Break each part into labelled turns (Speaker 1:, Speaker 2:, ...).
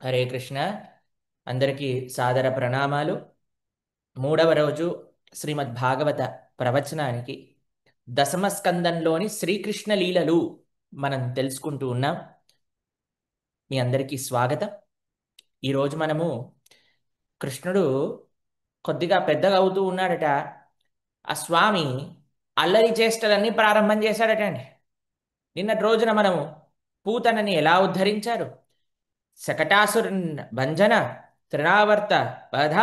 Speaker 1: హరే కృష్ణ. అందరికీ సాదర ప్రణామాలు. మూడవ రోజు శ్రీమద్ భాగవత ప్రవచనానికి దశమ స్కందంలోని శ్రీకృష్ణ లీలలు మనం తెలుసుకుంటూ ఉన్నాం. మీ అందరికీ స్వాగతం. ఈరోజు మనము కృష్ణుడు కొద్దిగా పెద్దగా అవుతూ ఉన్నాడట. ఆ స్వామి అల్లరి చేష్టలన్నీ ప్రారంభం చేశాడట అండి. నిన్నటి రోజున మనము పూతనని ఎలా ఉద్ధరించారు, శకటాసురున్ భంజన, తృణావర్త వధ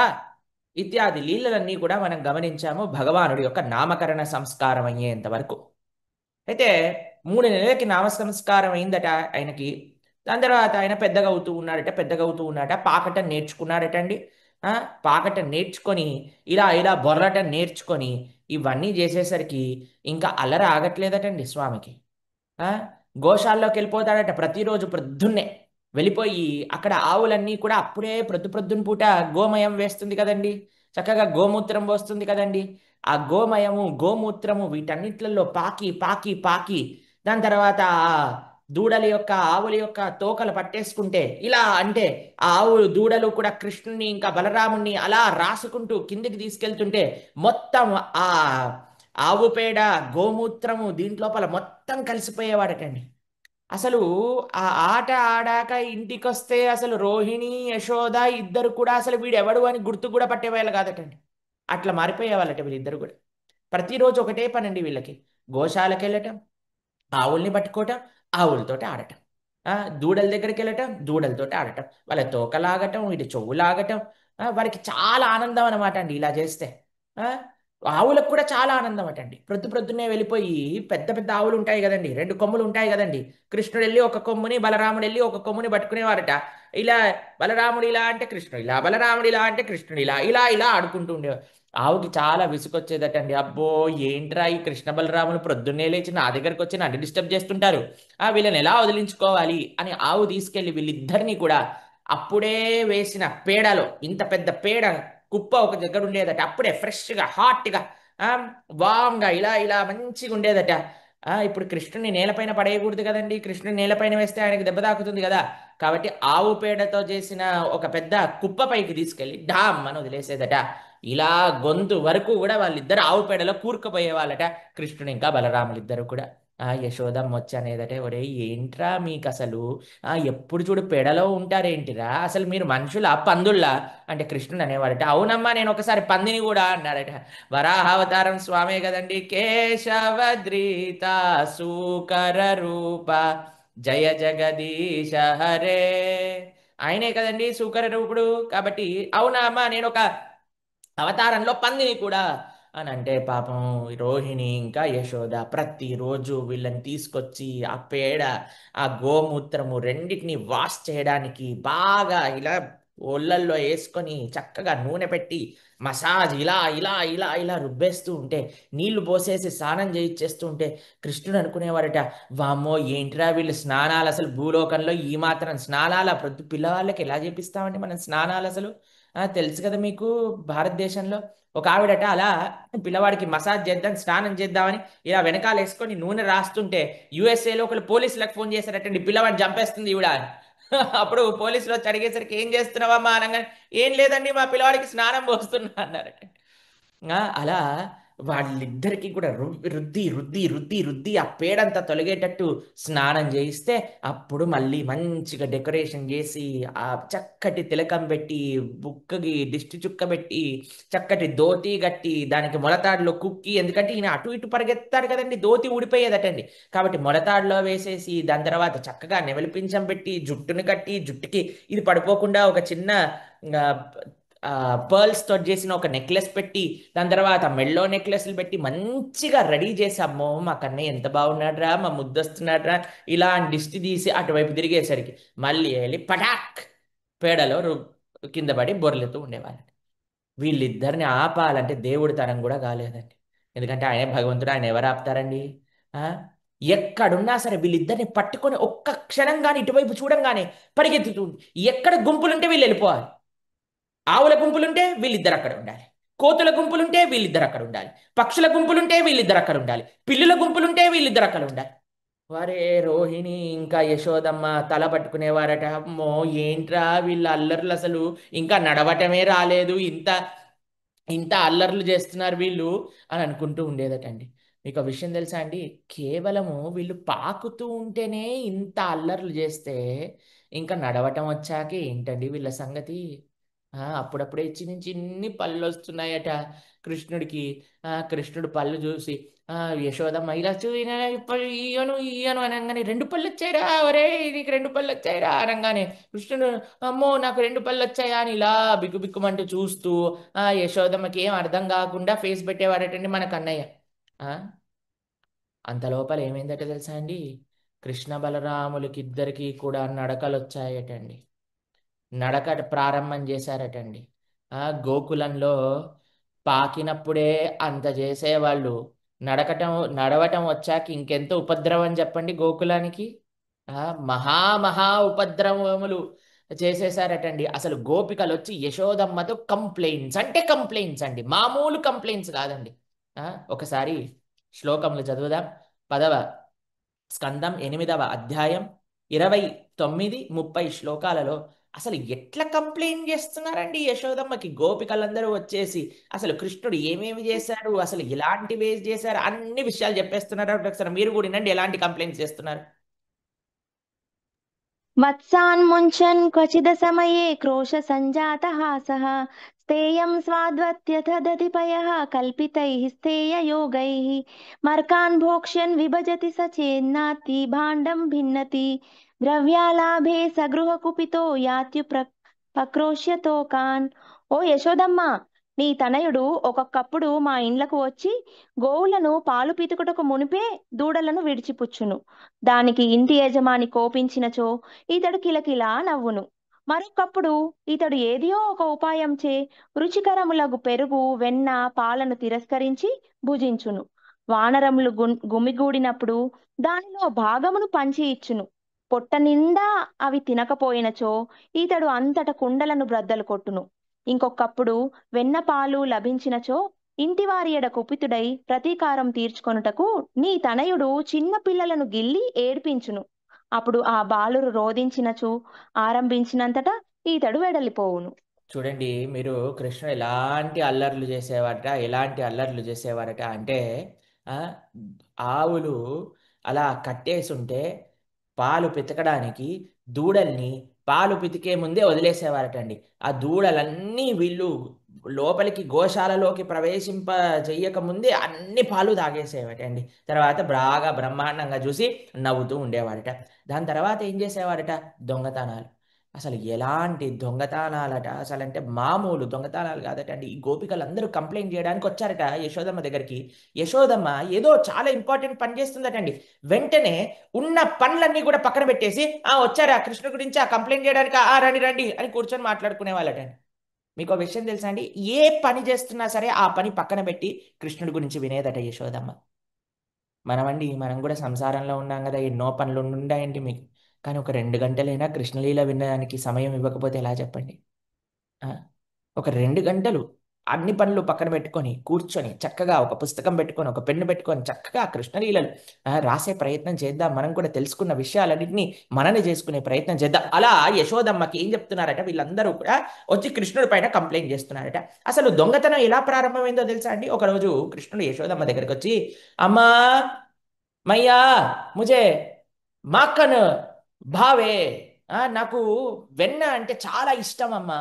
Speaker 1: ఇత్యాది లీలలన్నీ కూడా మనం గమనించాము భగవానుడి యొక్క నామకరణ సంస్కారం అయ్యేంత వరకు. అయితే 3 నెలలకి నామ సంస్కారం అయిందట ఆయనకి. దాని తర్వాత ఆయన పెద్దగా అవుతూ ఉన్నాడట, పెద్దగా అవుతూ ఉన్నాడట, పాకటం నేర్చుకున్నాడట అండి. ఆ, పాకటం నేర్చుకొని ఇలా ఇలా బొర్రటం నేర్చుకొని ఇవన్నీ చేసేసరికి ఇంకా అల్లర ఆగట్లేదటండి స్వామికి. ఆ, గోశాల్లోకి వెళ్ళిపోతాడట ప్రతిరోజు ప్రొద్దున్నే. వెళ్ళిపోయి అక్కడ ఆవులన్నీ కూడా అప్పుడే ప్రొద్దున పూట గోమయం వేస్తుంది కదండి, చక్కగా గోమూత్రం పోస్తుంది కదండి. ఆ గోమయము గోమూత్రము వీటన్నిట్లలో పాకి పాకి పాకి దాని తర్వాత ఆ దూడల యొక్క ఆవుల యొక్క తోకలు పట్టేసుకుంటే ఇలా అంటే ఆ ఆవులు దూడలు కూడా కృష్ణుని ఇంకా బలరాముణ్ణి అలా రాసుకుంటూ కిందికి తీసుకెళ్తుంటే మొత్తం ఆ ఆవు పేడ గోమూత్రము దీంట్లోపల మొత్తం కలిసిపోయేవాడటండి. అసలు ఆ ఆట ఆడాక ఇంటికొస్తే అసలు రోహిణి యశోద ఇద్దరు కూడా అసలు వీడెవడు అని గుర్తు కూడా పట్టేవాళ్ళు కాదటండి. అట్లా మారిపోయేవాళ్ళట వీళ్ళిద్దరు కూడా. ప్రతిరోజు ఒకటే పనండి వీళ్ళకి. గోశాలకు వెళ్ళటం, ఆవుల్ని పట్టుకోవటం, ఆవులతోటి ఆడటం. ఆ, దూడల దగ్గరికి వెళ్ళటం, దూడలతోటి ఆడటం, వాళ్ళ తోక లాగటం, వీటి చెవు లాగటం. వారికి చాలా ఆనందం అనమాట అండి ఇలా చేస్తే. ఆ, ఆవులకు కూడా చాలా ఆనందం అటండి. ప్రొద్దున్నే వెళ్ళిపోయి పెద్ద పెద్ద ఆవులు ఉంటాయి కదండి, 2 కొమ్ములు ఉంటాయి కదండి. కృష్ణుడు వెళ్ళి ఒక కొమ్ముని, బలరాముడు వెళ్ళి ఒక కొమ్ముని పట్టుకునేవారట. ఇలా బలరాముడు ఇలా అంటే కృష్ణుడు ఇలా, బలరాముడు ఇలా అంటే కృష్ణుడు ఇలా, ఇలా ఇలా ఆడుకుంటూ ఉండేవారు. ఆవుకి చాలా విసుకొచ్చేదటండి. అబ్బో, ఏంట్రా ఈ కృష్ణ బలరాములు ప్రొద్దున్నే లేచి నా దగ్గరకు వచ్చి నన్ను డిస్టర్బ్ చేస్తుంటారు, వీళ్ళని ఎలా వదిలించుకోవాలి అని ఆవు తీసుకెళ్లి వీళ్ళిద్దరినీ కూడా అప్పుడే వేసిన పేడలో, ఇంత పెద్ద పేడ కుప్ప ఒక దగ్గర ఉండేదట, అప్పుడే ఫ్రెష్గా హాట్గా వామ్గా ఇలా ఇలా మంచిగా ఉండేదట. ఇప్పుడు కృష్ణుని నేలపైన పడేయకూడదు కదండి, కృష్ణుని నేలపైన వేస్తే ఆయనకి దెబ్బ తాకుతుంది కదా. కాబట్టి ఆవు పేడతో చేసిన ఒక పెద్ద కుప్ప పైకి తీసుకెళ్లి డామ్ అని వదిలేసేదట. ఇలా గొంతు వరకు కూడా వాళ్ళిద్దరు ఆవు పేడలో కూరుకుపోయే వాళ్ళట, కృష్ణుడు ఇంకా బలరాములు ఇద్దరు కూడా. యశోదమ్మ వచ్చి అనేదటే, ఒరే ఏంట్రా మీకు అసలు ఎప్పుడు చూడు పెడలో ఉంటారేంటిరా, అసలు మీరు మనుషులా పందుల్లా అంటే కృష్ణుడు అనేవాడట, అవునమ్మా నేను ఒకసారి పందిని కూడా అన్నాడట. వరాహావతారం స్వామే కదండి. కేశవద్రీత సూకర రూప జయ జగదీశ హరే. ఆయనే కదండి సూకర రూపుడు. కాబట్టి అవునా అమ్మా నేను ఒక అవతారంలో పందిని కూడా అని అంటే, పాపం రోహిణి ఇంకా యశోద ప్రతిరోజు వీళ్ళని తీసుకొచ్చి ఆ పేడ ఆ గోమూత్రము రెండింటిని వాష్ చేయడానికి బాగా ఇలా ఒళ్ళల్లో వేసుకొని చక్కగా నూనె పెట్టి మసాజ్ ఇలా ఇలా ఇలా ఇలా రుబ్బేస్తూ ఉంటే, నీళ్లు పోసేసి స్నానం చేయిచ్చేస్తూ ఉంటే కృష్ణుడు అనుకునేవాడట, వామ్మో ఏంట్రా వీళ్ళు స్నానాలు, అసలు భూలోకంలో ఈ మాత్రం స్నానాల ప్రతి పిల్లవాళ్ళకి ఎలా చేపిస్తామండి మనం స్నానాలు అసలు. తెలుసు కదా మీకు, భారతదేశంలో ఒక ఆవిడట అలా పిల్లవాడికి మసాజ్ చేద్దాం స్నానం చేద్దామని ఇలా వెనకాల వేసుకొని నూనె రాస్తుంటే యుఎస్ఏలో ఒకళ్ళు పోలీసులకు ఫోన్ చేశారటండి, పిల్లవాడిని చంపేస్తుంది ఈవిడ అని. అప్పుడు పోలీసులు వచ్చి అడిగేసరికి ఏం చేస్తున్నావమ్మా అనగానే, ఏం లేదండి మా పిల్లవాడికి స్నానం పోస్తున్నా అన్నారట. అలా వాళ్ళిద్దరికీ కూడా రుద్ది రుద్ది రుద్ది రుద్ది ఆ పేడంతా తొలగేటట్టు స్నానం చేయిస్తే అప్పుడు మళ్ళీ మంచిగా డెకరేషన్ చేసి ఆ చక్కటి తిలకం పెట్టి బుక్కకి దిష్టి చుక్క పెట్టి చక్కటి ధోతి కట్టి దానికి మొలతాడులో కుక్కి, ఎందుకంటే ఈయన అటు ఇటు పరిగెత్తాడు కదండి, ధోతి ఊడిపోయేదటండి. కాబట్టి మొలతాడులో వేసేసి దాని తర్వాత చక్కగా నెమలిపించం పెట్టి జుట్టుని కట్టి జుట్టుకి ఇది పడిపోకుండా ఒక చిన్న పర్ల్స్ తోటి చేసిన ఒక నెక్లెస్ పెట్టి దాని తర్వాత మెళ్ళో నెక్లెస్లు పెట్టి మంచిగా రెడీ చేసి, అమ్మో మా కన్నయ్య ఎంత బాగున్నాడ్రా, మా ముద్దొస్తున్నాడ్రా ఇలా అని దిష్టి తీసి అటువైపు తిరిగేసరికి మళ్ళీ వెళ్ళి పటాక్ పేడలో కింద పడి బొర్లుతూ ఉండేవాళ్ళు. వీళ్ళిద్దరిని ఆపాలంటే దేవుడి తరం కూడా కాలేదండి. ఎందుకంటే ఆయన భగవంతుడు, ఆయన ఎవరు ఆపుతారండి. ఆ, ఎక్కడున్నా సరే వీళ్ళిద్దరిని పట్టుకొని ఒక్క క్షణంగాని ఇటువైపు చూడంగానే పరిగెత్తుతూ ఎక్కడ గుంపులుంటే వీళ్ళు వెళ్ళిపోవాలి. ఆవుల గుంపులుంటే వీళ్ళిద్దరు అక్కడ ఉండాలి, కోతుల గుంపులుంటే వీళ్ళిద్దరు అక్కడ ఉండాలి, పక్షుల గుంపులుంటే వీళ్ళిద్దరు అక్కడ ఉండాలి, పిల్లుల గుంపులుంటే వీళ్ళిద్దరు అక్కడ ఉండాలి. వారే రోహిణి ఇంకా యశోదమ్మ తల పట్టుకునేవారట. అమ్మో ఏంట్రా వీళ్ళ అల్లర్లు, అసలు ఇంకా నడవటమే రాలేదు, ఇంత ఇంత అల్లర్లు చేస్తున్నారు వీళ్ళు అని అనుకుంటూ ఉండేదటండి. మీకు ఆ విషయం తెలుసా అండి? కేవలము వీళ్ళు పాకుతూ ఉంటేనే ఇంత అల్లర్లు చేస్తే ఇంకా నడవటం వచ్చాకే ఏంటండి వీళ్ళ సంగతి? అప్పుడప్పుడే చిన్ని చిన్ని పళ్ళు వస్తున్నాయట కృష్ణుడికి. కృష్ణుడు పళ్ళు చూసి యశోదమ్మ ఇలా చూయినా ఇయ్యను ఇయ్యను అనగానే, రెండు పళ్ళు వచ్చాయిరా, ఒరే నీకు రెండు పళ్ళు వచ్చాయిరా అనగానే కృష్ణుడు, అమ్మో నాకు రెండు పళ్ళు వచ్చాయా అని ఇలా బిక్కుబిక్కుమంటూ చూస్తూ యశోదమ్మకి ఏం అర్థం కాకుండా ఫేస్ పెట్టేవాడటండి మన కన్నయ్య. ఆ, అంత లోపల ఏమైందట తెలుసా అండి? కృష్ణ బలరాములకి ఇద్దరికి కూడా నడకలు వచ్చాయటండి. నడక ప్రారంభం చేశారటండి. గోకులంలో పాకినప్పుడే అంత చేసేవాళ్ళు, నడకటం నడవటం వచ్చాక ఇంకెంత ఉపద్రవం చెప్పండి గోకులానికి. ఆ, మహా మహా ఉపద్రవములు చేసేసారటండి. అసలు గోపికలు వచ్చి యశోదమ్మతో కంప్లైంట్స్ అంటే కంప్లైంట్స్ అండి, మామూలు కంప్లైంట్స్ కాదండి. ఆ, ఒకసారి శ్లోకములు చదువుదాం. 10వ స్కందం 8వ అధ్యాయం 29, 30 శ్లోకాలలో అసలు ఎట్లా కంప్లైంట్ చేస్తున్నారండి యశోదమ్మకి గోపికలందరూ వచ్చేసి. అసలు కృష్ణుడు ఏమేమి చేశారు, అసలు ఎలాంటి వేస్ చేశారు, అన్ని విషయాలు చెప్పేస్తున్నారు. ఒకసారి మీరు కూడా వినండి ఎలాంటి కంప్లైంట్స్ చేస్తున్నారు.
Speaker 2: वत्सान्मुञ्चन् क्वचिदसमये क्रोशसञ्जातहासः स्थेयं स्वाद्वत्यथ दधिपयः कल्पितैः स्थेययोगैः मर्कान् भोक्ष्यन् विभजति स चेन्नाति भाण्डं भिन्नति द्रव्यालाभे सगृहकुपितो పక్రోశ్యతోకాన్. ఓ యశోదమ్మ, నీ తనయుడు ఒక్కొక్కప్పుడు మా ఇండ్లకు వచ్చి గోవులను పాలు పితుకుటకు మునిపే దూడలను విడిచిపుచ్చును. దానికి ఇంటి యజమాని కోపించినచో ఇతడు కిలకిలా నవ్వును. మరొకప్పుడు ఇతడు ఏదియో ఒక ఉపాయంచే రుచికరములగు పెరుగు, వెన్న, పాలను తిరస్కరించి భుజించును. వానరములు గుమిగూడినప్పుడు దానిలో భాగమును పంచి ఇచ్చును. పొట్ట నిండా అవి తినకపోయినచో ఇతడు అంతట కుండలను బ్రద్దలు కొట్టును. ఇంకొకప్పుడు వెన్న పాలు లభించినచో ఇంటివారి ఎడ కుపితుడై ప్రతీకారం తీర్చుకొనుటకు నీ తనయుడు చిన్న పిల్లలను గిల్లి ఏడ్పించును. అప్పుడు ఆ బాలురు రోదించినచో ఆరంభించినంతటా ఈతడు వెడలిపోవును.
Speaker 1: చూడండి మీరు, కృష్ణుడు ఎలాంటి అల్లర్లు చేసేవారట, ఎలాంటి అల్లర్లు చేసేవారట అంటే ఆ, ఆవులు అలా కట్టేసి ఉంటే పాలు పితకడానికి దూడల్ని పాలు పితికే ముందే వదిలేసేవారటండి. ఆ దూడలన్నీ వీళ్ళు లోపలికి గోశాలలోకి ప్రవేశింప చెయ్యక ముందే అన్ని పాలు తాగేసేవాటండి. తర్వాత బాగా బ్రహ్మాండంగా చూసి నవ్వుతూ ఉండేవారట. దాని తర్వాత ఏం చేసేవారట? దొంగతనాలు. అసలు ఎలాంటి దొంగతనాలట, అసలు అంటే మామూలు దొంగతనాలు కాదట అండి. ఈ గోపికలందరూ కంప్లైంట్ చేయడానికి వచ్చారట యశోదమ్మ దగ్గరికి. యశోదమ్మ ఏదో చాలా ఇంపార్టెంట్ పని చేస్తుందటండి. వెంటనే ఉన్న పనులన్నీ కూడా పక్కన పెట్టేసి వచ్చారా కృష్ణ గురించి కంప్లైంట్ చేయడానికి, రండి రండి అని కూర్చొని మాట్లాడుకునే వాళ్ళటండి. మీకు ఒక విషయం తెలుసా అండి? ఏ పని చేస్తున్నా సరే ఆ పని పక్కన పెట్టి కృష్ణుడి గురించి వినేదట యశోదమ్మ. మనమండి, మనం కూడా సంసారంలో ఉన్నాం కదా, ఎన్నో పనులు ఉండాయండి మీకు. కానీ ఒక 2 గంటలైనా కృష్ణలీల వినడానికి సమయం ఇవ్వకపోతే ఎలా చెప్పండి? ఆ, ఒక 2 గంటలు అన్ని పనులు పక్కన పెట్టుకొని కూర్చొని చక్కగా ఒక పుస్తకం పెట్టుకొని ఒక పెన్ను పెట్టుకొని చక్కగా కృష్ణలీలలు రాసే ప్రయత్నం చేద్దాం. మనం కూడా తెలుసుకున్న విషయాలన్నింటినీ మనని చేసుకునే ప్రయత్నం చేద్దాం. అలా యశోదమ్మకి ఏం చెప్తున్నారట? వీళ్ళందరూ కూడా వచ్చి కృష్ణుడి పైన కంప్లైంట్ చేస్తున్నారట. అసలు దొంగతనం ఎలా ప్రారంభమైందో తెలుసా అండి? ఒకరోజు కృష్ణుడు యశోదమ్మ దగ్గరికి వచ్చి, అమ్మా మయ్యా ముజే మాక్కన్ భావే, నాకు వెన్న అంటే చాలా ఇష్టం అమ్మా.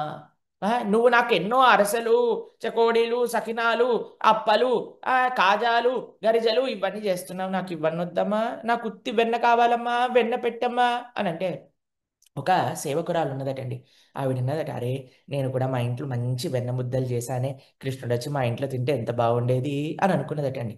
Speaker 1: నువ్వు నాకు ఎన్నో అరసలు, చకోడీలు, సకినాలు, అప్పలు, కాజాలు, గరిజలు ఇవన్నీ చేస్తున్నావు, నాకు ఇవన్నీ వద్దమ్మా, నాకు ఉత్తి వెన్న కావాలమ్మా, వెన్న పెట్టమ్మా అని అంటే ఒక సేవకురాలు ఉన్నదటండి. ఆవిడ ఉన్నదట, అరే నేను కూడా మా ఇంట్లో మంచి వెన్న ముద్దలు చేశానే, కృష్ణుడు వచ్చి మా ఇంట్లో తింటే ఎంత బాగుండేది అని అనుకున్నదటండి.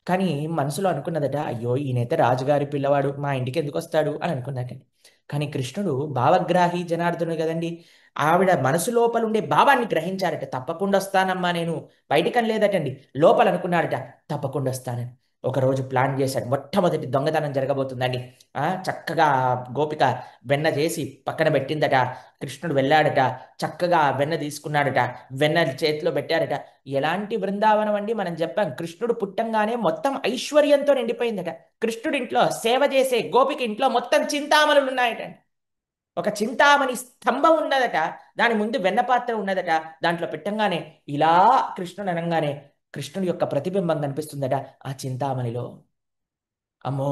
Speaker 1: కానీ మనసులో అనుకున్నదట, అయ్యో ఈయనైతే రాజుగారి పిల్లవాడు, మా ఇంటికి ఎందుకు వస్తాడు అని అనుకున్నదటండి. కానీ కృష్ణుడు భావగ్రాహి జనార్దనుడు కదండి. ఆవిడ మనసు లోపల ఉండే భావాన్ని గ్రహించారట. తప్పకుండా వస్తానమ్మా నేను, బయటికని లేదటండి, లోపల అనుకున్నాడట తప్పకుండా వస్తానని. ఒకరోజు ప్లాన్ చేశాడు, మొట్టమొదటి దొంగతనం జరగబోతుందని. చక్కగా గోపిక వెన్న చేసి పక్కన పెట్టిందట. కృష్ణుడు వెళ్ళాడట, చక్కగా ఆ వెన్న తీసుకున్నాడట, వెన్న చేతిలో పెట్టాడట. ఎలాంటి బృందావనం అండి! మనం చెప్పాం, కృష్ణుడు పుట్టంగానే మొత్తం ఐశ్వర్యంతో నిండిపోయిందట. కృష్ణుడి ఇంట్లో సేవ చేసే గోపిక ఇంట్లో మొత్తం చింతామణులు ఉన్నాయట. ఒక చింతామణి స్తంభం ఉన్నదట, దాని ముందు వెన్నపాత్ర ఉన్నదట. దాంట్లో పెట్టంగానే ఇలా కృష్ణుడు అనగానే కృష్ణుడి యొక్క ప్రతిబింబం కనిపిస్తుందట ఆ చింతామణిలో. అమ్మో,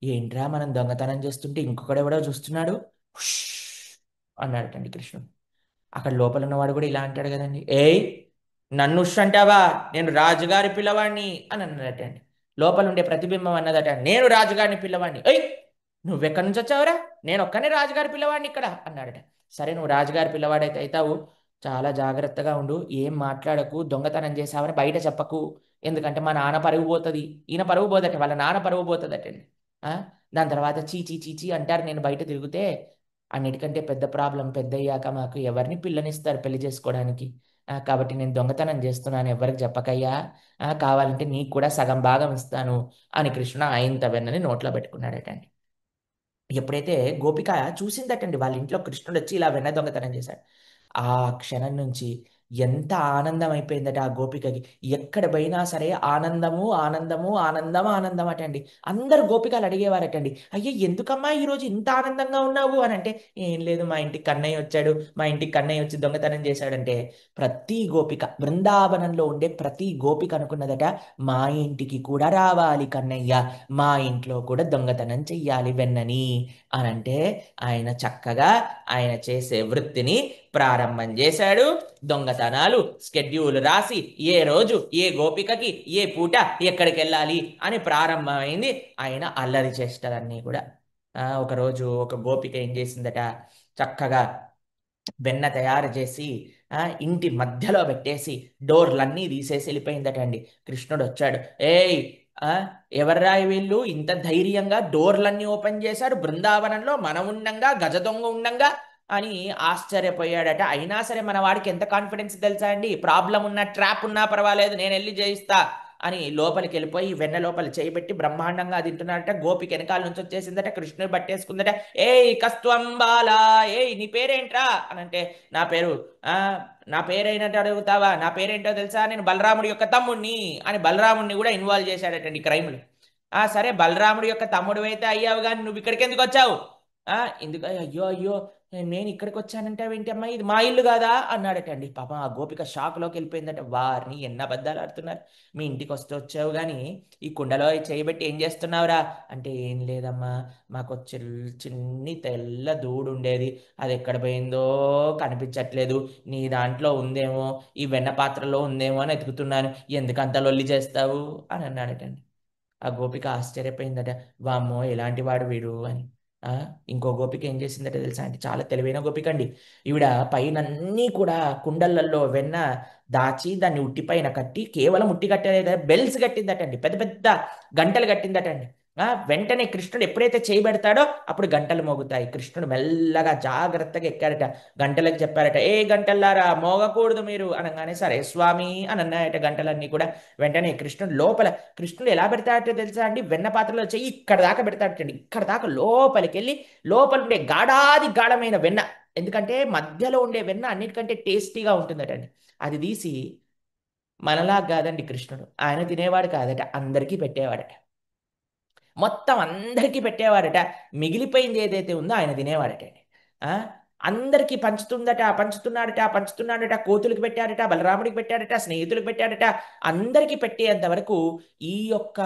Speaker 1: ఏంట్రా మనం దొంగతనం చేస్తుంటే ఇంకొకడెవడో చూస్తున్నాడు, హుష్ అన్నాడటండి కృష్ణుడు. అక్కడ లోపల ఉన్నవాడు కూడా ఇలా అంటాడు కదండి, ఏయ్ నన్ను ఉష్ అంటావా, నేను రాజుగారి పిల్లవాడిని అని అన్నాడటండి. లోపల ఉండే ప్రతిబింబం అన్నదట, నేను రాజుగారిని పిల్లవాడిని. ఏయ్ నువ్వెక్కడి నుంచి వచ్చావురా, నేను ఒక్కనే రాజుగారి పిల్లవాడిని ఇక్కడ అన్నాడట. సరే, నువ్వు రాజుగారి పిల్లవాడైతే అవుతావు, చాలా జాగ్రత్తగా ఉండు, ఏం మాట్లాడకు, దొంగతనం చేసావని బయట చెప్పకు, ఎందుకంటే మా నాన్న పరుగు పోతుంది. ఈయన పరుగు పోదట, వాళ్ళ నాన్న పరుగు పోతుందటండి. దాని తర్వాత చీచీ చీచీ అంటారు నేను బయట తిరిగితే. అన్నిటికంటే పెద్ద ప్రాబ్లం, పెద్దయ్యాక మాకు ఎవరిని పిల్లనిస్తారు పెళ్లి చేసుకోవడానికి. కాబట్టి నేను దొంగతనం చేస్తున్నాను, ఎవరికి చెప్పకయ్యా, కావాలంటే నీకు కూడా సగం భాగం ఇస్తాను అని కృష్ణ ఆయంత వెన్నని నోట్లో పెట్టుకున్నాడటండి. ఎప్పుడైతే గోపిక చూసిందటండి వాళ్ళ ఇంట్లో కృష్ణుడు వచ్చి ఇలా వెన్న దొంగతనం చేశాడు, ఆ క్షణం నుంచి ఎంత ఆనందం అయిపోయిందట ఆ గోపికకి. ఎక్కడ పోయినా సరే ఆనందము ఆనందము ఆనందం ఆనందం అటండి. అందరు గోపికలు అడిగేవారటండి, అయ్యో ఎందుకమ్మా ఈరోజు ఇంత ఆనందంగా ఉన్నావు అని అంటే, ఏం లేదు, మా ఇంటికి కన్నయ్య వచ్చాడు, మా ఇంటికి కన్నయ్య వచ్చి దొంగతనం చేశాడంటే. ప్రతి గోపిక, బృందావనంలో ఉండే ప్రతి గోపిక అనుకున్నదట, మా ఇంటికి కూడా రావాలి కన్నయ్య, మా ఇంట్లో కూడా దొంగతనం చెయ్యాలి వెన్నని అనంటే ఆయన చక్కగా ఆయన చేసే వృత్తిని ప్రారంభం చేశాడు. దొంగతనాలు స్కెడ్యూల్ రాసి ఏ రోజు ఏ గోపికకి ఏ పూట ఎక్కడికి వెళ్ళాలి అని ప్రారంభమైంది ఆయన అల్లరి చేష్టలన్నీ కూడా. ఒకరోజు ఒక గోపిక ఏం చేసిందట, చక్కగా వెన్న తయారు చేసి ఇంటి మధ్యలో పెట్టేసి డోర్లన్నీ తీసేసి వెళ్ళిపోయిందట అండి. కృష్ణుడు వచ్చాడు, ఏయ్ ఎవర్రా వీళ్ళు ఇంత ధైర్యంగా డోర్లన్నీ ఓపెన్ చేశారు బృందావనంలో, మనం ఉండంగా, గజ దొంగ ఉండంగా అని ఆశ్చర్యపోయాడట. అయినా సరే మన వాడికి ఎంత కాన్ఫిడెన్స్ తెలుసా అండి, ప్రాబ్లం ఉన్నా ట్రాప్ ఉన్నా పర్వాలేదు, నేను వెళ్ళి జయిస్తా అని లోపలికి వెళ్ళిపోయి వెన్న లోపల చేయబెట్టి బ్రహ్మాండంగా తింటున్నాడట. గోపిక వెనకాల నుంచి వచ్చేసిందట, కృష్ణుడు పట్టేసుకుందట. ఏయ్ కస్త్వంబాలా, ఏయ్ నీ పేరేంట్రా అని అంటే, నా పేరు నా పేరైనట్టు అడుగుతావా, నా పేరేంటో తెలుసా, నేను బలరాముడి యొక్క తమ్ముడిని అని బలరాముడిని కూడా ఇన్వాల్వ్ చేశాడటండి క్రైమ్లు. సరే, బలరాముడి యొక్క తమ్ముడు అయితే అయ్యావు, కానీ నువ్వు ఇక్కడికి ఎందుకు వచ్చావు, ఎందుకు, అయ్యో అయ్యో నేను ఇక్కడికి వచ్చానంటే ఏంటి అమ్మా, ఇది మా ఇల్లు కాదా అన్నాడటండి. పాపం ఆ గోపిక షాక్లోకి వెళ్ళిపోయిందట. వారిని ఎన్ని అబద్ధాలు ఆడుతున్నారు, మీ ఇంటికి వస్తే వచ్చావు కానీ ఈ కుండలో చేయబెట్టి ఏం చేస్తున్నావురా అంటే, ఏం లేదమ్మా, మాకు చిన్ని తెల్ల దూడు ఉండేది, అది ఎక్కడ పోయిందో కనిపించట్లేదు, నీ దాంట్లో ఉందేమో, ఈ వెన్న పాత్రలో ఉందేమో అని ఎతుకుతున్నాను, ఎందుకంత లొల్లి చేస్తావు అని అన్నాడటండి. ఆ గోపిక ఆశ్చర్యపోయిందట, వామ్మో ఎలాంటి వాడు వీడు అని. ఇంకో గోపిక ఏం చేసిందట తెలుసా అంటే, చాలా తెలివైన గోపిక అండి ఈవిడ. పైనన్నీ కూడా కుండలల్లో వెన్న దాచి దాన్ని ఉట్టి పైన కట్టి, కేవలం ఉట్టి కట్టేది బెల్స్ కట్టిందటండి, పెద్ద పెద్ద గంటలు కట్టిందటండి. వెంటనే కృష్ణుడు ఎప్పుడైతే చేయబెడతాడో అప్పుడు గంటలు మోగుతాయి. కృష్ణుడు మెల్లగా జాగ్రత్తగా ఎక్కాడట, గంటలకు చెప్పారట, ఏ గంటల్లారా మోగకూడదు మీరు అనగానే, సరే స్వామి అని అన్నాయట గంటలన్నీ కూడా. వెంటనే కృష్ణుడు లోపల, కృష్ణుడు ఎలా పెడతాడో తెలుసా అండి, వెన్న పాత్రలో చెయ్యి ఇక్కడ దాకా పెడతాడటండి, ఇక్కడ దాకా లోపలికి వెళ్ళి లోపల ఉండే గాఢాది గాఢమైన వెన్న, ఎందుకంటే మధ్యలో ఉండే వెన్న అన్నిటికంటే టేస్టీగా ఉంటుందటండి, అది తీసి, మనలా కాదండి కృష్ణుడు, ఆయన తినేవాడు కాదట, అందరికీ పెట్టేవాడట, మొత్తం అందరికీ పెట్టేవాడట. మిగిలిపోయింది ఏదైతే ఉందో ఆయన తినేవాడట. అందరికీ పంచుతున్నాడట. కోతులకు పెట్టాడట, బలరాముడికి పెట్టాడట, స్నేహితులకు పెట్టాడట, అందరికీ పెట్టేంత వరకు ఈ యొక్క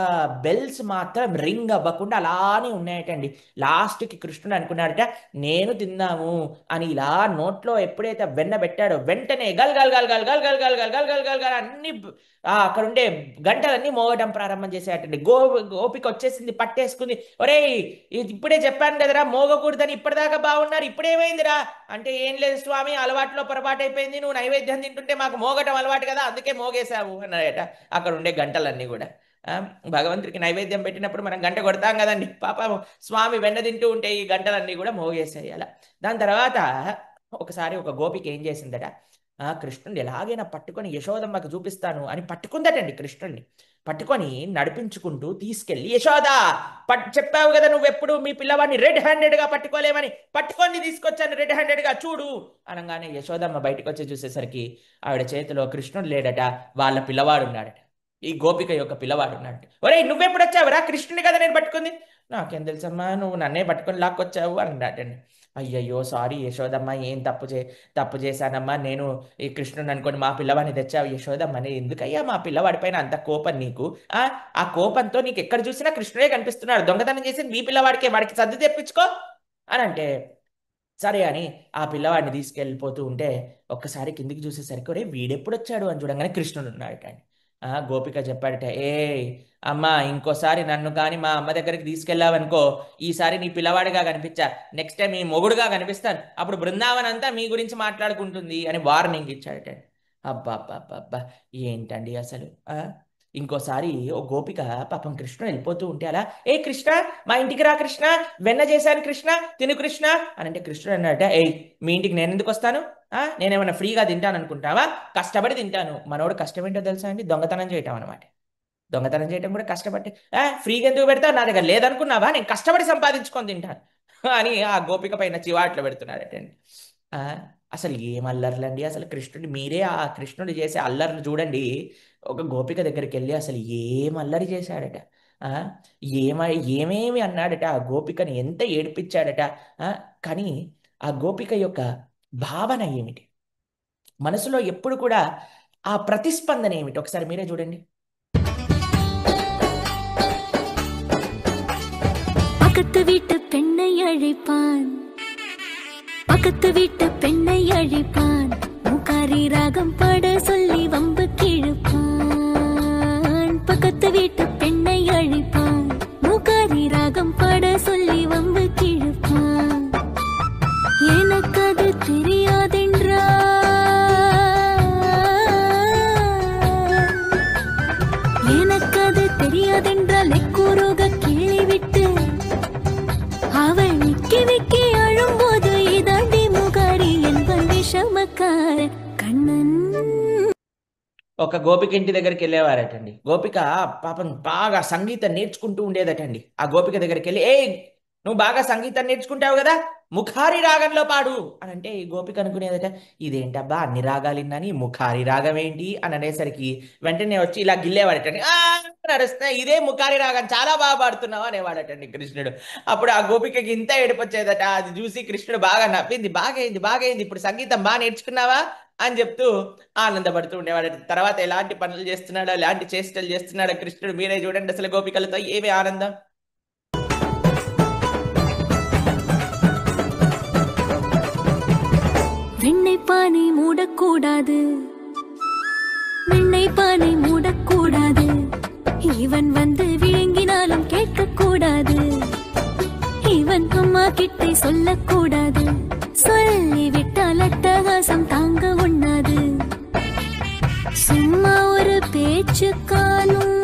Speaker 1: బెల్స్ మాత్రం రింగ్ అవ్వకుండా అలానే ఉన్నాయటండి. లాస్ట్కి కృష్ణుడు అనుకున్నాడట, నేను తిన్నాము అని. ఇలా నోట్లో ఎప్పుడైతే వెన్న పెట్టాడో వెంటనే గల్ గల్ గల్ గల్ గల్ గల్ గల్ గల్ గల్ గల్ గల్ గల్ అన్ని అక్కడ ఉండే గంటలన్నీ మోగటం ప్రారంభం చేసేటండి. గోపిక వచ్చేసింది, పట్టేసుకుంది. ఒరేయ్ ఇప్పుడే చెప్పాను కదరా మోగకూడదని, ఇప్పటిదాకా బాగున్నారు, ఇప్పుడేమైందిరా అంటే, ఏం లేదు స్వామి, అలవాట్లో పొరపాటు అయిపోయింది, నువ్వు నైవేద్యం తింటుంటే మాకు మోగటం అలవాటు కదా, అందుకే మోగేశావు అన్నాడట. అక్కడ ఉండే గంటలన్నీ కూడా, భగవంతుడికి నైవేద్యం పెట్టినప్పుడు మనం గంట కొడతాం కదండి, పాపం స్వామి వెన్న తింటూ ఉంటే ఈ గంటలన్నీ కూడా మోగేసాయి అలా. దాని తర్వాత ఒకసారి ఒక గోపిక ఏం చేసిందట, కృష్ణుడిని ఎలాగైనా పట్టుకొని యశోదమ్మకు చూపిస్తాను అని పట్టుకుందటండి కృష్ణుడిని. పట్టుకొని నడిపించుకుంటూ తీసుకెళ్ళి, యశోదా చెప్పావు కదా నువ్వెప్పుడు మీ పిల్లవాడిని రెడ్ హ్యాండెడ్గా పట్టుకోలేమని, పట్టుకొని తీసుకొచ్చాను రెడ్ హ్యాండెడ్గా చూడు అనగానే యశోదమ్మ బయటకు వచ్చి చూసేసరికి ఆవిడ చేతిలో కృష్ణుడు లేడట, వాళ్ళ పిల్లవాడు ఉన్నాడట. ఈ గోపిక యొక్క పిల్లవాడు ఉన్నాడు. ఒరేయ్ నువ్వెప్పుడు వచ్చావురా, కృష్ణుని కదా నేను పట్టుకుంది. నాకేం తెలుసమ్మా, నువ్వు నన్నే పట్టుకొని లాక్కొచ్చావు అన్నాడటండి. అయ్యయ్యో సారీ యశోదమ్మ, ఏం తప్పు చేశానమ్మా, నేను ఈ కృష్ణుని అనుకోని మా పిల్లవాడిని తెచ్చావు. యశోదమ్మ ఎందుకయ్యా మా పిల్లవాడి పైన అంత కోపం నీకు? ఆ కోపంతో నీకు ఎక్కడ చూసినా కృష్ణుడే కనిపిస్తున్నాడు, దొంగతనం చేసి మీ పిల్లవాడికే, వాడికి సర్ది తెప్పించుకో అని అంటే, సరే అని ఆ పిల్లవాడిని తీసుకెళ్ళిపోతూ ఉంటే ఒక్కసారి కిందికి చూసేసరికి ఒరే వీడెప్పుడు వచ్చాడు అని చూడంగానే కృష్ణుడు ఉన్నాడట. గోపిక చెప్పాడట, ఏ అమ్మా ఇంకోసారి నన్ను కానీ మా అమ్మ దగ్గరికి తీసుకెళ్ళావనుకో, ఈసారి నీ పిల్లవాడిగా కనిపించా, నెక్స్ట్ టైం మీ మొగుడుగా కనిపిస్తాను, అప్పుడు బృందావన్ అంతా మీ గురించి మాట్లాడుకుంటుంది అని వార్నింగ్ ఇచ్చాడట. అబ్బా అబ్బా అబ్బా అబ్బా, ఏంటండి అసలు. ఇంకోసారి ఓ గోపిక పాపం కృష్ణ వెళ్ళిపోతూ ఉంటే అలా, ఏ కృష్ణ మా ఇంటికి రా కృష్ణ, వెన్న చేశాను కృష్ణ తిను కృష్ణ అని అంటే కృష్ణుడు అన్నట, ఏయ్ మీ ఇంటికి నేను ఎందుకు వస్తాను, నేనేమన్నా ఫ్రీగా తింటాను అనుకుంటావా, కష్టపడి తింటాను. మనోడు కష్టం ఏంటో తెలుసా అండి, దొంగతనం చేయటం అనమాట. దొంగతనం చేయటం కూడా కష్టపడి, ఫ్రీగా ఎందుకు పెడతా, నా దగ్గర లేదనుకున్నావా, నేను కష్టపడి సంపాదించుకొని తింటాను అని ఆ గోపిక పైన చివాట్లు పెడుతున్నాడటండి. అసలు ఏం అల్లర్లండి అసలు, కృష్ణుడి మీరే ఆ కృష్ణుడు చేసే అల్లర్లు చూడండి. ఒక గోపిక దగ్గరికి వెళ్ళి అసలు ఏం అల్లరి చేశాడట, ఏమ ఏమేమి అన్నాడట, ఆ గోపికని ఎంత ఏడిపించాడట. కానీ ఆ గోపిక యొక్క భావన ఏమిటి, మనసులో ఎప్పుడు కూడా ఆ ప్రతిస్పందన ఏమిటి ఒకసారి మీరే చూడండి.
Speaker 3: பக்கத்து வீட்டு பெண்ணை அழைப்பான், பக்கத்து வீட்டு பெண்ணை அழைப்பான், முகாரி ராகம் பாட சொல்லி வம்பு கிழப்பான். பக்கத்து வீட்டு பெண்ணை அழைப்பான், முகாரி ராகம் பாட சொல்லி வம்பு கிழப்பான். எனக்கு அது தெரியாதென்றால், எனக்கு அது தெரியாதென்றால் எக்கூறுக கிளி விட்டு அவள் விக்கி விக்கி அழும்போது இதாண்டி முகாரி என்பன் விஷமக்கார கண்ணன்.
Speaker 1: ఒక గోపిక ఇంటి దగ్గరికి వెళ్ళేవారటండి. గోపిక పాపం బాగా సంగీతం నేర్చుకుంటూ ఉండేదటండి. ఆ గోపిక దగ్గరికి వెళ్ళి, ఏ నువ్వు బాగా సంగీతం నేర్చుకుంటావు కదా, ముఖారి రాగంలో పాడు అని అంటే ఈ గోపిక అనుకునేదట, ఇదేంటబ్బా అన్ని రాగాలు విన్నాని ముఖారి రాగం ఏంటి అని అనేసరికి వెంటనే వచ్చి ఇలా గిల్లేవాడటండి. నడుస్తున్నా ఇదే ముఖారి రాగం, చాలా బాగా పాడుతున్నావు అనేవాడటండి కృష్ణుడు. అప్పుడు ఆ గోపికకి ఇంత ఏడిపొచ్చేదట. అది చూసి కృష్ణుడు బాగా నవ్వింది, బాగైంది ఇప్పుడు సంగీతం బాగా నేర్చుకున్నావా అని చెప్తూ ఆనందపడుతూ ఉండేవాడు. తర్వాత ఎలాంటి పనులు చేస్తున్నాడో, ఎలాంటి చేష్టలు చేస్తున్నాడో కృష్ణుడు మీరే చూడండి. అసలు గోపికలతో ఏమి ఆనందం.
Speaker 3: வெண்ணை பானை மூடக்கூடாது, வெண்ணை பானை மூடக்கூடாது, இவன் வந்து விழுங்கினாலும் கேட்கக்கூடாது, இவன் அம்மா கிட்டே சொல்லக்கூடாது, சொல்லிவிட்டால் அட்டகாசம் தாங்க உண்ணாது. சும்மா ஒரு பேச்சுக்கானும்,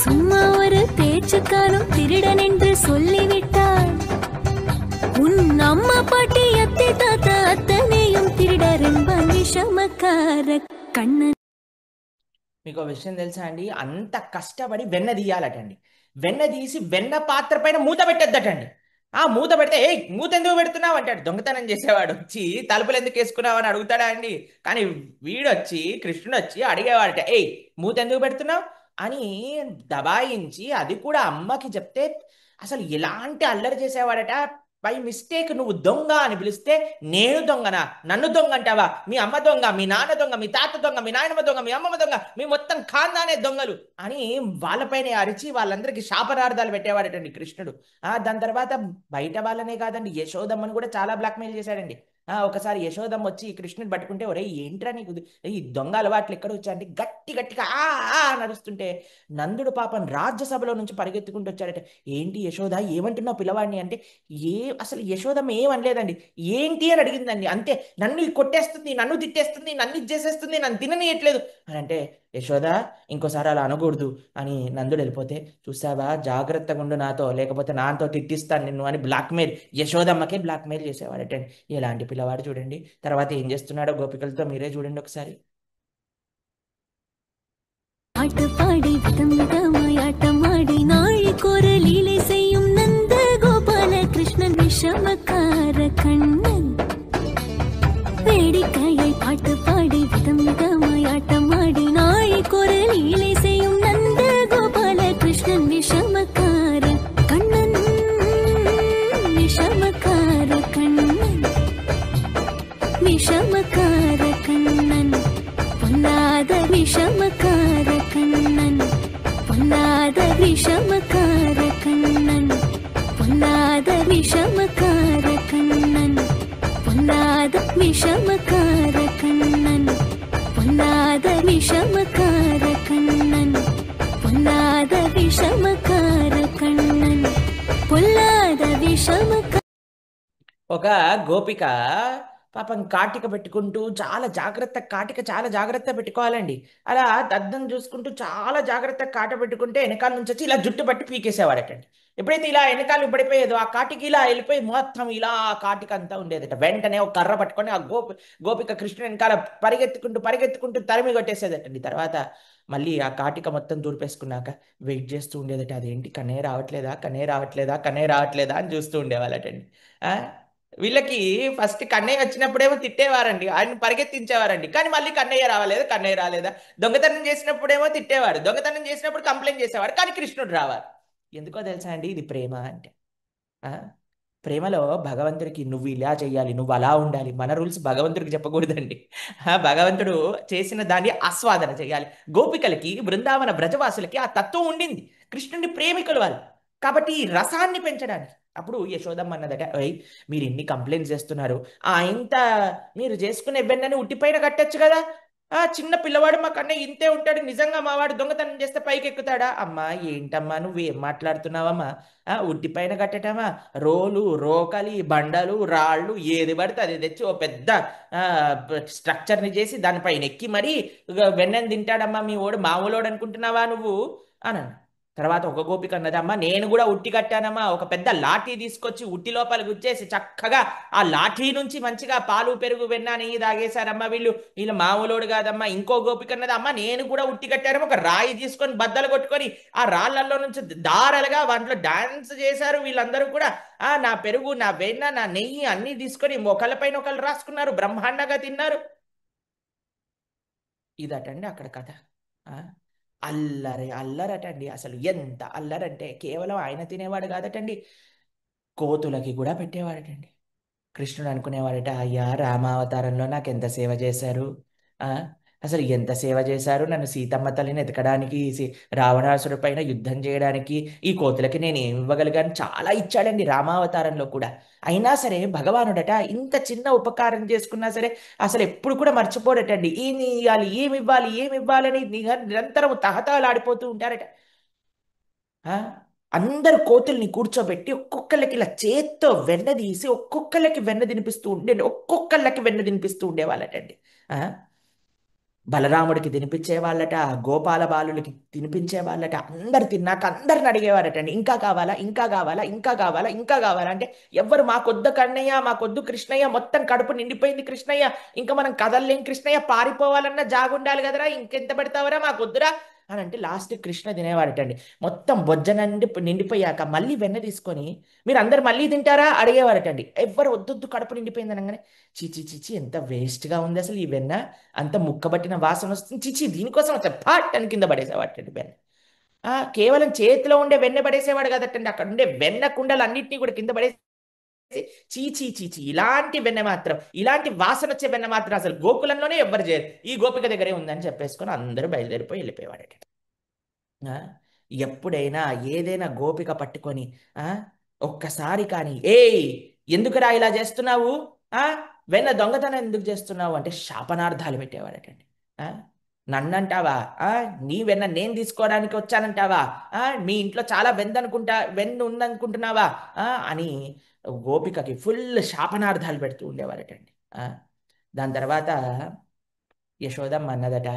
Speaker 3: சும்மா ஒரு பேச்சுக்கானும் திருடன் என்று சொல்லிவிட்டால் உன் அம்மா பாட்டி அத்தை தாத்தா அத்தனையும் திருடரென்பன் விஷமக்கார கண்ணன்.
Speaker 1: మీకు విషయం తెలుసా అండి, అంత కష్టపడి వెన్న తీయాలటండి. వెన్న తీసి వెన్న పాత్ర పైన మూత పెట్టద్దటండి. ఆ మూత పెడితే, ఏ మూత ఎందుకు పెడుతున్నావు అంటాడు. దొంగతనం చేసేవాడు వచ్చి తలుపులు ఎందుకు వేసుకున్నావు అని అడుగుతాడా అండి. కానీ వీడొచ్చి కృష్ణుడు వచ్చి అడిగేవాడట, ఏ మూత ఎందుకు పెడుతున్నావు అని దబాయించి, అది కూడా అమ్మకి చెప్తే అసలు ఎలాంటి అల్లరి చేసేవాడట. బై మిస్టేక్ నువ్వు దొంగ అని పిలిస్తే, నేను దొంగనా, నన్ను దొంగ అంటావా, మీ అమ్మ దొంగ, మీ నాన్న దొంగ, మీ తాత దొంగ, మీ నాయనమ్మ దొంగ, మీ అమ్మమ్మ దొంగ, మీ మొత్తం ఖాందానే దొంగలు అని వాళ్ళపైనే అరిచి వాళ్ళందరికీ శాపనార్థాలు పెట్టేవాడటండి కృష్ణుడు. దాని తర్వాత బయట వాళ్ళనే కాదండి, యశోదమ్మని కూడా చాలా బ్లాక్మెయిల్ చేశాడండి. ఒకసారి యశోదమ్మ వచ్చి కృష్ణుని పట్టుకుంటే, ఒరే ఏంట్రా నీకు ఈ దొంగ అలవాట్లు ఎక్కడ వచ్చాయంటే గట్టిగా నడుస్తుంటే నందుడు పాపం రాజ్యసభలో నుంచి పరిగెత్తుకుంటూ వచ్చాడట. ఏంటి యశోద ఏమంటున్నావు పిల్లవాడిని అంటే, అసలు యశోదమ్మ ఏమనలేదండి. ఏంటి అని అడిగిందండి. అంతే, నన్ను కొట్టేస్తుంది, నన్ను తిట్టేస్తుంది, నన్ను ఇచ్చేసేస్తుంది, నన్ను తిననీయట్లేదు అని అంటే, యశోద ఇంకోసారి అలా అనకూడదు అని నందుడు వెళ్ళిపోతే, చూసావా జాగ్రత్తగా ఉండు నాతో, లేకపోతే నాతో తిట్టిస్తాను నిన్ను అని బ్లాక్మెయిల్, యశోదమ్మకే బ్లాక్మెయిల్ చేసేవాడటండి. ఎలాంటి పిల్లవాడు చూడండి. తర్వాత ఏం చేస్తున్నాడో గోపికలతో మీరే చూడండి ఒకసారి.
Speaker 3: பாட்டு பாடி விதம் விதமாய் ஆட்டமாடி நாழிக்கொரு லீலை செய்யும் நந்த கோபால கிருஷ்ணன் விஷமக்கார கண்ணன் வேடிக்கையை பாட்டு பாடி விதம் விதமாய் ஆட்டமாடி நாழிக்கொரு லீலை செய்யும் நந்த கோபால கிருஷ்ணன் விஷமக்கார கண்ணன் விஷமக்கார கண்ணன் விஷமக்கார கண்ணன் பொல்லாத விஷமக்கார கண்ணன் பொல்லாத விஷமக்கார கண்ணன் பொல்லாத விஷமக்கார கண்ணன் பொல்லாத விஷமக்கார கண்ணன் பொல்லாத விஷமக்கார கண்ணன் பொல்லாத விஷமக்கார கண்ணன் பொல்லாத விஷமக்கார
Speaker 1: ఒక గోపిక పాపం కాటిక పెట్టుకుంటూ చాలా జాగ్రత్త, కాటిక చాలా జాగ్రత్త పెట్టుకోవాలండి. అలా దద్దం చూసుకుంటూ చాలా జాగ్రత్త కాట పెట్టుకుంటే వెనకాల నుంచి వచ్చి ఇలా జుట్టు పట్టి పీకేసేవాడటండి. ఎప్పుడైతే ఇలా వెనకాల పడిపోయేదో ఆ కాటికి ఇలా వెళ్ళిపోయి మొత్తం ఇలా ఆ కాటిక అంతా ఉండేదట. వెంటనే ఒక కర్ర పట్టుకొని ఆ గోపిక కృష్ణుడు వెనకాల పరిగెత్తుకుంటూ పరిగెత్తుకుంటూ తరిమి కొట్టేసేదటండి. తర్వాత మళ్ళీ ఆ కాటిక మొత్తం దూర్పేసుకున్నాక వెయిట్ చేస్తూ ఉండేదట. అదేంటి కన్నే రావట్లేదా, కన్నే రావట్లేదా, కన్నే రావట్లేదా అని చూస్తూ ఉండేవాళ్ళటండి. వీళ్ళకి ఫస్ట్ కన్నయ్య వచ్చినప్పుడేమో తిట్టేవారండి, ఆయన పరిగెత్తించేవారండి. కానీ మళ్ళీ కన్నయ్య రావలేదు, కన్నయ్య రాలేదా. దొంగతనం చేసినప్పుడేమో తిట్టేవాడు, దొంగతనం చేసినప్పుడు కంప్లైంట్ చేసేవాడు, కానీ కృష్ణుడు రావాలి. ఎందుకో తెలుసా అండి, ఇది ప్రేమ అంటే. ఆ? ప్రేమలో భగవంతుడికి నువ్వు ఇలా చేయాలి, నువ్వు అలా ఉండాలి, మన రూల్స్ భగవంతుడికి చెప్పకూడదండి. భగవంతుడు చేసిన దాన్ని ఆస్వాదన చేయాలి. గోపికలకి, బృందావన బ్రజవాసులకి ఆ తత్వం ఉండింది. కృష్ణుడిని ప్రేమికులు వాళ్ళు కాబట్టి ఈ రసాన్ని పెంచడానికి. అప్పుడు యశోదమ్మ అన్నదట, ఓయ్ మీరు ఇన్ని కంప్లైంట్స్ చేస్తున్నారు, ఇంత మీరు చేసుకునే వెన్నని ఉట్టిపైన కట్టచ్చు కదా. చిన్న పిల్లవాడు మా కన్నా ఇంతే ఉంటాడు, నిజంగా మా వాడు దొంగతనం చేస్తే పైకి ఎక్కుతాడా. అమ్మా ఏంటమ్మా నువ్వు ఏం మాట్లాడుతున్నావమ్మా, ఉట్టిపైన కట్టటమా, రోలు రోకలి బండలు రాళ్ళు ఏది పడితే అది తెచ్చి ఓ పెద్ద స్ట్రక్చర్ని చేసి దానిపైన ఎక్కి మరీ వెన్నని తింటాడమ్మా మీ ఓడు, మామూలోడు అనుకుంటున్నావా నువ్వు అన్నాను. తర్వాత ఒక గోపిక అన్నదమ్మా, నేను కూడా ఉట్టి కట్టానమ్మా, ఒక పెద్ద లాఠీ తీసుకొచ్చి ఉట్టి లోపల గుచ్చేసి చక్కగా ఆ లాఠీ నుంచి మంచిగా పాలు పెరుగు వెన్న నెయ్యి తాగేశారమ్మా వీళ్ళు మామూలోడు కాదమ్మా. ఇంకో గోపిక అన్నదమ్మా, నేను కూడా ఉట్టి కట్టాను, ఒక రాయి తీసుకొని బద్దలు కొట్టుకొని ఆ రాళ్లలో నుంచి దారాలుగా వాటిలో డాన్స్ చేశారు వీళ్ళందరూ కూడా. నా పెరుగు నా వెన్న నా నెయ్యి అన్ని తీసుకొని ఒకళ్ళపైన ఒకళ్ళు రాసుకున్నారు, బ్రహ్మాండంగా తిన్నారు. ఇదటండి అక్కడ కథ. అల్లరి అల్లరటండి. అసలు ఎంత అల్లరంటే కేవలం ఆయన తినేవాడు కాదటండి, కోతులకి కూడా పెట్టేవాడటండి. కృష్ణుడు అనుకునేవాడట, అయ్యా రామావతారంలో నాకు ఎంత సేవ చేశారు, అసలు ఎంత సేవ చేశారు, నన్ను సీతమ్మ తల్లిని ఎతకడానికి, రావణాసుడి పైన యుద్ధం చేయడానికి ఈ కోతులకి నేను ఏమి ఇవ్వగలిగాను, చాలా ఇచ్చాడండి రామావతారంలో కూడా. అయినా సరే భగవానుడట ఇంత చిన్న ఉపకారం చేసుకున్నా సరే అసలు ఎప్పుడు కూడా మర్చిపోడటండి. ఏమి ఇవ్వాలి, ఏమి ఇవ్వాలి, ఏమి ఇవ్వాలని నిరంతరం తహతహలాడిపోతూ ఉంటారట. అందరు కోతుల్ని కూర్చోబెట్టి ఒక్కొక్కళ్ళకి ఇలా చేత్తో వెన్న తీసి ఒక్కొక్కళ్ళకి వెన్న తినిపిస్తూ ఒక్కొక్కళ్ళకి వెన్న తినిపిస్తూ ఉండేవాళ్ళటండి. బలరాముడికి తినిపించేవాళ్ళట, గోపాల బాలులకి తినిపించేవాళ్ళట. అందరు తిన్నాక అందరిని అడిగేవారటండి, ఇంకా కావాలా, ఇంకా కావాలా, ఇంకా కావాలా, ఇంకా కావాలా అంటే ఎవ్వరు మాకొద్దు కన్నయ్య, మాకొద్దు కృష్ణయ్య, మొత్తం కడుపు నిండిపోయింది కృష్ణయ్య, ఇంకా మనం కదల్లేం కృష్ణయ్య, పారిపోవాలన్నా జాగుండాలి కదరా, ఇంకెంత పెడతావరా మాకొద్దురా అని అంటే లాస్ట్ కృష్ణ తినేవాడటండి. మొత్తం బొజ్జ నిండిపోయాక మళ్ళీ వెన్న తీసుకొని మీరు అందరు మళ్ళీ తింటారా అడిగేవారటండి. ఎవ్వరు వద్దొద్దు కడుపు నిండిపోయింది అనగానే చీచి చీచి ఎంత వేస్ట్గా ఉంది అసలు ఈ వెన్న, అంత ముక్కబట్టిన వాసన వస్తుంది, చీచి దీనికోసం వచ్చా పాట్ అని కింద పడేసేవాటండి వెన్న. కేవలం చేతిలో ఉండే వెన్న పడేసేవాడు కదటండి, అక్కడ ఉండే వెన్న కుండలు అన్నింటినీ కూడా కింద పడేసి చీచి చీచి ఇలాంటి వెన్న మాత్రం, ఇలాంటి వాసన వచ్చే వెన్న మాత్రం అసలు గోకులంలోనే ఎవ్వరు చేయరు, ఈ గోపిక దగ్గరే ఉందని చెప్పేసుకొని అందరూ బయలుదేరిపోయి వెళ్ళిపోయేవాడట. ఎప్పుడైనా ఏదైనా గోపిక పట్టుకొని ఒక్కసారి కానీ ఎందుకురా ఇలా చేస్తున్నావు, వెన్న దొంగతనం ఎందుకు చేస్తున్నావు అంటే శాపనార్థాలు పెట్టేవాడటండి. నన్నంటావా, నీ వెన్న నేను తీసుకోవడానికి వచ్చానంటావా, మీ ఇంట్లో చాలా వెన్న ఉందనుకుంటున్నావా అని గోపికకి ఫుల్ శాపనార్థాలు పెడుతూ ఉండేవారటండి. దాని తర్వాత యశోదమ్మ అన్నదట,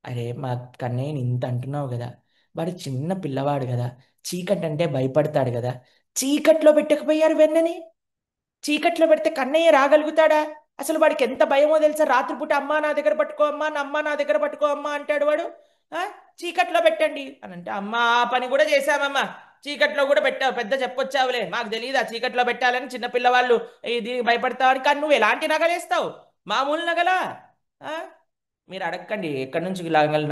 Speaker 1: అరే మా కన్నయ్యని ఇంత అంటున్నావు కదా, వాడు చిన్న పిల్లవాడు కదా, చీకటి అంటే భయపడతాడు కదా, చీకట్లో పెట్టకపోయారు వెన్నని, చీకట్లో పెడితే కన్నయ్య రాగలుగుతాడా? అసలు వాడికి ఎంత భయమో తెలుసా? రాత్రిపూట అమ్మా నా దగ్గర పట్టుకో అమ్మా, నా అమ్మ నా దగ్గర పట్టుకో అమ్మా అంటాడు వాడు. ఆ, చీకట్లో పెట్టండి అని అంటే, అమ్మా ఆ పని కూడా చేశామమ్మా, చీకట్లో కూడా పెట్టావు, పెద్ద చెప్పొచ్చావులే, మాకు తెలియదు ఆ చీకట్లో పెట్టాలని, చిన్నపిల్లవాళ్ళు ఇది భయపడతావని. కానీ నువ్వు ఎలాంటి నగలేస్తావు? మామూలు నగలా? ఆ? మీరు అడగండి ఎక్కడి నుంచి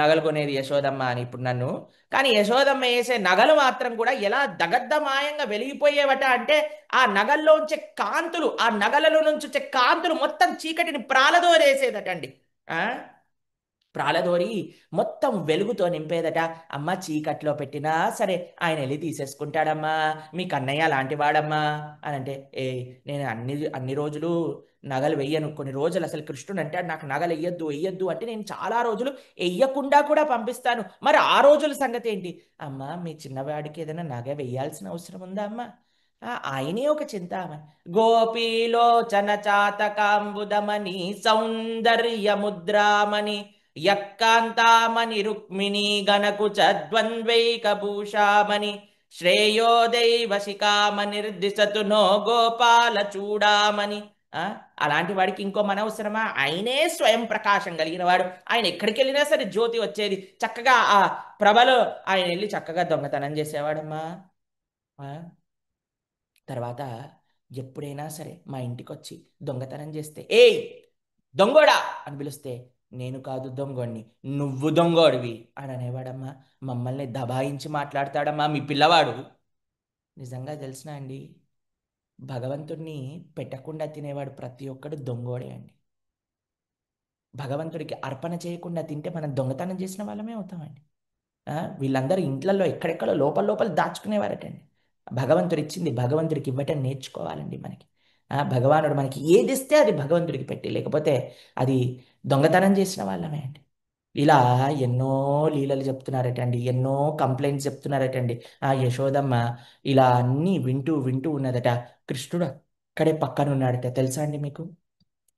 Speaker 1: నగలు కొనేది యశోదమ్మ అని ఇప్పుడు నన్ను. కానీ యశోదమ్మ వేసే నగలు మాత్రం కూడా ఎలా దగద్దమాయంగా వెలిగిపోయేవట అంటే, ఆ నగల్లో ఉంచే కాంతులు, ఆ నగలలో నుంచి వచ్చే కాంతులు మొత్తం చీకటిని ప్రాలదోరేసేదటండి. ఆ ప్రాలదోరి మొత్తం వెలుగుతో నింపేదట. అమ్మ చీకట్లో పెట్టినా సరే ఆయన వెళ్ళి తీసేసుకుంటాడమ్మా, మీ కన్నయ్య లాంటి వాడమ్మా అని అంటే, ఏ నేను అన్ని రోజులు నగలు వెయ్యను, కొన్ని రోజులు అసలు కృష్ణుడు అంటే నాకు నగలు వెయ్యొద్దు వెయ్యొద్దు అంటే నేను చాలా రోజులు వెయ్యకుండా కూడా పంపిస్తాను, మరి ఆ రోజుల సంగతి ఏంటి? అమ్మ మీ చిన్నవాడికి ఏదైనా నగ వెయ్యాల్సిన అవసరం ఉందా అమ్మ? ఆయనే ఒక చింతామణి. గోపీలోచన చాతకాంబుదమని సౌందర్యముద్రామణి యక్కాంతామణి రుక్మిణీ గణకు చద్వంద్వైకభూషామణి శ్రేయో దైవశిఖామణిర్దిశతు నో గోపాల చూడామణి. అలాంటి వాడికి ఇంకో మన అవసరమా? ఆయనే స్వయం ప్రకాశం కలిగిన వాడు. ఆయన ఎక్కడికి వెళ్ళినా సరే జ్యోతి వచ్చేది. చక్కగా ఆ ప్రభలో ఆయన వెళ్ళి చక్కగా దొంగతనం చేసేవాడమ్మా. తర్వాత ఎప్పుడైనా సరే మా ఇంటికి వచ్చి దొంగతనం చేస్తే, ఏయ్ దొంగోడా అని పిలిస్తే, నేను కాదు దొంగోడిని, నువ్వు దొంగోడివి అని అనేవాడమ్మా. మమ్మల్ని దబాయించి మాట్లాడతాడమ్మా మీ పిల్లవాడు. నిజంగా తెలిసిన అండి, భగవంతుడిని పెట్టకుండా తినేవాడు ప్రతి ఒక్కడు దొంగోడే అండి. భగవంతుడికి అర్పణ చేయకుండా తింటే మనం దొంగతనం చేసిన వాళ్ళమే అవుతామండి. వీళ్ళందరూ ఇంట్లలో ఎక్కడెక్కడో లోపల లోపల దాచుకునేవారటండి. భగవంతుడు ఇచ్చింది భగవంతుడికి ఇవ్వటం నేర్చుకోవాలండి మనకి. భగవానుడు మనకి ఏది ఇస్తే అది భగవంతుడికి పెట్టి, లేకపోతే అది దొంగతనం చేసిన వాళ్ళమే అండి. ఇలా ఎన్నో లీలలు చెప్తున్నారటండి, ఎన్నో కంప్లైంట్స్ చెప్తున్నారటండి. ఆ యశోదమ్మ ఇలా అన్నీ వింటూ వింటూ ఉన్నదట. కృష్ణుడు అక్కడే పక్కన ఉన్నాడట, తెలుసా అండి మీకు?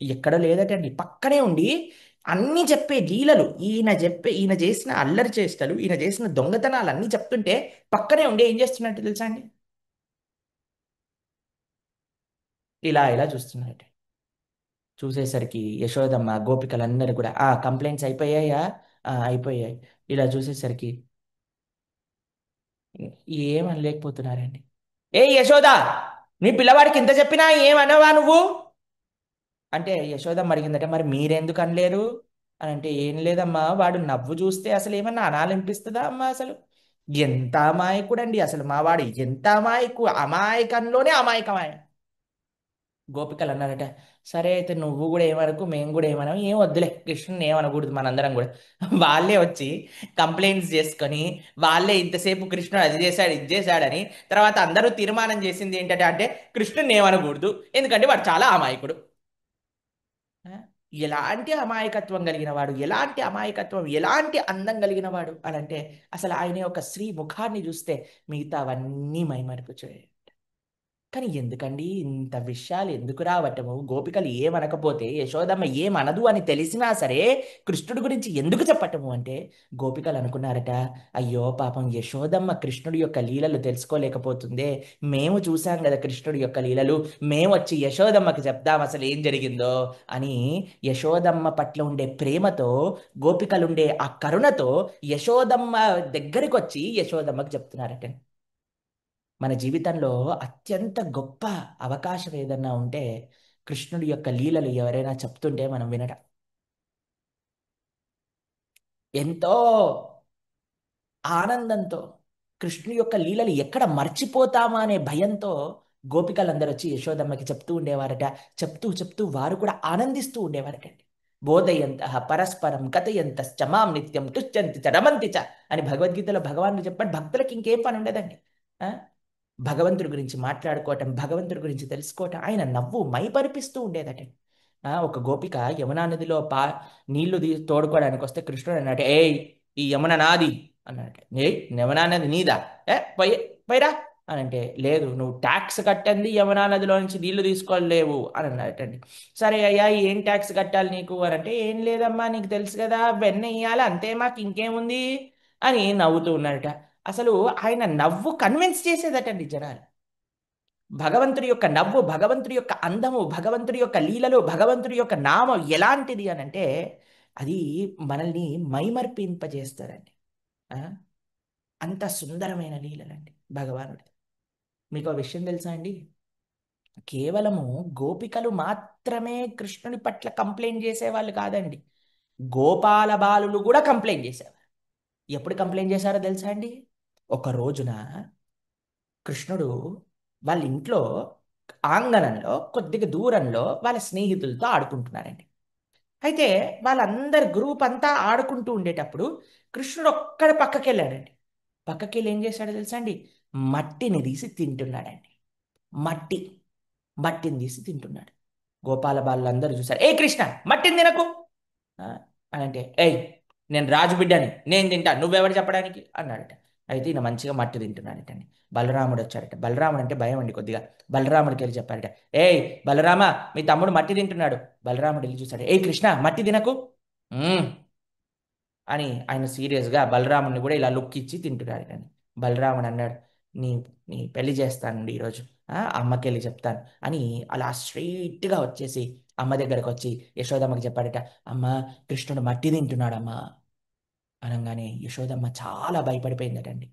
Speaker 1: ఎక్కడో లేదటండి, పక్కనే ఉండి అన్నీ చెప్పే లీలలు, ఈయన చేసిన అల్లరి చేష్టలు, ఈయన చేసిన దొంగతనాలు అన్నీ చెప్తుంటే పక్కనే ఉండి ఏం చేస్తున్నట్టు తెలుసా అండి? ఇలా ఇలా చూస్తున్నారట. చూసేసరికి యశోదమ్మ గోపికలందరూ కూడా కంప్లైంట్స్ అయిపోయాయా? అయిపోయాయి. ఇలా చూసేసరికి ఏమనలేకపోతున్నారండి. ఏ యశోద, నీ పిల్లవాడికి ఇంత చెప్పినా ఏమనవా నువ్వు అంటే, యశోదమ్మ అడిగిందట, మరి మీరెందుకు అనలేరు అని అంటే, ఏం లేదమ్మా వాడు నవ్వు చూస్తే అసలు ఏమన్నా అనాలనిపిస్తుందా అమ్మా? అసలు ఎంత అమాయకుడండి అసలు మా వాడు, ఎంత అమాయకంలోనే అమాయకమాయ. గోపికలు అన్నారట, సరే అయితే నువ్వు కూడా ఏమనకు, మేము కూడా ఏమనం, ఏం వద్దులే కృష్ణుని ఏమనకూడదు మనందరం కూడా. వాళ్ళే వచ్చి కంప్లైంట్స్ చేసుకొని, వాళ్ళే ఇంతసేపు కృష్ణుడు అది చేశాడు ఇది చేశాడని, తర్వాత అందరూ తీర్మానం చేసింది ఏంటంటే అంటే కృష్ణుని ఏమనకూడదు, ఎందుకంటే వాడు చాలా అమాయకుడు. ఎలాంటి అమాయకత్వం కలిగిన వాడు, ఎలాంటి అమాయకత్వం, ఎలాంటి అందం కలిగిన వాడు అని అంటే, అసలు ఆయన యొక్క శ్రీ ముఖాన్ని చూస్తే మిగతా అవన్నీ మైమరిపించాయి. కానీ ఎందుకండి ఇంత విషయాలు ఎందుకు రావటము? గోపికలు ఏమనకపోతే, యశోదమ్మ ఏమనదు అని తెలిసినా సరే కృష్ణుడి గురించి ఎందుకు చెప్పటము అంటే, గోపికలు అనుకున్నారట, అయ్యో పాపం యశోదమ్మ కృష్ణుడి యొక్క లీలలు తెలుసుకోలేకపోతుందే, మేము చూసాం కదా కృష్ణుడి యొక్క లీలలు, మేము వచ్చి యశోదమ్మకి చెప్దాం అసలు ఏం జరిగిందో అని యశోదమ్మ పట్ల ఉండే ప్రేమతో, గోపికలుండే ఆ కరుణతో యశోదమ్మ దగ్గరికి వచ్చి యశోదమ్మకి చెప్తున్నారట. మన జీవితంలో అత్యంత గొప్ప అవకాశం ఏదన్నా ఉంటే, కృష్ణుడి యొక్క లీలలు ఎవరైనా చెప్తుంటే మనం వినడం. ఎంతో ఆనందంతో, కృష్ణుడి యొక్క లీలలు ఎక్కడ మర్చిపోతామా అనే భయంతో గోపికలందరూ వచ్చి యశోదమ్మకి చెప్తూ ఉండేవారట. చెప్తూ చెప్తూ వారు కూడా ఆనందిస్తూ ఉండేవారటండి. బోధయంత పరస్పరం కథయంత చమాం నిత్యం తుచ్చంతి చ రమంతి చ అని భగవద్గీతలో భగవానుడు చెప్పాడు. భక్తులకి ఇంకేం పని ఉండదండి. భగవంతుడి గురించి మాట్లాడుకోవటం, భగవంతుడి గురించి తెలుసుకోవటం. ఆయన నవ్వు మైపరిపిస్తూ ఉండేదట. ఒక గోపిక యమునా నదిలో నీళ్లు తోడుకోవడానికి వస్తే కృష్ణుడు అన్నట్టు, ఏయ్ ఈ యమున నాది అన్నట్టు. ఏ యమునా నది నీదా? పోయిరా అని అంటే, లేదు నువ్వు ట్యాక్స్ కట్టండి యమునా నదిలో నుంచి నీళ్లు తీసుకోలేవు అని అన్నట్టండి. సరే అయ్యా ఏం ట్యాక్స్ కట్టాలి నీకు అని అంటే, ఏం లేదమ్మా నీకు తెలుసు కదా వెన్న ఇయ్యాలి అంతే, మాకు ఇంకేముంది అని నవ్వుతూ ఉన్నాడట. అసలు ఆయన నవ్వు కన్విన్స్ చేసేదటండి జనాలు. భగవంతుడి యొక్క నవ్వు, భగవంతుడి యొక్క అందము, భగవంతుడి యొక్క లీలలు, భగవంతుడి యొక్క నామం ఎలాంటిది అని అంటే అది మనల్ని మైమర్పింపజేస్తారండి. ఆ? అంత సుందరమైన లీలలండి భగవానుడి. మీకు ఆ విషయం తెలుసా అండి? కేవలము గోపికలు మాత్రమే కృష్ణుని పట్ల కంప్లైంట్ చేసేవాళ్ళు కాదండి, గోపాల బాలులు కూడా కంప్లైంట్ చేసేవారు. ఎప్పుడు కంప్లైంట్ చేశారో తెలుసా అండి? ఒక రోజున కృష్ణుడు వాళ్ళ ఇంట్లో ఆంగణంలో కొద్దిగా దూరంలో వాళ్ళ స్నేహితులతో ఆడుకుంటున్నారండి. అయితే వాళ్ళందరి గ్రూప్ అంతా ఆడుకుంటూ ఉండేటప్పుడు కృష్ణుడు ఒక్కడ పక్కకి వెళ్ళాడండి. పక్కకి వెళ్ళి ఏం చేశాడో తెలుసా అండి? మట్టిని తీసి తింటున్నాడండి. మట్టిని తీసి తింటున్నాడు. గోపాల బాలులందరూ చూశారు. ఏ కృష్ణ, మట్టిని తినకు అని అంటే, ఏయ్ నేను రాజు బిడ్డని, నేను తింటా, నువ్వెవరు చెప్పడానికి అన్నాడట. అయితే ఈయన మంచిగా మట్టి తింటున్నాడటండి. బలరాముడు వచ్చాడట. బలరాముడు అంటే భయం అండి కొద్దిగా. బలరాముడికి వెళ్ళి చెప్పాడట, ఏయ్ బలరామ, మీ తమ్ముడు మట్టి తింటున్నాడు. బలరాముడు వెళ్ళి చూశాడు. ఏయ్ కృష్ణ, మట్టి తినకు అని ఆయన సీరియస్గా బలరాముడిని కూడా ఇలా లుక్ ఇచ్చి తింటున్నాడటండి. బలరాముడు అన్నాడు, నీ నీ పెళ్లి చేస్తానండి ఈరోజు, అమ్మకి వెళ్ళి చెప్తాను అని అలా స్ట్రైట్గా వచ్చేసి అమ్మ దగ్గరకు వచ్చి యశోదమ్మకి చెప్పాడట. అమ్మ, కృష్ణుడు మట్టి తింటున్నాడమ్మా అనగానే యశోదమ్మ చాలా భయపడిపోయిందటండి.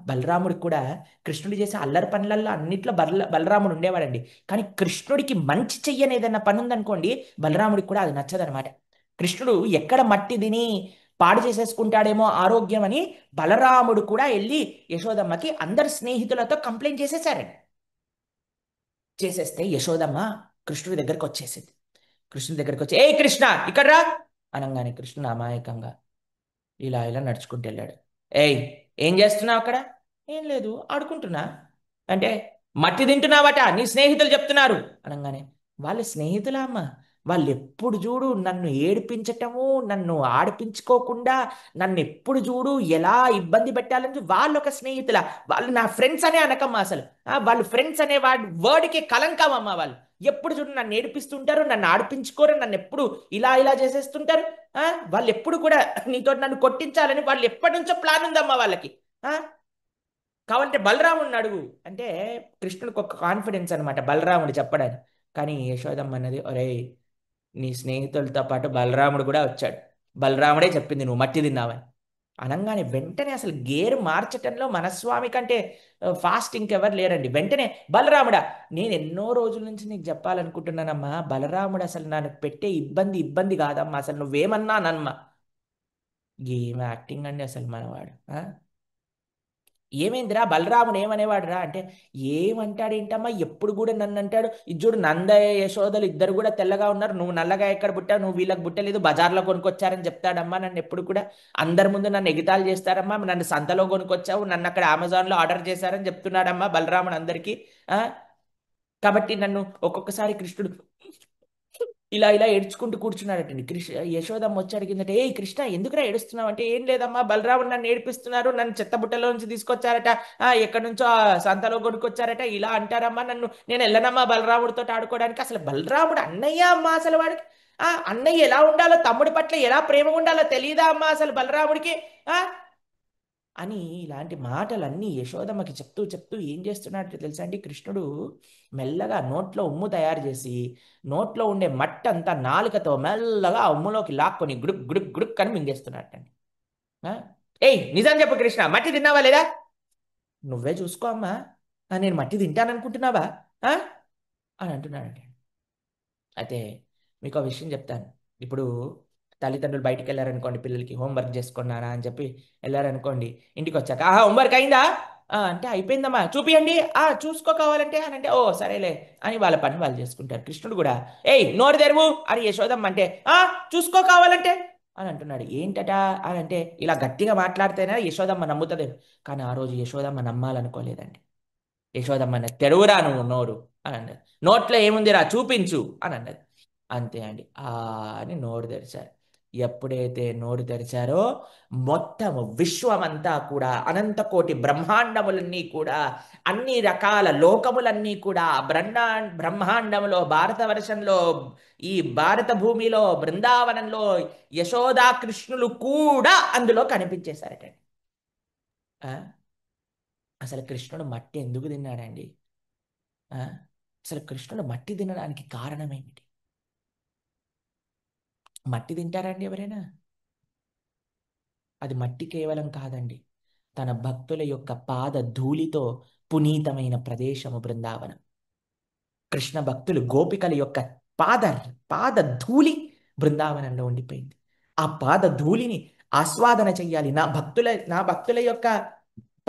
Speaker 1: బలరాముడికి కూడా కృష్ణుడు చేసే అల్లరి పనులల్లో అన్నిట్లో బలరాముడు ఉండేవాడండి. కానీ కృష్ణుడికి మంచి చెయ్యని ఏదన్నా పని ఉందనుకోండి, బలరాముడికి కూడా అది నచ్చదనమాట. కృష్ణుడు ఎక్కడ మట్టి తిని పాడు చేసేసుకుంటాడేమో ఆరోగ్యం అని బలరాముడు కూడా వెళ్ళి యశోదమ్మకి అందరి స్నేహితులతో కంప్లైంట్ చేసేసారండి. చేసేస్తే యశోదమ్మ కృష్ణుడి దగ్గరకు వచ్చేసింది. కృష్ణుడి దగ్గరకు వచ్చి, ఏ కృష్ణ ఇక్కడ రా అనగానే కృష్ణుడు అమాయకంగా ఇలా ఇలా నడుచుకుంటూ వెళ్ళాడు. ఏయ్ ఏం చేస్తున్నావు అక్కడ? ఏం లేదు, ఆడుకుంటున్నా అంటే, మట్టి తింటున్నావట, నీ స్నేహితులు చెప్తున్నారు అనగానే, వాళ్ళ స్నేహితులా అమ్మ? వాళ్ళు ఎప్పుడు చూడు నన్ను ఏడిపించటము, నన్ను ఆడిపించుకోకుండా నన్ను ఎప్పుడు చూడు ఎలా ఇబ్బంది పెట్టాలని వాళ్ళు ఒక స్నేహితుల, వాళ్ళు నా ఫ్రెండ్స్ అనే అనకమ్మ అసలు. వాళ్ళు ఫ్రెండ్స్ అనే వర్డ్కి కలంకం అమ్మ. వాళ్ళు ఎప్పుడు చూడు నన్ను ఏడిపిస్తుంటారు, నన్ను ఆడిపించుకోరు, నన్ను ఎప్పుడు ఇలా ఇలా చేసేస్తుంటారు. వాళ్ళు ఎప్పుడు కూడా నీతో నన్ను కొట్టించాలని వాళ్ళు ఎప్పటి నుంచో ప్లాన్ ఉందమ్మా వాళ్ళకి. కావాలంటే బలరాముడిని అడుగు అంటే కృష్ణుడికి ఒక కాన్ఫిడెన్స్ అనమాట బలరాముడు చెప్పడానికి. కానీ యశోదమ్మ అన్నది, ఒరే నీ స్నేహితులతో పాటు బలరాముడు కూడా వచ్చాడు, బలరాముడే చెప్పింది నువ్వు మట్టి తిన్నావని అనగానే వెంటనే అసలు గేరు మార్చటంలో మనస్వామి కంటే ఫాస్ట్ ఇంకెవరు లేరండి. వెంటనే, బలరాముడా, నేను ఎన్నో రోజుల నుంచి నీకు చెప్పాలనుకుంటున్నానమ్మా, బలరాముడు అసలు నన్ను పెట్టే ఇబ్బంది కాదమ్మా, అసలు నువ్వేమన్నానమ్మా. ఏం యాక్టింగ్ అండి అసలు మనవాడు. ఏమైందిరా బలరాముడు ఏమనేవాడు రా అంటే, ఏమంటాడేంటమ్మా, ఎప్పుడు కూడా నన్ను అంటాడు, ఇది చూడు నందయ్య యశోదలు ఇద్దరు కూడా తెల్లగా ఉన్నారు, నువ్వు నల్లగా ఎక్కడ పుట్టావు, నువ్వు వీళ్ళకి పుట్టలేదు, బజార్లో కొనుక్కొచ్చారని చెప్తాడమ్మా. నన్ను ఎప్పుడు కూడా అందరి ముందు నన్ను ఎగితాలు చేస్తారమ్మా, నన్ను సంతలో కొనుక్కొచ్చావు, నన్ను అక్కడ అమెజాన్లో ఆర్డర్ చేశారని చెప్తున్నాడమ్మా బలరాముడు అందరికీ. కాబట్టి నన్ను ఒక్కొక్కసారి కృష్ణుడు ఇలా ఇలా ఏడ్చుకుంటూ కూర్చున్నాడటండి. యశోదమ్మ వచ్చి అడిగిందట, ఏ కృష్ణ ఎందుకురా ఏడుస్తున్నావు అంటే, ఏం లేదమ్మా, బలరాముడు నన్ను ఏడిపిస్తున్నారు, నన్ను చెత్తబుట్టలో నుంచి తీసుకొచ్చారట, ఎక్కడి నుంచో సంతలో కొనుక్కొచ్చారట, ఇలా అంటారమ్మా నన్ను, నేను వెళ్ళనమ్మా బలరాముడితో ఆడుకోవడానికి. అసలు బలరాముడు అన్నయ్య అమ్మా, అసలు వాడికి అన్నయ్య ఎలా ఉండాలో, తమ్ముడి పట్ల ఎలా ప్రేమ ఉండాలో తెలియదా అమ్మా అసలు బలరాముడికి అని ఇలాంటి మాటలన్నీ యశోదమ్మకి చెప్తూ చెప్తూ ఏం చేస్తున్నట్టు తెలుసా అండి? కృష్ణుడు మెల్లగా నోట్లో ఉమ్ము తయారు చేసి నోట్లో ఉండే మట్టంతా నాలుకతో మెల్లగా ఆ ఉమ్ములోకి లాక్కొని గుడుక్ గుడుక్ గుడుక్ అని మింగేస్తున్నట్టండి. ఏయ్ నిజం చెప్పు కృష్ణ, మట్టి తిన్నావా లేదా? నువ్వే చూసుకో అమ్మా, నేను మట్టి తింటాననుకుంటున్నావా అని అంటున్నాడండి. అయితే మీకు ఆ విషయం చెప్తాను. ఇప్పుడు తల్లిదండ్రులు బయటికి వెళ్ళారనుకోండి, పిల్లలకి హోంవర్క్ చేసుకున్నారా అని చెప్పి వెళ్ళారనుకోండి, ఇంటికి వచ్చాక హోంవర్క్ అయిందా అంటే అయిపోయిందమ్మా చూపియండి, చూసుకో కావాలంటే అని అంటే, ఓ సరేలే అని వాళ్ళ పని వాళ్ళు చేసుకుంటారు. కృష్ణుడు కూడా, ఏయ్ నోరు తెరువు అని యశోదమ్మ అంటే, చూసుకో కావాలంటే అని అంటున్నాడు. ఏంటట అని అంటే, ఇలా గట్టిగా మాట్లాడితేనే యశోదమ్మ నమ్ముతుందేమో. కానీ ఆ రోజు యశోదమ్మ నమ్మాలనుకోలేదండి. యశోదమ్మ తెరువురా నువ్వు నోరు అని అన్నది. నోట్లో ఏముందిరా చూపించు అని అన్నది. అంతే అండి, అని నోరు తెరిచారు. ఎప్పుడైతే నోరు తెరిచారో మొత్తం విశ్వమంతా కూడా, అనంతకోటి బ్రహ్మాండములన్నీ కూడా, అన్ని రకాల లోకములన్నీ కూడా, బ్రహ్మాండంలో, భారతవర్షంలో, ఈ భారత భూమిలో, బృందావనంలో యశోదా కృష్ణులు కూడా అందులో కనిపించేశారటండి. అసలు కృష్ణుడు మట్టి ఎందుకు తిన్నాడండి? ఆ? అసలు కృష్ణుడు మట్టి తినడానికి కారణం ఏమిటి? మట్టి తింటారండి ఎవరైనా? అది మట్టి కేవలం కాదండి, తన భక్తుల యొక్క పాద ధూళితో పునీతమైన ప్రదేశము బృందావనం. కృష్ణ భక్తులు గోపికల యొక్క పాద పాద ధూళి బృందావనంలో ఉండిపోయింది. ఆ పాద ధూళిని ఆస్వాదన చెయ్యాలి. నా భక్తుల యొక్క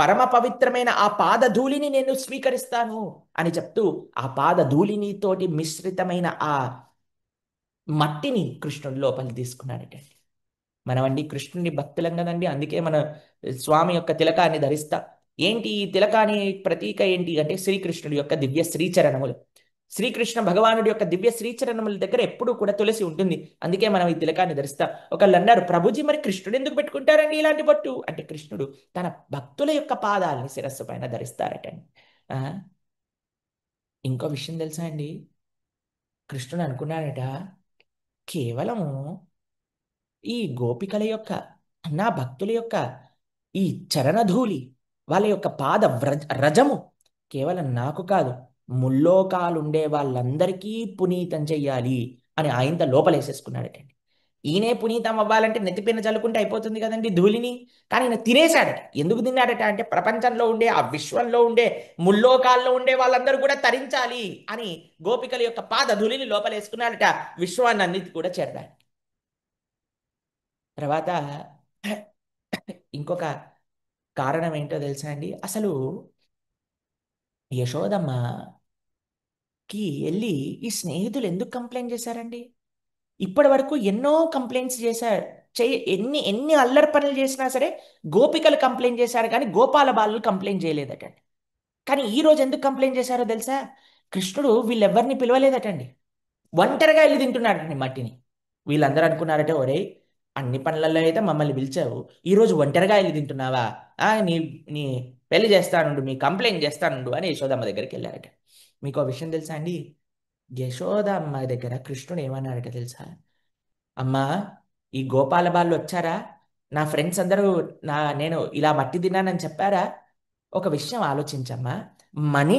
Speaker 1: పరమ పవిత్రమైన ఆ పాద ధూళిని నేను స్వీకరిస్తాను అని చెప్తూ ఆ పాద ధూళిని తోటి మిశ్రితమైన ఆ మట్టిని కృష్ణుడి లోపలి తీసుకున్నాడట. మనమండి కృష్ణుని భక్తులం కదండి, అందుకే మన స్వామి యొక్క తిలకాన్ని ధరిస్తా. ఏంటి ఈ తిలకాని ప్రతీక ఏంటి అంటే శ్రీకృష్ణుడి యొక్క దివ్య శ్రీచరణములు. శ్రీకృష్ణ భగవానుడి యొక్క దివ్య శ్రీచరణముల దగ్గర ఎప్పుడూ కూడా తులసి ఉంటుంది. అందుకే మనం ఈ తిలకాన్ని ధరిస్తాం. ఒకళ్ళు అన్నారు, ప్రభుజీ మరి కృష్ణుడు ఎందుకు పెట్టుకుంటారండి ఇలాంటి బొట్టు అంటే, కృష్ణుడు తన భక్తుల యొక్క పాదాలని శిరస్సు పైన ధరిస్తారటండి. ఆ, ఇంకో విషయం తెలుసా అండి, కృష్ణుడు అనుకున్నాడట, కేవలము ఈ గోపికల యొక్క, నా భక్తుల యొక్క ఈ చరణధూళి, వాళ్ళ యొక్క పాద రజము కేవలం నాకు కాదు, ముల్లోకాలుండే వాళ్ళందరికీ పునీతం చెయ్యాలి అని ఆయనతో లోపలేసేసుకున్నాడటండి. ఈయనే పునీతం అవ్వాలంటే నెత్తిపైన చల్లుకుంటే అయిపోతుంది కదండి ధూళిని. కానీ ఈయన తినేశాడట. ఎందుకు తిన్నాడట అంటే, ప్రపంచంలో ఉండే ఆ విశ్వంలో ఉండే ముల్లోకాల్లో ఉండే వాళ్ళందరూ కూడా తరించాలి అని గోపికల యొక్క పాద ధూళిని లోపలేసుకున్నాడట, విశ్వాన్ని అన్నిటి కూడా చేరడానికి. తర్వాత ఇంకొక కారణం ఏంటో తెలుసా అండి, అసలు యశోదమ్మకి వెళ్ళి ఈ స్నేహితులు ఎందుకు కంప్లైంట్ చేశారండి? ఇప్పటి వరకు ఎన్నో కంప్లైంట్స్ చేశారు, ఎన్ని ఎన్ని అల్లరి పనులు చేసినా సరే గోపికలు కంప్లైంట్ చేశారు కానీ గోపాల బాలులు కంప్లైంట్ చేయలేదటండి. కానీ ఈ రోజు ఎందుకు కంప్లైంట్ చేశారో తెలుసా? కృష్ణుడు వీళ్ళెవ్వరిని పిలవలేదటండి, ఒంటరిగా వెళ్ళి తింటున్నాడటండి మట్టిని. వీళ్ళందరూ అనుకున్నారట, ఒరే అన్ని పనులలో అయితే మమ్మల్ని పిలిచావు, ఈరోజు ఒంటరిగా వెళ్ళి తింటున్నావా, నీ నీ పెళ్లి చేస్తానుండు, మీ కంప్లైంట్ చేస్తానుండు అని యశోదమ్మ దగ్గరికి వెళ్ళారట. మీకు ఆ విషయం తెలుసా అండి? యశోదమ్మ దగ్గర కృష్ణుడు ఏమన్నాడట తెలుసా? అమ్మా, ఈ గోపాల బాలు వచ్చారా, నా ఫ్రెండ్స్ అందరూ నేను ఇలా మట్టి తిన్నానని చెప్పారా? ఒక విషయం ఆలోచించమ్మా, మన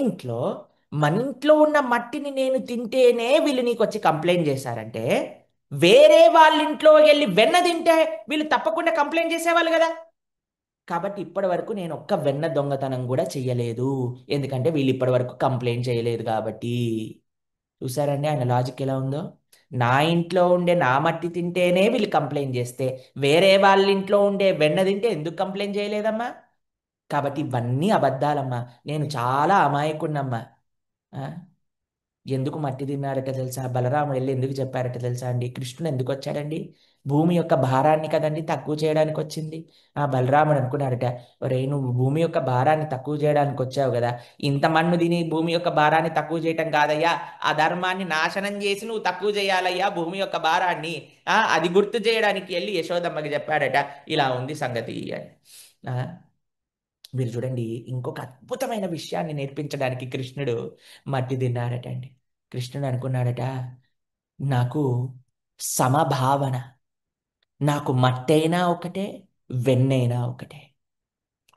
Speaker 1: ఇంట్లో ఉన్న మట్టిని నేను తింటేనే వీళ్ళు నీకు వచ్చి కంప్లైంట్ చేశారంటే, వేరే వాళ్ళ ఇంట్లో వెళ్ళి వెన్న తింటే వీళ్ళు తప్పకుండా కంప్లైంట్ చేసేవాళ్ళు కదా. కాబట్టి ఇప్పటి వరకు నేను ఒక్క వెన్న దొంగతనం కూడా చెయ్యలేదు, ఎందుకంటే వీళ్ళు ఇప్పటి వరకు కంప్లైంట్ చేయలేదు కాబట్టి. చూసారండి ఆయన లాజిక్ ఎలా ఉందో? నా ఇంట్లో ఉండే నా మట్టి తింటేనే వీళ్ళు కంప్లైంట్ చేస్తే, వేరే వాళ్ళ ఇంట్లో ఉండే వెన్న తింటే ఎందుకు కంప్లైంట్ చేయలేదమ్మా? కాబట్టి ఇవన్నీ అబద్ధాలమ్మా, నేను చాలా అమాయకున్నమ్మా. ఎందుకు మట్టి తిన్నాడట తెలుసా? బలరాముడు వెళ్ళి ఎందుకు చెప్పారట తెలుసా అండి? కృష్ణుడు ఎందుకు వచ్చాడండి? భూమి యొక్క భారాన్ని కదండి తక్కువ చేయడానికి వచ్చింది. ఆ బలరాముడు అనుకున్నాడట, ఒరే నువ్వు భూమి యొక్క భారాన్ని తక్కువ చేయడానికి వచ్చావు కదా, ఇంత మన్ను తిని భూమి యొక్క భారాన్ని తక్కువ చేయటం కాదయ్యా, ఆ ధర్మాన్ని నాశనం చేసి నువ్వు తక్కువ చేయాలయ్యా భూమి యొక్క భారాన్ని. అది గుర్తు చేయడానికి వెళ్ళి యశోదమ్మకి చెప్పాడట, ఇలా ఉంది సంగతి అని. మీరు చూడండి, ఇంకొక అద్భుతమైన విషయాన్ని నేర్పించడానికి కృష్ణుడు మట్టి తిన్నాడట అండి. కృష్ణుడు అనుకున్నాడట, నాకు సమభావన, నాకు మట్టైనా ఒకటే, వెన్నైనా ఒకటే,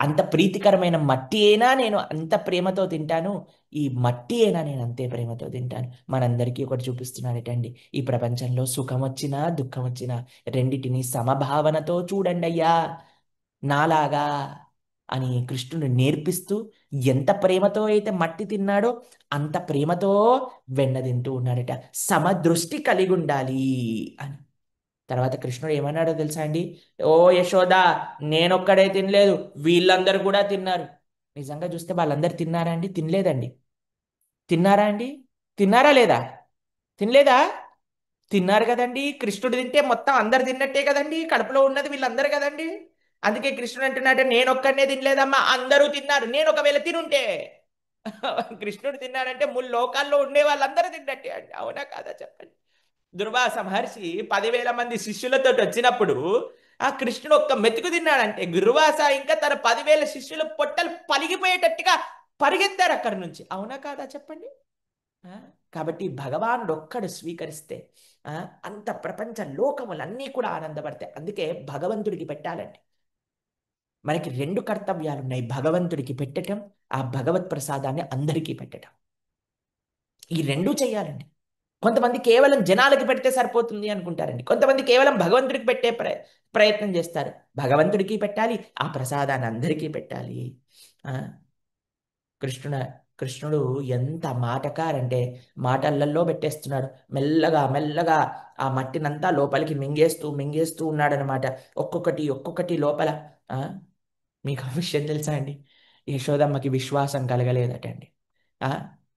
Speaker 1: అంత ప్రీతికరమైన మట్టి అయినా నేను అంత ప్రేమతో తింటాను, ఈ మట్టి అయినా నేను అంతే ప్రేమతో తింటాను. మనందరికీ ఒకటి చూపిస్తున్నాడటండి, ఈ ప్రపంచంలో సుఖం వచ్చినా దుఃఖం వచ్చినా రెండిటిని సమభావనతో చూడండి అయ్యా నాలాగా అని కృష్ణుడు నేర్పిస్తూ, ఎంత ప్రేమతో అయితే మట్టి తిన్నాడో అంత ప్రేమతో వెన్న తింటూ ఉన్నాడట. సమదృష్టి కలిగి ఉండాలి అని. తర్వాత కృష్ణుడు ఏమన్నాడో తెలుసా అండి? ఓ యశోద, నేనొక్కడే తినలేదు, వీళ్ళందరూ కూడా తిన్నారు. నిజంగా చూస్తే వాళ్ళందరూ తిన్నారా అండి? తినలేదండి. తిన్నారా అండి? తిన్నారా లేదా? తినలేదా? తిన్నారు కదండి. కృష్ణుడు తింటే మొత్తం అందరు తిన్నట్టే కదండి, కడుపులో ఉన్నది వీళ్ళందరూ కదండి. అందుకే కృష్ణుడు అంటున్నాడు, నేను ఒక్కడనే తినలేదమ్మా, అందరూ తిన్నారు. నేను ఒకవేళ తినుంటే కృష్ణుడు తిన్నాడంటే లోకాల్లో ఉండే వాళ్ళందరూ తిన్నట్టే అండి. అవునా కాదా చెప్పండి? దుర్వాస మహర్షి 10,000 మంది శిష్యులతో వచ్చినప్పుడు ఆ కృష్ణుడు ఒక్క మెతుకు తిన్నాడంటే దుర్వాస ఇంకా తన 10,000 శిష్యుల పొట్టలు పలిగిపోయేటట్టుగా పరిగెత్తారు అక్కడి నుంచి. అవునా కాదా చెప్పండి? కాబట్టి భగవానుడు ఒక్కడు స్వీకరిస్తే అంత ప్రపంచ లోకములన్నీ కూడా ఆనందపడతాయి. అందుకే భగవంతుడికి పెట్టాలండి. మనకి 2 కర్తవ్యాలు ఉన్నాయి, భగవంతుడికి పెట్టడం, ఆ భగవత్ ప్రసాదాన్ని అందరికీ పెట్టడం. ఈ రెండూ చేయాలండి. కొంతమంది కేవలం జనాలకి పెడితే సరిపోతుంది అనుకుంటారండి. కొంతమంది కేవలం భగవంతుడికి పెట్టే ప్రయత్నం చేస్తారు. భగవంతుడికి పెట్టాలి, ఆ ప్రసాదాన్ని అందరికీ పెట్టాలి. ఆ, కృష్ణుడ కృష్ణుడు ఎంత మాటకారంటే మాటలల్లో పెట్టేస్తున్నాడు. మెల్లగా మెల్లగా ఆ మట్టినంతా లోపలికి మింగేస్తూ మింగేస్తూ ఉన్నాడనమాట. ఒక్కొక్కటి ఒక్కొక్కటి లోపల. ఆ, మీకు ఆ విషయం తెలుసా అండి? యశోదమ్మకి విశ్వాసం కలగలేదట అండి. ఆ,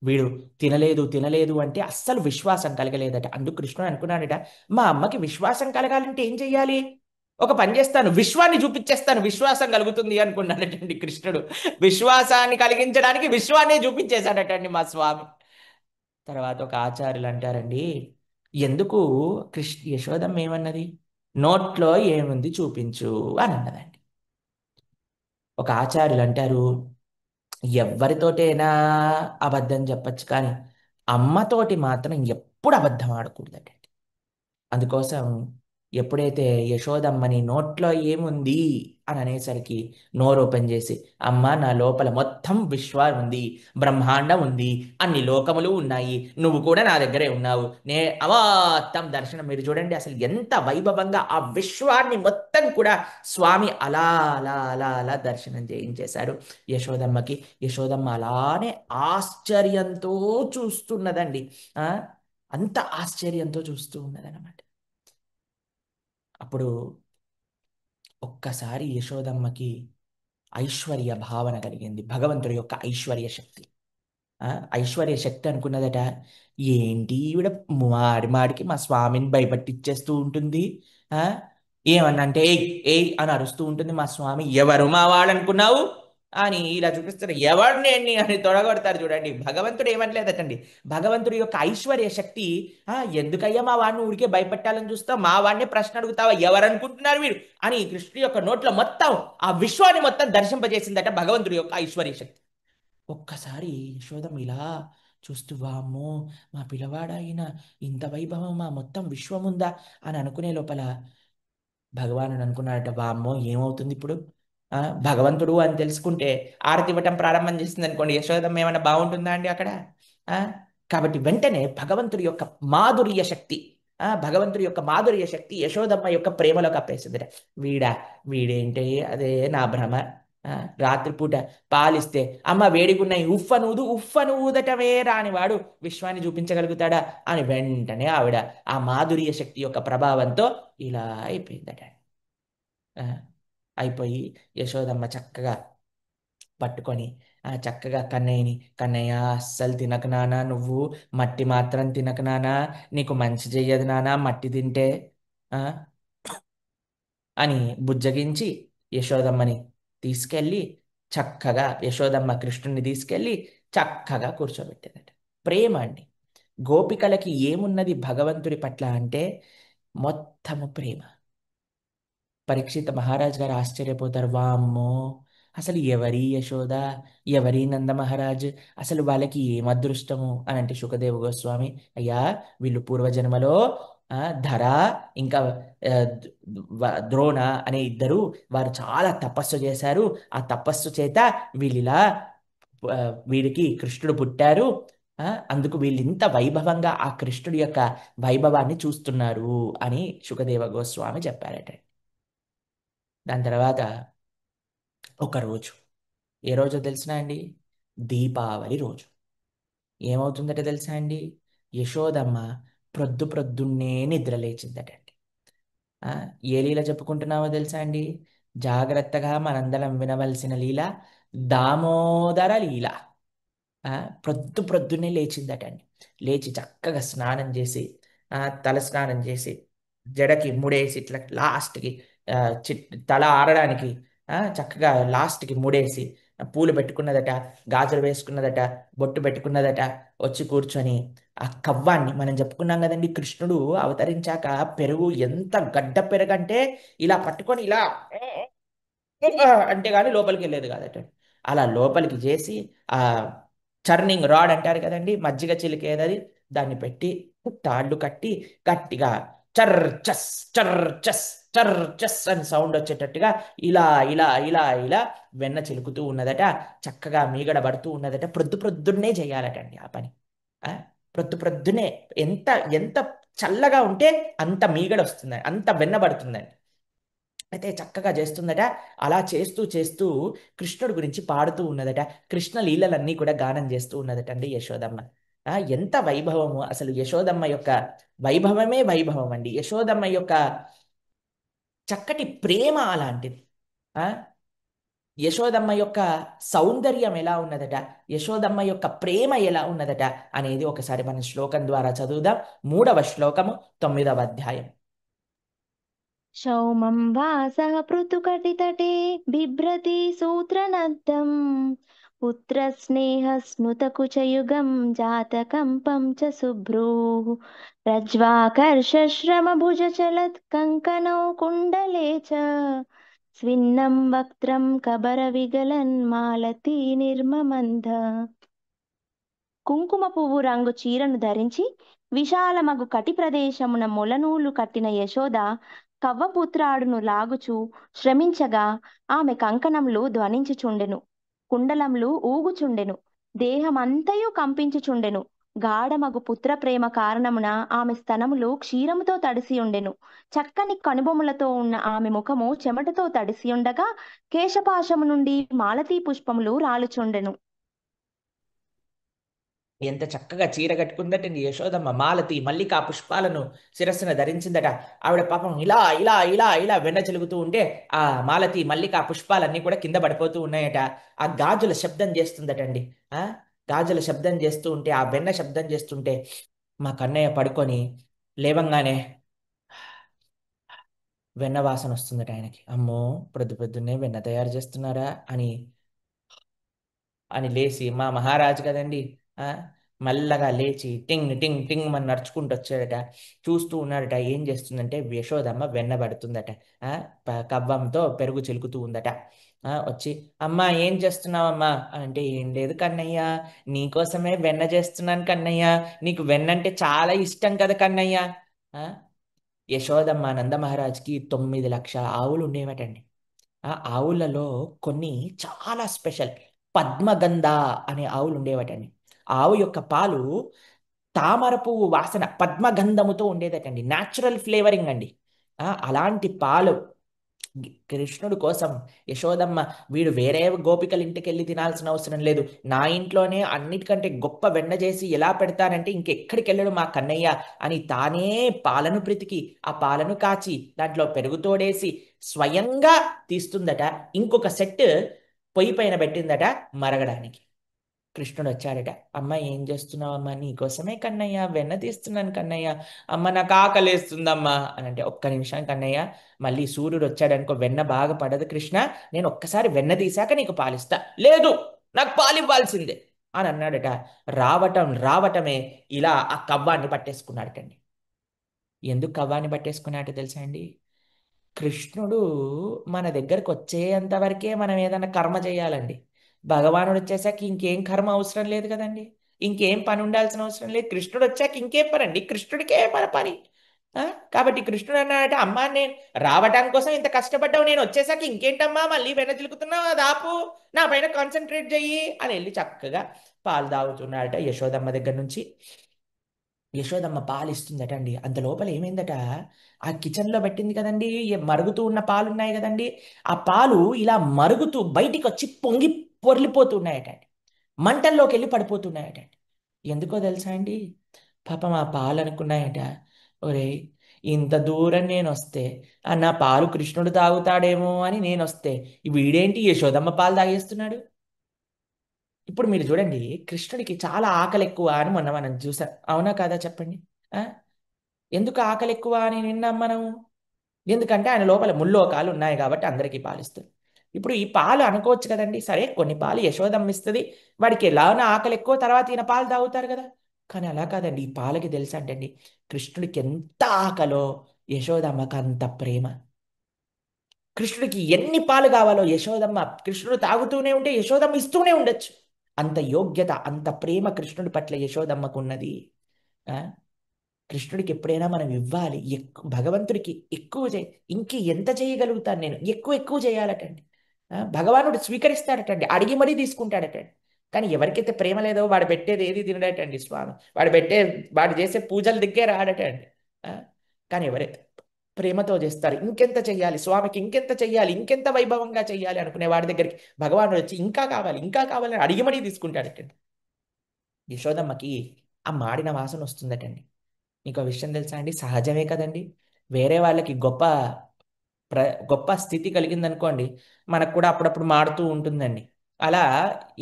Speaker 1: వీడు తినలేదు తినలేదు అంటే అస్సలు విశ్వాసం కలగలేదట. అందుకు కృష్ణుడు అనుకున్నాడట, మా అమ్మకి విశ్వాసం కలగాలంటే ఏం చెయ్యాలి? ఒక పని చేస్తాను, విశ్వాన్ని చూపించేస్తాను, విశ్వాసం కలుగుతుంది అనుకున్నాడటండి కృష్ణుడు. విశ్వాసాన్ని కలిగించడానికి విశ్వాన్ని చూపించేశాడటండి మా స్వామి. తర్వాత ఒక ఆచార్యులు అంటారండి, ఎందుకు యశోదమ్మ ఏమన్నది? నోట్లో ఏముంది చూపించు అని అన్నదండి. ఒక ఆచార్యులు అంటారు, ఎవరితోటైనా అబద్ధం చెప్పచ్చు, కానీ అమ్మతోటి మాత్రం ఎప్పుడు అబద్ధం ఆడకూడదట. అందుకోసం ఎప్పుడైతే యశోదమ్మని నోట్లో ఏముంది అని అనేసరికి నోరు ఓపెన్ చేసి, అమ్మ నా లోపల మొత్తం విశ్వం ఉంది, బ్రహ్మాండం ఉంది, అన్ని లోకములు ఉన్నాయి, నువ్వు కూడా నా దగ్గరే ఉన్నావు, నే అమాత్తం దర్శనం. మీరు చూడండి అసలు ఎంత వైభవంగా ఆ విశ్వాన్ని మొత్తం కూడా స్వామి అలా అలా అలా అలా దర్శనం చేయించేశారు యశోదమ్మకి. యశోదమ్మ అలానే ఆశ్చర్యంతో చూస్తున్నదండి. ఆ, అంత ఆశ్చర్యంతో చూస్తూ ఉన్నదన్నమాట. అప్పుడు ఒక్కసారి యశోదమ్మకి ఐశ్వర్య భావన కలిగింది, భగవంతుడి యొక్క ఐశ్వర్య శక్తి. ఐశ్వర్య శక్తి అనుకున్నదట, ఏంటి ఈవిడ మాడి మాడికి మా స్వామిని భయపట్టిచ్చేస్తూ ఉంటుంది. ఆ ఏమన్నంటే ఏయ్ ఏయ్ అని అరుస్తూ ఉంటుంది మా స్వామి. ఎవరు మా వాడు అనుకున్నావు అని ఇలా చూపిస్తారు, ఎవరిని అని తొడగొడతారు చూడండి. భగవంతుడు ఏమనలేదటండి. భగవంతుడి యొక్క ఐశ్వర్య శక్తి, ఎందుకయ్యా మా వాడిని ఊరికే భయపెట్టాలని చూస్తావు, మా వాడిని ప్రశ్న అడుగుతావా, ఎవరనుకుంటున్నారు వీడు అని కృష్ణుడి యొక్క నోట్లో మొత్తం ఆ విశ్వాన్ని మొత్తం దర్శింపజేసిందట భగవంతుడి యొక్క ఐశ్వర్య శక్తి. ఒక్కసారి యశోదం ఇలా చూస్తూ, వామ్మో మా పిల్లవాడాయిన ఇంత వైభవమా, మొత్తం విశ్వముందా అని అనుకునే లోపల భగవానుడు అనుకున్నాడట, వామ్మో ఏమవుతుంది ఇప్పుడు? భగవంతుడు అని తెలుసుకుంటే ఆరతి ఇవ్వటం ప్రారంభం చేసింది అనుకోండి, యశోదమ్మ ఏమైనా బాగుంటుందా అండి అక్కడ? ఆ కాబట్టి వెంటనే భగవంతుడి యొక్క మాధుర్య శక్తి, భగవంతుడి యొక్క మాధుర్య శక్తి యశోదమ్మ యొక్క ప్రేమలో కప్పేసిందిట. వీడేంటే అదే నా భ్రమ. రాత్రిపూట పాలిస్తే అమ్మ వేడిగున్నాయి ఉఫ్ఫనూదు ఉఫ్ఫనూదటమే రానివాడు విశ్వాన్ని చూపించగలుగుతాడా అని వెంటనే ఆవిడ ఆ మాధుర్య శక్తి యొక్క ప్రభావంతో ఇలా అయిపోయిందట. అయిపోయి యశోదమ్మ చక్కగా పట్టుకొని చక్కగా కన్నయ్యని, కన్నయ్య అస్సలు తినక నానా, నువ్వు మట్టి మాత్రం తినక నానా, నీకు మంచి చెయ్యదు నానా మట్టి తింటే అని బుజ్జగించి యశోదమ్మని తీసుకెళ్ళి చక్కగా యశోదమ్మ కృష్ణుని తీసుకెళ్ళి చక్కగా కూర్చోబెట్టేదట. ప్రేమ అండి. గోపికలకి ఏమున్నది భగవంతుడి పట్ల అంటే మొత్తము ప్రేమ. పరీక్షిత మహారాజ్ గారు ఆశ్చర్యపోతారు, వామ్మో అసలు ఎవరి యశోద, ఎవరి నందమహారాజ్, అసలు వాళ్ళకి ఏం అదృష్టము అని అంటే శుకదేవ గోస్వామి, అయ్యా వీళ్ళు పూర్వజన్మలో ధర ఇంకా ద్రోణ అనే ఇద్దరు వారు చాలా తపస్సు చేశారు. ఆ తపస్సు చేత వీళ్ళిలా వీడికి కృష్ణుడు పుట్టారు. అందుకు వీళ్ళు ఇంత వైభవంగా ఆ కృష్ణుడి యొక్క వైభవాన్ని చూస్తున్నారు అని శుకదేవ గోస్వామి చెప్పారట. దాని తర్వాత ఒకరోజు, ఏ రోజో తెలిసినా అండి? దీపావళి రోజు. ఏమవుతుందట తెలుసా అండి? యశోదమ్మ ప్రొద్దున్నే నిద్ర లేచిందటండి. ఏ లీల చెప్పుకుంటున్నామో తెలుసా అండి? జాగ్రత్తగా మనందరం వినవలసిన లీల దామోదర లీల. ప్రొద్దున్నే లేచిందటండి. లేచి చక్కగా స్నానం చేసి తల స్నానం చేసి జడకి ముడేసి ఇట్లా లాస్ట్కి తల ఆరడానికి చక్కగా లాస్ట్కి ముడేసి పూలు పెట్టుకున్నదట, గాజులు వేసుకున్నదట, బొట్టు పెట్టుకున్నదట. వచ్చి కూర్చొని ఆ కవ్వాన్ని మనం చెప్పుకున్నాం కదండి, కృష్ణుడు అవతరించాక పెరుగు ఎంత గడ్డ పెరగంటే ఇలా పట్టుకొని ఇలా అంటే కానీ లోపలికి వెళ్ళేది కాదట. అలా లోపలికి చేసి ఆ చర్నింగ్ రాడ్ అంటారు కదండి, మజ్జిగ చిలికేదది, దాన్ని పెట్టి తాళ్ళు కట్టి గట్టిగా చర్చస్ చర్చస్ చర్చస్ అని సౌండ్ వచ్చేటట్టుగా ఇలా ఇలా ఇలా ఇలా వెన్న చిలుకుతూ ఉన్నదట. చక్కగా మీగడ పడుతూ ఉన్నదట. ప్రొద్దున్నే చేయాలటండి ఆ పని. ప్రొద్దునే ఎంత ఎంత చల్లగా ఉంటే అంత మీగడ వస్తుందండి, అంత వెన్నబడుతుందండి. అయితే చక్కగా చేస్తుందట. అలా చేస్తూ చేస్తూ కృష్ణుడి గురించి పాడుతూ ఉన్నదట. కృష్ణ లీలలన్నీ కూడా గానం చేస్తూ ఉన్నదట అండి యశోదమ్మ. ఎంత వైభవము! అసలు యశోదమ్మ యొక్క వైభవమే వైభవం అండి. యశోదమ్మ యొక్క చక్కటి ప్రేమ అలాంటిది. ఆ యశోదమ్మ యొక్క సౌందర్యం ఎలా ఉన్నదట, యశోదమ్మ యొక్క ప్రేమ ఎలా ఉన్నదట అనేది ఒకసారి మనం శ్లోకం ద్వారా చదువుదాం. 3వ శ్లోకము 9వ అధ్యాయం.
Speaker 2: శౌమం వాసః పృథుకటితటే బిభ్రతి సూత్రనద్దం పుత్రస్నేహస్నుతకుచయుగం జాతకంపం చ శుభ్రూః రజ్వాకర్షశ్రమభుజచలత్ కంకణౌ కుండలే చ స్విన్నం వక్త్రం కబరవిగలన్ మాలతీ నిర్మమంద. కుంకుమ పువ్వు రంగు చీరను ధరించి విశాలమగు కటి ప్రదేశమున మొలనూలు కట్టిన యశోద కవ్వపుత్రాడును లాగుచు శ్రమించగా ఆమె కంకణములు ధ్వనించుచుండెను, కుండలములు ఊగుచుండెను, దేహమంతయు కంపించుచుండెను. గాఢమగు పుత్ర ప్రేమ కారణమున ఆమె స్తనములు క్షీరముతో తడిసి ఉండెను. చక్కని కనుబొమ్మలతో ఉన్న ఆమె ముఖము చెమటతో తడిసి ఉండగా కేశపాశము నుండి మాలతీ పుష్పములు రాలుచుండెను.
Speaker 1: ఎంత చక్కగా చీర కట్టుకుందటండి యశోదమ్మ. మాలతి మల్లికా పుష్పాలను శిరస్సున ధరించిందట. ఆవిడ పాపం ఇలా ఇలా ఇలా ఇలా వెన్న చెలుగుతూ ఉంటే ఆ మాలతి మల్లికా పుష్పాలన్నీ కూడా కింద పడిపోతూ ఉన్నాయట. ఆ గాజుల శబ్దం చేస్తుందటండి. గాజుల శబ్దం చేస్తూ ఉంటే, ఆ వెన్న శబ్దం చేస్తుంటే మా కన్నయ్య పడుకొని లేవంగానే వెన్న వాసన వస్తుందట ఆయనకి. అమ్మో, పొద్దున్నే వెన్న తయారు చేస్తున్నారా అని అని లేచి, మా మహారాజు కదండి, మెల్లగా లేచి టింగ్ టింగ్ టింగ్ మన నడుచుకుంటూ వచ్చాడట. చూస్తూ ఉన్నాడట. ఏం చేస్తుందంటే యశోదమ్మ వెన్న పడుతుందట. కవ్వంతో పెరుగు చిలుకుతూ ఉందట. వచ్చి, అమ్మా ఏం చేస్తున్నావమ్మా అంటే, ఏం లేదు కన్నయ్య, నీకోసమే వెన్న చేస్తున్నాను కన్నయ్య, నీకు వెన్న అంటే చాలా ఇష్టం కదా కన్నయ్య. యశోదమ్మ నందమహారాజ్కి 9 లక్షల ఆవులు ఉండేవటండి. ఆ ఆవులలో కొన్ని చాలా స్పెషల్. పద్మగంధ అనే ఆవులు ఉండేవటండి. ఆవు యొక్క పాలు తామర పువ్వు వాసన పద్మగంధముతో ఉండేదటండి. న్యాచురల్ ఫ్లేవరింగ్ అండి. అలాంటి పాలు కృష్ణుడి కోసం యశోదమ్మ, వీడు వేరే గోపికల ఇంటికి వెళ్ళి తినాల్సిన అవసరం లేదు, నా ఇంట్లోనే అన్నిటికంటే గొప్ప వెన్న చేసి ఎలా పెడతానంటే ఇంకెక్కడికి వెళ్ళడు మా కన్నయ్య అని తానే పాలను బ్రతికి ఆ పాలను కాచి దాంట్లో పెరుగు తోడేసి స్వయంగా తీస్తుందట. ఇంకొక సెట్ పొయ్యి పైన పెట్టిందట మరగడానికి. కృష్ణుడు వచ్చాడట. అమ్మ ఏం చేస్తున్నావు అమ్మ? నీకోసమే కన్నయ్య, వెన్న తీస్తున్నాను కన్నయ్య. అమ్మ నాకు ఆకలేస్తుందమ్మా అని అంటే, ఒక్క నిమిషం కన్నయ్య, మళ్ళీ సూర్యుడు వచ్చాడనుకో వెన్న బాగా పడదు కృష్ణ, నేను ఒక్కసారి వెన్న తీసాక నీకు పాలిస్తా. లేదు, నాకు పాలివ్వాల్సిందే అని అన్నాడట. రావటమే ఇలా ఆ కవ్వాన్ని పట్టేసుకున్నాడటండి. ఎందుకు కవ్వాన్ని పట్టేసుకున్నాడో తెలుసా అండి? కృష్ణుడు మన దగ్గరకు వచ్చేంత వరకే మనం ఏదైనా కర్మ చేయాలండి. భగవానుడు వచ్చేసాక ఇంకేం కర్మ అవసరం లేదు కదండి, ఇంకేం పని ఉండాల్సిన అవసరం లేదు. కృష్ణుడు వచ్చాక ఇంకేం పని అండి, కృష్ణుడికే మన పని. కాబట్టి కృష్ణుడు అన్నాడంటే, అమ్మా నేను రావడానికి కోసం ఇంత కష్టపడ్డావు, నేను వచ్చేసాక ఇంకేంటమ్మా మళ్ళీ వెన తిలుకుతున్నావు, అది ఆపు, నా పైన కాన్సన్ట్రేట్ చెయ్యి అని వెళ్ళి చక్కగా పాలు తాగుతున్నాడట యశోదమ్మ దగ్గర నుంచి. యశోదమ్మ పాలు ఇస్తుందట అండి. అంత లోపల ఏమైందట, ఆ కిచెన్లో పెట్టింది కదండి, మరుగుతూ ఉన్న పాలు ఉన్నాయి కదండి, ఆ పాలు ఇలా మరుగుతూ బయటికి వచ్చి పొంగి పొర్లిపోతున్నాయట, మంటల్లోకి వెళ్ళి పడిపోతున్నాయట. ఎందుకో తెలుసా అండి? పాపం ఆ పాలు అనుకున్నాయట, ఒరే ఇంత దూరం నేను వస్తే నా పాలు కృష్ణుడు తాగుతాడేమో అని నేను వస్తే వీడేంటి యశోదమ్మ పాలు తాగేస్తున్నాడు. ఇప్పుడు మీరు చూడండి, కృష్ణుడికి చాలా ఆకలి ఎక్కువ అని మొన్న మనం చూసాం, అవునా కాదా చెప్పండి? ఎందుకు ఆకలి ఎక్కువ అని విన్నాం మనం? ఎందుకంటే ఆయన లోపల ముల్లోకాలు ఉన్నాయి కాబట్టి అందరికీ పాలిస్తుంది. ఇప్పుడు ఈ పాలు అనుకోవచ్చు కదండి, సరే కొన్ని పాలు యశోదమ్మ ఇస్తుంది, వాడికి ఎలానో ఆకలి ఎక్కువ, తర్వాత ఈయన పాలు తాగుతారు కదా. కానీ అలా కాదండి. ఈ పాలకి తెలుసా అంటండి, కృష్ణుడికి ఎంత ఆకలో యశోదమ్మకు అంత ప్రేమ. కృష్ణుడికి ఎన్ని పాలు కావాలో యశోదమ్మ, కృష్ణుడు తాగుతూనే ఉంటే యశోదమ్మ ఇస్తూనే ఉండొచ్చు. అంత యోగ్యత, అంత ప్రేమ కృష్ణుడి పట్ల యశోదమ్మకు ఉన్నది. కృష్ణుడికి ఎప్పుడైనా మనం ఇవ్వాలి, భగవంతుడికి ఎక్కువ ఇంక ఎంత చేయగలుగుతాను నేను, ఎక్కువ చేయాలటండి. భగవానుడు స్వీకరిస్తాడటండి, అడిగి మరీ తీసుకుంటాడటండి. కానీ ఎవరికైతే ప్రేమ లేదో వాడు పెట్టేది ఏది తినడటండి స్వామి, వాడు చేసే పూజలు దిగ్గే రాడటండి. ఆ? కానీ ఎవరైతే ప్రేమతో చేస్తారు, ఇంకెంత చెయ్యాలి స్వామికి, ఇంకెంత చెయ్యాలి, ఇంకెంత వైభవంగా చెయ్యాలి అనుకునే వాడి దగ్గరికి భగవానుడు వచ్చి ఇంకా కావాలి ఇంకా కావాలని అడిగి మరీ తీసుకుంటాడటండి. యశోదమ్మకి ఆ మాడిన వాసన వస్తుందటండి. మీకు ఆ విషయం తెలుసా అండి? సహజమే కదండి. వేరే వాళ్ళకి గొప్ప స్థితి కలిగిందనుకోండి, మనకు కూడా అప్పుడప్పుడు మాడుతూ ఉంటుందండి. అలా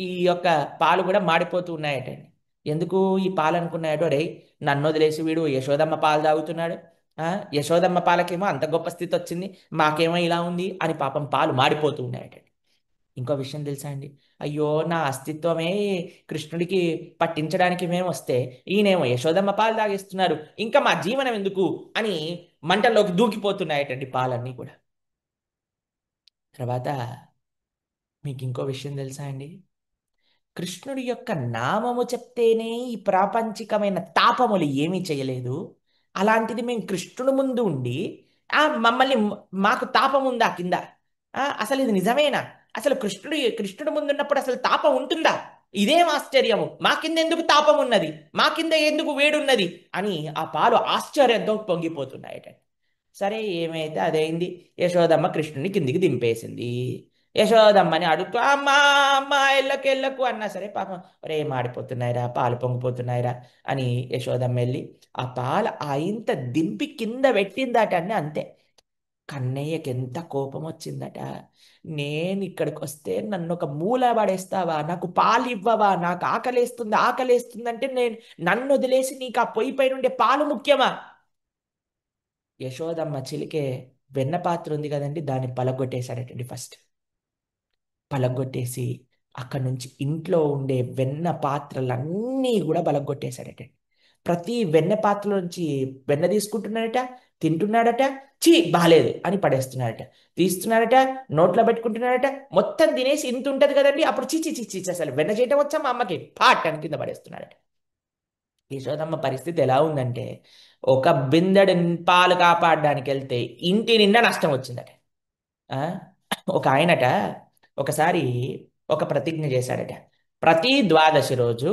Speaker 1: ఈ యొక్క పాలు కూడా మాడిపోతూ ఉన్నాయటండి. ఎందుకు ఈ పాలు అనుకున్నాయటో, రే నన్ను వదిలేసి వీడు యశోదమ్మ పాలు తాగుతున్నాడు, ఆ, యశోదమ్మ పాలకేమో అంత గొప్ప స్థితి వచ్చింది, మాకేమో ఇలా ఉంది అని పాపం పాలు మాడిపోతూ ఉన్నాయటండి. ఇంకో విషయం తెలుసా అండి? అయ్యో నా అస్తిత్వమే కృష్ణుడికి పట్టించడానికి మేము వస్తే ఈయనేమో యశోదమ్మ పాలు తాగేస్తున్నారు, ఇంకా మా జీవనం ఎందుకు అని మంటల్లోకి దూకిపోతున్నాయటండి పాలన్నీ కూడా. తర్వాత మీకు ఇంకో విషయం తెలుసా అండి? కృష్ణుడి యొక్క నామము చెప్తేనే ఈ ప్రాపంచికమైన తాపములు ఏమీ చేయలేదు. అలాంటిది మేము కృష్ణుడి ముందు ఉండి మాకు తాపం ఉందా కింద? అసలు ఇది నిజమేనా? అసలు కృష్ణుడి ముందు ఉన్నప్పుడు అసలు తాపం ఉంటుందా? ఇదేం ఆశ్చర్యము, మా కింద ఎందుకు తాపం ఉన్నది, మా కింద ఎందుకు వేడున్నది అని ఆ పాలు ఆశ్చర్యంతో పొంగిపోతున్నాయట. సరే ఏమైతే అదైంది. యశోదమ్మ కృష్ణుని కిందికి దింపేసింది. యశోదమ్మని అడుగుతూ అమ్మా అమ్మా ఎళ్ళకు అన్నా సరే పాపం, ఒరే మాడిపోతున్నాయిరా, పాలు పొంగిపోతున్నాయిరా అని యశోదమ్మ వెళ్ళి ఆ పాలు ఇంత దింపి కింద పెట్టిందట అండి. అంతే. కన్నయ్యకి ఎంత కోపం వచ్చిందట. నేను ఇక్కడికి వస్తే నన్ను ఒక మూల పడేస్తావా, నాకు పాలు ఇవ్వవా, నాకు ఆకలేస్తుంది అంటే నన్ను వదిలేసి నీకు ఆ పొయ్యి పై నుండే పాలు ముఖ్యమా? యశోదమ్మ చిలికే వెన్న పాత్ర ఉంది కదండి, దాన్ని పలగొట్టేశాడటండి. ఫస్ట్ పలగొట్టేసి అక్కడి నుంచి ఇంట్లో ఉండే వెన్న పాత్రలన్నీ కూడా పలగొట్టేశాడట. ప్రతి వెన్న పాత్ర నుంచి వెన్న తీసుకుంటున్నాడట, తింటున్నాడట, చీ బాలేదు అని పడేస్తున్నాడట, తీస్తున్నాడట, నోట్లో పెట్టుకుంటున్నాడట, మొత్తం తినేసి ఇంత ఉంటుంది కదండి, అప్పుడు చిచి చిచి అసలు వెన్న చేయటం వచ్చా మా అమ్మకి, పాట్ అని కింద పడేస్తున్నాడట. యశోదమ్మ పరిస్థితి ఎలా ఉందంటే, ఒక బిందెడు పాలు కాపాడడానికి వెళ్తే ఇంటి నిండా నష్టం వచ్చిందట. ఒక ఆయనట ఒకసారి ఒక ప్రతిజ్ఞ చేశాడట, ప్రతి ద్వాదశి రోజు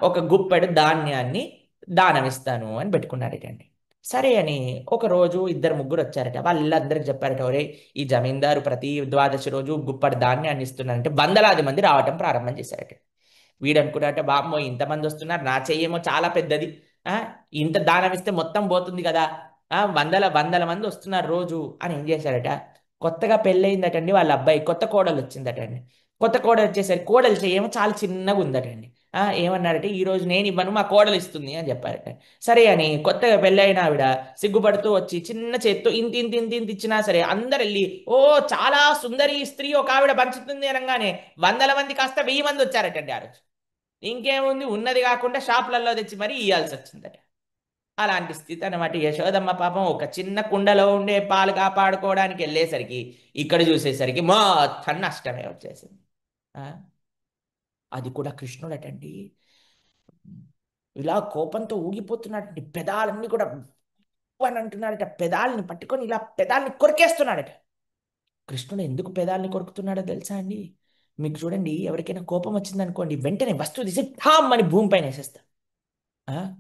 Speaker 1: ఒక గుప్పెడు ధాన్యాన్ని దానమిస్తాను అని పెట్టుకున్నాడటండి. సరే అని ఒక రోజు ఇద్దరు ముగ్గురు వచ్చారట. వాళ్ళందరికి చెప్పారట, ఒరే ఈ జమీందారు ప్రతి ద్వాదశి రోజు గుప్పెడు ధాన్యాన్ని ఇస్తున్నారంటే వందలాది మంది రావటం ప్రారంభం చేశారట. వీడు అనుకున్నారట, బామ్మో ఇంతమంది వస్తున్నారు, నా చెయ్యేమో చాలా పెద్దది, ఇంత దానం ఇస్తే మొత్తం పోతుంది కదా, వందల వందల మంది వస్తున్నారు రోజు అని ఏం చేశారట, కొత్తగా పెళ్ళయిందటండి వాళ్ళ అబ్బాయి, కొత్త కోడలు వచ్చిందటండి. కొత్త కోడలు వచ్చేసరికి కోడలు చెయ్యేమో చాలా చిన్నగా ఉందటండి. ఏమన్నారంటే, ఈ రోజు నేను ఇవ్వను మా కోడలు ఇస్తుంది అని చెప్పారట. సరే అని కొత్తగా పెళ్ళైన ఆవిడ సిగ్గుపడుతూ వచ్చి చిన్న చేత్తో ఇంత ఇంత ఇంత ఇంత ఇచ్చినా సరే అందరు వెళ్ళి, ఓ చాలా సుందరి స్త్రీ ఒక ఆవిడ పంచుతుంది అనగానే వందల మంది కాస్త 1000 మంది వచ్చారటండి ఆ రోజు. ఇంకేముంది, ఉన్నది కాకుండా షాపులలో తెచ్చి మరీ ఇయ్యాల్సి వచ్చిందట. అలాంటి స్థితి అనమాట. యశోదమ్మ పాపం ఒక చిన్న కుండలో ఉండే పాలు కాపాడుకోవడానికి వెళ్ళేసరికి ఇక్కడ చూసేసరికి మొత్తం నష్టమే వచ్చేసింది. అది కూడా కృష్ణుడటండి. ఇలా కోపంతో ఊగిపోతున్నాడండి, పెదాలన్నీ కూడా అని అంటున్నాడట, పెదాలని పట్టుకొని ఇలా పెదాలని కొరికేస్తున్నాడట. కృష్ణుడు ఎందుకు పెదాలని కొరుకుతున్నాడో తెలుసా అండి? మీకు చూడండి, ఎవరికైనా కోపం వచ్చిందనుకోండి, వెంటనే వస్తువు తీసి ఠామ్ అని భూమిపైన వేసేస్తా.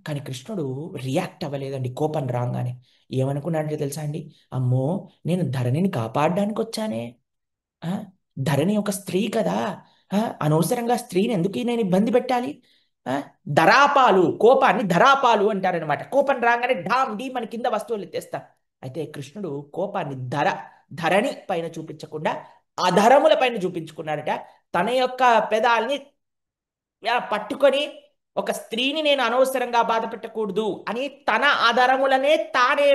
Speaker 1: కానీ కృష్ణుడు రియాక్ట్ అవ్వలేదండి కోపం రాగానే. ఏమనుకున్నాడంటే తెలుసా అండి, అమ్మో నేను ధరణిని కాపాడడానికి వచ్చానే, ధరణి ఒక స్త్రీ కదా, అనవసరంగా స్త్రీని ఎందుకు నేను ఇబ్బంది పెట్టాలి? ధరాపాలు, కోపాన్ని ధరాపాలు అంటారనమాట. కోపం రాగానే ఢామ్ డీ మన కింద వస్తువులు తెస్తా. అయితే కృష్ణుడు కోపాన్ని ధరణి పైన చూపించకుండా అధరముల పైన చూపించుకున్నాడట. తన యొక్క పెదాల్ని పట్టుకొని, ఒక స్త్రీని నేను అనవసరంగా బాధ పెట్టకూడదు అని తన ఆధారములనే తానే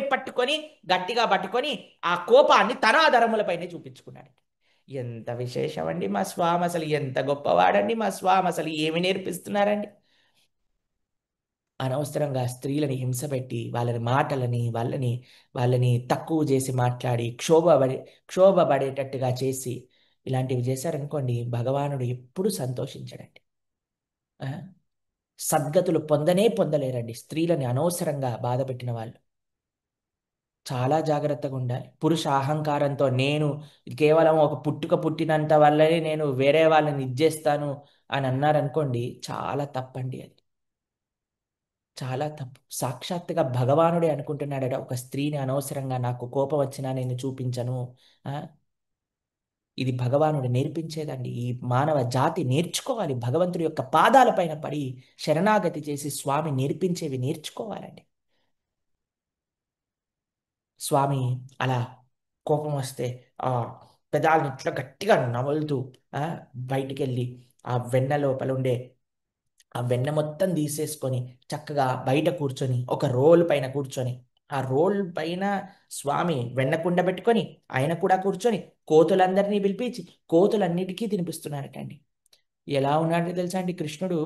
Speaker 1: గట్టిగా పట్టుకొని ఆ కోపాన్ని తన ఆధారములపైనే చూపించుకున్నాడు. ఎంత విశేషం అండి మా స్వామి, అసలు ఎంత గొప్పవాడండి మా స్వామి, అసలు ఏమి నేర్పిస్తున్నారండి? అనవసరంగా స్త్రీలని హింసపెట్టి వాళ్ళని మాటలని వాళ్ళని తక్కువ చేసి మాట్లాడి క్షోభపడేటట్టుగా చేసి ఇలాంటివి చేశారనుకోండి, భగవానుడు ఎప్పుడు సంతోషించడండి. సద్గతులు పొందలేరండి స్త్రీలని అనవసరంగా బాధ పెట్టిన వాళ్ళు. చాలా జాగ్రత్తగా ఉండాలి. పురుష అహంకారంతో నేను కేవలం ఒక పుట్టినంత వల్లనే నేను వేరే వాళ్ళని ఇచ్చేస్తాను అని అన్నారనుకోండి, చాలా తప్పండి అది. చాలా తప్పు. సాక్షాత్తుగా భగవానుడే అనుకుంటున్నాడట, ఒక స్త్రీని అనవసరంగా నాకు కోపం వచ్చినా నేను చూపించను. ఆ, ఇది భగవానుడు నేర్పించేదండి. ఈ మానవ జాతి నేర్చుకోవాలి. భగవంతుడి యొక్క పాదాలపైన పడి శరణాగతి చేసి స్వామి నేర్పించేవి నేర్చుకోవాలండి. స్వామి అలా కోపం వస్తే ఆ పెదాలను ఇట్లా గట్టిగా నములుతూ ఆ, బయటికి వెళ్ళి ఆ వెన్న లోపల ఉండే ఆ వెన్న మొత్తం తీసేసుకొని చక్కగా బయట కూర్చొని ఒక రోల్ పైన కూర్చొని ఆ రోల్ పైన స్వామి వెన్న కుండ పెట్టుకొని ఆయన కూడా కూర్చొని కోతులందరినీ పిలిపించి కోతులన్నిటికీ తినిపిస్తున్నారటండి. ఎలా ఉన్నాడో తెలుసా అండి కృష్ణుడు?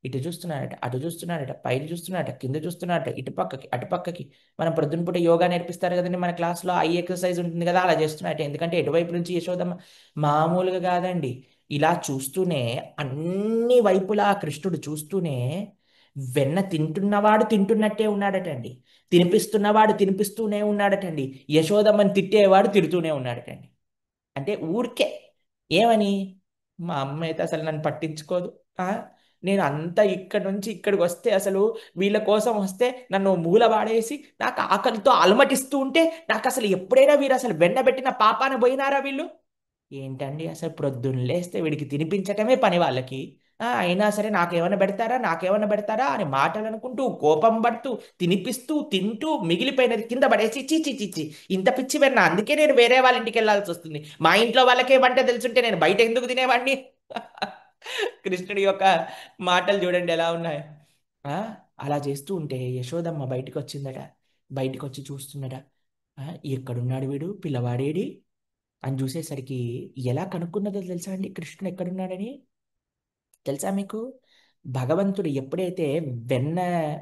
Speaker 1: ఇటు చూస్తున్నాడట, అటు చూస్తున్నాడట, పైన చూస్తున్నాడట, కింద చూస్తున్నాడట, ఇటు పక్కకి అటు పక్కకి. మనం పొద్దున పూట యోగా నేర్పిస్తారు కదండి మన క్లాస్లో, ఐ ఎక్సర్సైజ్ ఉంటుంది కదా, అలా చేస్తున్నాడట. ఎందుకంటే ఎటువైపు నుంచి యశోదమ్మ మామూలుగా కాదండి, ఇలా చూస్తూనే అన్ని వైపులా కృష్ణుడు చూస్తూనే వెన్న తింటున్నవాడు తింటున్నట్టే ఉన్నాడటండి, తినిపిస్తున్నవాడు తినిపిస్తూనే ఉన్నాడటండి, యశోదమ్మని తిట్టేవాడు తిడుతూనే ఉన్నాడటండి. అంటే ఊరికే ఏమని, మా అమ్మ అయితే అసలు నన్ను పట్టించుకోదు. ఆ, నేను అంతా ఇక్కడి నుంచి ఇక్కడికి వస్తే అసలు వీళ్ళ కోసం వస్తే నన్ను మూల పాడేసి నాకు ఆకలితో అలమటిస్తూ ఉంటే నాకు అసలు ఎప్పుడైనా వీరు అసలు వెన్నబెట్టిన పాపాన పోయినారా వీళ్ళు? ఏంటండి అసలు ప్రొద్దున్న లేస్తే వీడికి తినిపించటమే పని వాళ్ళకి. అయినా సరే నాకేమన్నా పెడతారా నాకేమన్నా పెడతారా అని మాటలు అనుకుంటూ కోపం పడుతూ తినిపిస్తూ తింటూ మిగిలిపోయినది కింద పడేసి చిచ్చి చిచ్చి ఇంత పిచ్చి వెన్న, అందుకే నేను వేరే వాళ్ళ ఇంటికి వెళ్ళాల్సి వస్తుంది. మా ఇంట్లో వాళ్ళకే వంట తెలుసుంటే నేను బయట ఎందుకు తినేవాడిని? కృష్ణుడి యొక్క మాటలు చూడండి ఎలా ఉన్నాయి. ఆ, అలా చేస్తూ ఉంటే యశోదమ్మ బయటికి వచ్చిందట. బయటికి వచ్చి చూస్తుందట. ఆ, ఎక్కడున్నాడు వీడు పిల్లవాడేడి అని చూసేసరికి ఎలా కనుక్కున్నదో తెలుసా అండి కృష్ణుడు ఎక్కడున్నాడని? తెలుసా మీకు? భగవంతుడు ఎప్పుడైతే వెన్న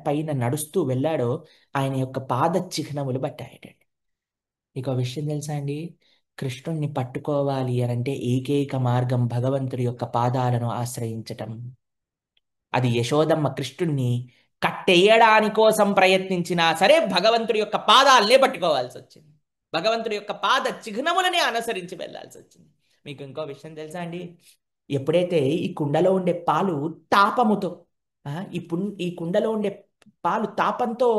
Speaker 1: పైన నడుస్తూ వెళ్ళాడో ఆయన యొక్క పాద చిహ్నములు పట్టాయటండి. మీకు ఆ విషయం తెలుసా అండి? కృష్ణుణ్ణి పట్టుకోవాలి అని అంటే ఏకైక మార్గం భగవంతుడి యొక్క పాదాలను ఆశ్రయించటం. అది యశోదమ్మ కృష్ణుణ్ణి కట్టేయడాని కోసం ప్రయత్నించినా సరే భగవంతుడి యొక్క పాదాలనే పట్టుకోవాల్సి వచ్చింది. భగవంతుడి యొక్క పాద చిహ్నములనే అనుసరించి వెళ్ళాల్సి వచ్చింది. మీకు ఇంకో విషయం తెలుసా అండి? ఎప్పుడైతే ఈ కుండలో ఉండే పాలు తాపముతో ఈ కుండలో ఉండే పాలు తాపంతో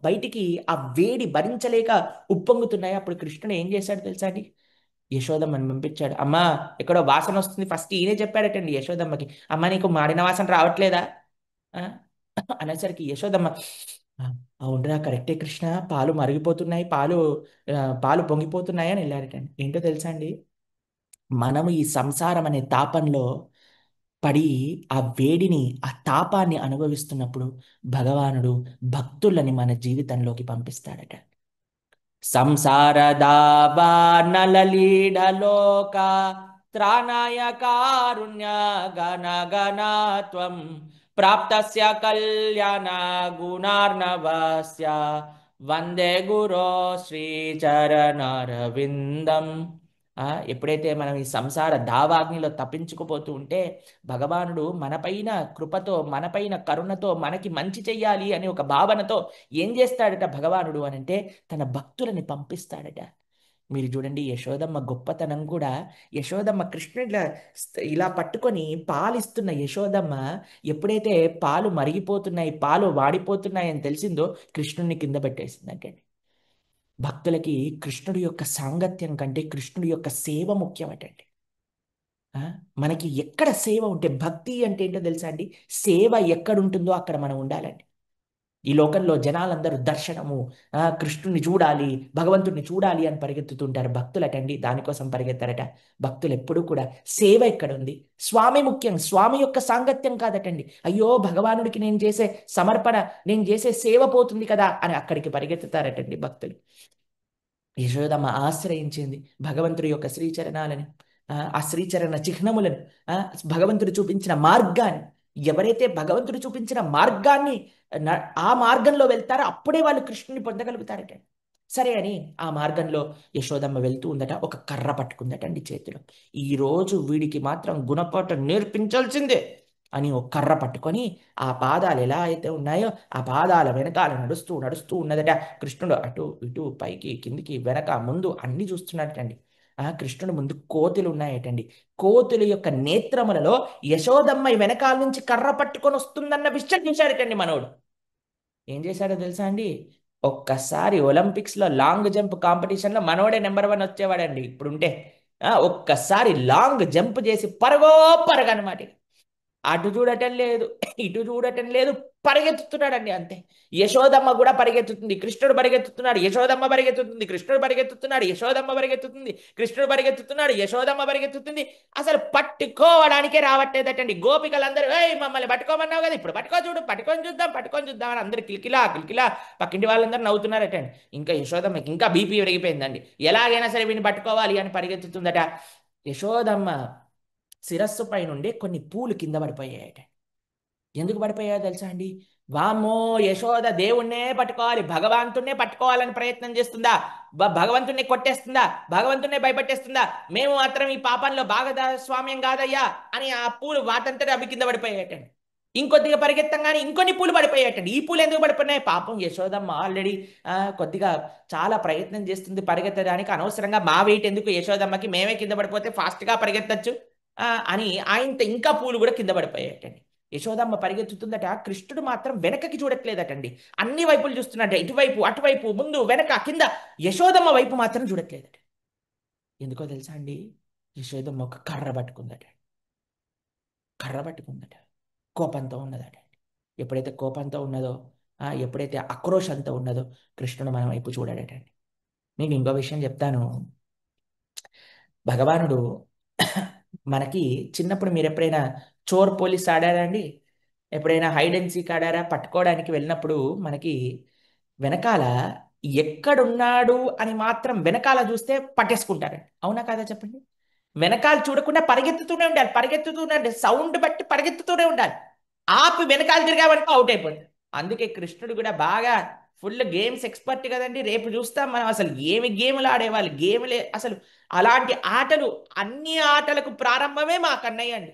Speaker 1: బయటికి ఆ వేడి భరించలేక ఉప్పొంగుతున్నాయి, అప్పుడు కృష్ణుడు ఏం చేశాడు తెలుసా అండి? యశోదమ్మని పంపించాడు. అమ్మా ఎక్కడో వాసన వస్తుంది. ఫస్ట్ ఈయనే చెప్పాడటండి యశోదమ్మకి, అమ్మ నీకు మాడిన వాసన రావట్లేదా ఆ? అనేసరికి యశోదమ్మ "ఆ, అవునరా కరెక్టే కృష్ణ, పాలు మరిగిపోతున్నాయి, పాలు పొంగిపోతున్నాయి" అని వెళ్ళాడటండి. ఏంటో తెలుసా అండి? మనము ఈ సంసారం అనే తాపంలో పడి ఆ వేడిని ఆ తాపాన్ని అనుభవిస్తున్నప్పుడు భగవానుడు భక్తులని మన జీవితంలోకి పంపిస్తాడట. సంసార దావానలలీఢలోక త్రాణాయ కారుణ్య గణ గణత్వం ప్రాప్తస్య కళ్యాణ గుణార్ణవస్య వందే గురో శ్రీచరణారవిందం. ఎప్పుడైతే మనం ఈ సంసార దావాగ్నిలో తప్పించుకుపోతూ ఉంటే భగవానుడు మనపైన కృపతో మనపైన కరుణతో మనకి మంచి చెయ్యాలి అని ఒక భావనతో ఏం చేస్తాడట భగవానుడు అని అంటే తన భక్తులని పంపిస్తాడట. మీరు చూడండి యశోదమ్మ గొప్పతనం కూడా. యశోదమ్మ కృష్ణుడిలా ఇలా పట్టుకొని పాలిస్తున్న యశోదమ్మ ఎప్పుడైతే పాలు మరిగిపోతున్నాయి పాలు వాడిపోతున్నాయి అని తెలిసిందో కృష్ణుడిని కింద పెట్టేసిందంటే. భక్తులకి కృష్ణుడి యొక్క సాంగత్యం కంటే కృష్ణుడి యొక్క సేవ ముఖ్యమటండి. ఆ, మనకి ఎక్కడ సేవ ఉంటే, భక్తి అంటే ఏంటో తెలుసా అండి? సేవ ఎక్కడుంటుందో అక్కడ మనం ఉండాలండి. ఈ లోకంలో జనాలందరూ దర్శనము, కృష్ణుని చూడాలి భగవంతుడిని చూడాలి అని పరిగెత్తుతుంటారు. భక్తులటండి దానికోసం పరిగెత్తారట. భక్తులు ఎప్పుడూ కూడా సేవ ఎక్కడ ఉంది, స్వామి ముఖ్యం, స్వామి యొక్క సాంగత్యం కాదటండి. అయ్యో భగవానుడికి నేను చేసే సమర్పణ, నేను చేసే సేవ పోతుంది కదా అని అక్కడికి పరిగెత్తుతారటండి భక్తులు. యశోదమ్మ ఆశ్రయించింది భగవంతుడి యొక్క శ్రీచరణాలని, ఆ శ్రీచరణ చిహ్నములను, భగవంతుడు చూపించిన మార్గాన్ని. ఎవరైతే భగవంతుడు చూపించిన మార్గాన్ని ఆ మార్గంలో వెళ్తారో అప్పుడే వాళ్ళు కృష్ణుని పొందగలుగుతారట. సరే అని ఆ మార్గంలో యశోదమ్మ వెళ్తూ ఉందట. ఒక కర్ర పట్టుకుందటండి చేతిలో. ఈరోజు వీడికి మాత్రం గుణపాఠం నేర్పించాల్సిందే అని ఒక కర్ర పట్టుకొని ఆ పాదాలు ఎలా అయితే ఉన్నాయో ఆ పాదాల వెనకాల నడుస్తూ నడుస్తూ ఉన్నదట. కృష్ణుడు అటు ఇటు పైకి కిందికి వెనక ముందు అన్ని చూస్తున్నాడటండి. కృష్ణుడి ముందు కోతులు ఉన్నాయటండి. కోతుల యొక్క నేత్రములలో యశోదమ్మ వెనకాల నుంచి కర్ర పట్టుకొని వస్తుందన్న విషయం చూశాడటండి మనోడు. ఏం చేశాడో తెలుసా అండి? ఒక్కసారి ఒలింపిక్స్లో లాంగ్ జంప్ కాంపిటీషన్లో మనోడే నెంబర్ 1 వచ్చేవాడండి ఇప్పుడుంటే. ఒక్కసారి లాంగ్ జంప్ చేసి పరగో పరగనమాట. అటు చూడటం లేదు, ఇటు చూడటం లేదు, పరిగెత్తుతున్నాడండి అంతే. యశోదమ్మ కూడా పరిగెత్తుతుంది, కృష్ణుడు పరిగెత్తుతున్నాడు, యశోదమ్మ పరిగెత్తుతుంది, కృష్ణుడు పరిగెత్తుతున్నాడు, యశోదమ్మ పరిగెత్తుతుంది, కృష్ణుడు పరిగెత్తుతున్నాడు, యశోదమ్మ పరిగెత్తుతుంది. అసలు పట్టుకోవడానికే రావట్లేదటండి. గోపికలందరూ ఏయ్ మమ్మల్ని పట్టుకోమన్నావు కదా, ఇప్పుడు పట్టుకో చూడు, పట్టుకొని చూద్దాం అని అందరు కిలికిలా కిలికిలా పక్కింటి వాళ్ళందరూ నవ్వుతున్నారటండి. ఇంకా యశోదమ్మకి ఇంకా బీపీ పెరిగిపోయిందండి. ఎలాగైనా సరే వీడిని పట్టుకోవాలి అని పరిగెత్తుతుందట. యశోదమ్మ శిరస్సు పై నుండి కొన్ని పూలు కింద పడిపోయాయట. ఎందుకు పడిపోయాయో తెలుసా అండి? వామ్మో, యశోద దేవుణ్ణే పట్టుకోవాలి, భగవంతుణ్ణే పట్టుకోవాలని ప్రయత్నం చేస్తుందా, భగవంతుణ్ణి కొట్టేస్తుందా, భగవంతుణ్ణే భయపెట్టేస్తుందా, మేము మాత్రం ఈ పాపంలో భాగస్వామ్యం కాదయ్యా అని ఆ పూలు వాటంతటే అవి కింద పడిపోయాయటండి. ఇంకొద్దిగా పరిగెత్తంగానే ఇంకొన్ని పూలు పడిపోయాయటండి. ఈ పూలు ఎందుకు పడిపోయినాయి? పాపం యశోదమ్మ ఆల్రెడీ కొద్దిగా చాలా ప్రయత్నం చేస్తుంది పరిగెత్తడానికి, అనవసరంగా మా వెయిట్ ఎందుకు యశోదమ్మకి, మేమే కింద పడిపోతే ఫాస్ట్గా పరిగెత్తచ్చు అని ఆయనతో ఇంకా పూలు కూడా కింద పడిపోయాయటండి. యశోదమ్మ పరిగెత్తుతుందట, కృష్ణుడు మాత్రం వెనకకి చూడట్లేదటండి. అన్ని వైపులు చూస్తున్నట్ట, ఇటువైపు అటువైపు ముందు వెనక కింద. యశోదమ్మ వైపు మాత్రం చూడట్లేదట. ఎందుకో తెలుసా అండి? యశోదమ్మ ఒక కర్ర పట్టుకుందట. కోపంతో ఉన్నదట. ఎప్పుడైతే కోపంతో ఉన్నదో, ఎప్పుడైతే ఆక్రోషంతో ఉన్నదో కృష్ణుడు మన వైపు చూడాడటండి. నేను ఇంకో విషయం చెప్తాను. భగవానుడు మనకి చిన్నప్పుడు మీరు ఎప్పుడైనా చోర్ పోలీస్ ఆడారా అండి? ఎప్పుడైనా హైడ్ అండ్ సీక్ ఆడారా? పట్టుకోవడానికి వెళ్ళినప్పుడు మనకి వెనకాల ఎక్కడున్నాడు అని మాత్రం వెనకాల చూస్తే పట్టేసుకుంటారండి. అవునా కాదా చెప్పండి? వెనకాల చూడకుండా పరిగెత్తుతూనే ఉండాలి, సౌండ్ బట్టి పరిగెత్తుతూనే ఉండాలి. ఆపి వెనకాల తిరిగామనుకో అవుట్ అయిపోతుంది. అందుకే కృష్ణుడు కూడా బాగా ఫుల్ గేమ్స్ ఎక్స్పర్ట్ కదండి. రేపు చూస్తాం మనం అసలు ఏమి గేములు ఆడేవాళ్ళు, గేములే అసలు. అలాంటి ఆటలు, అన్ని ఆటలకు ప్రారంభమే మా కన్నయ్య అండి.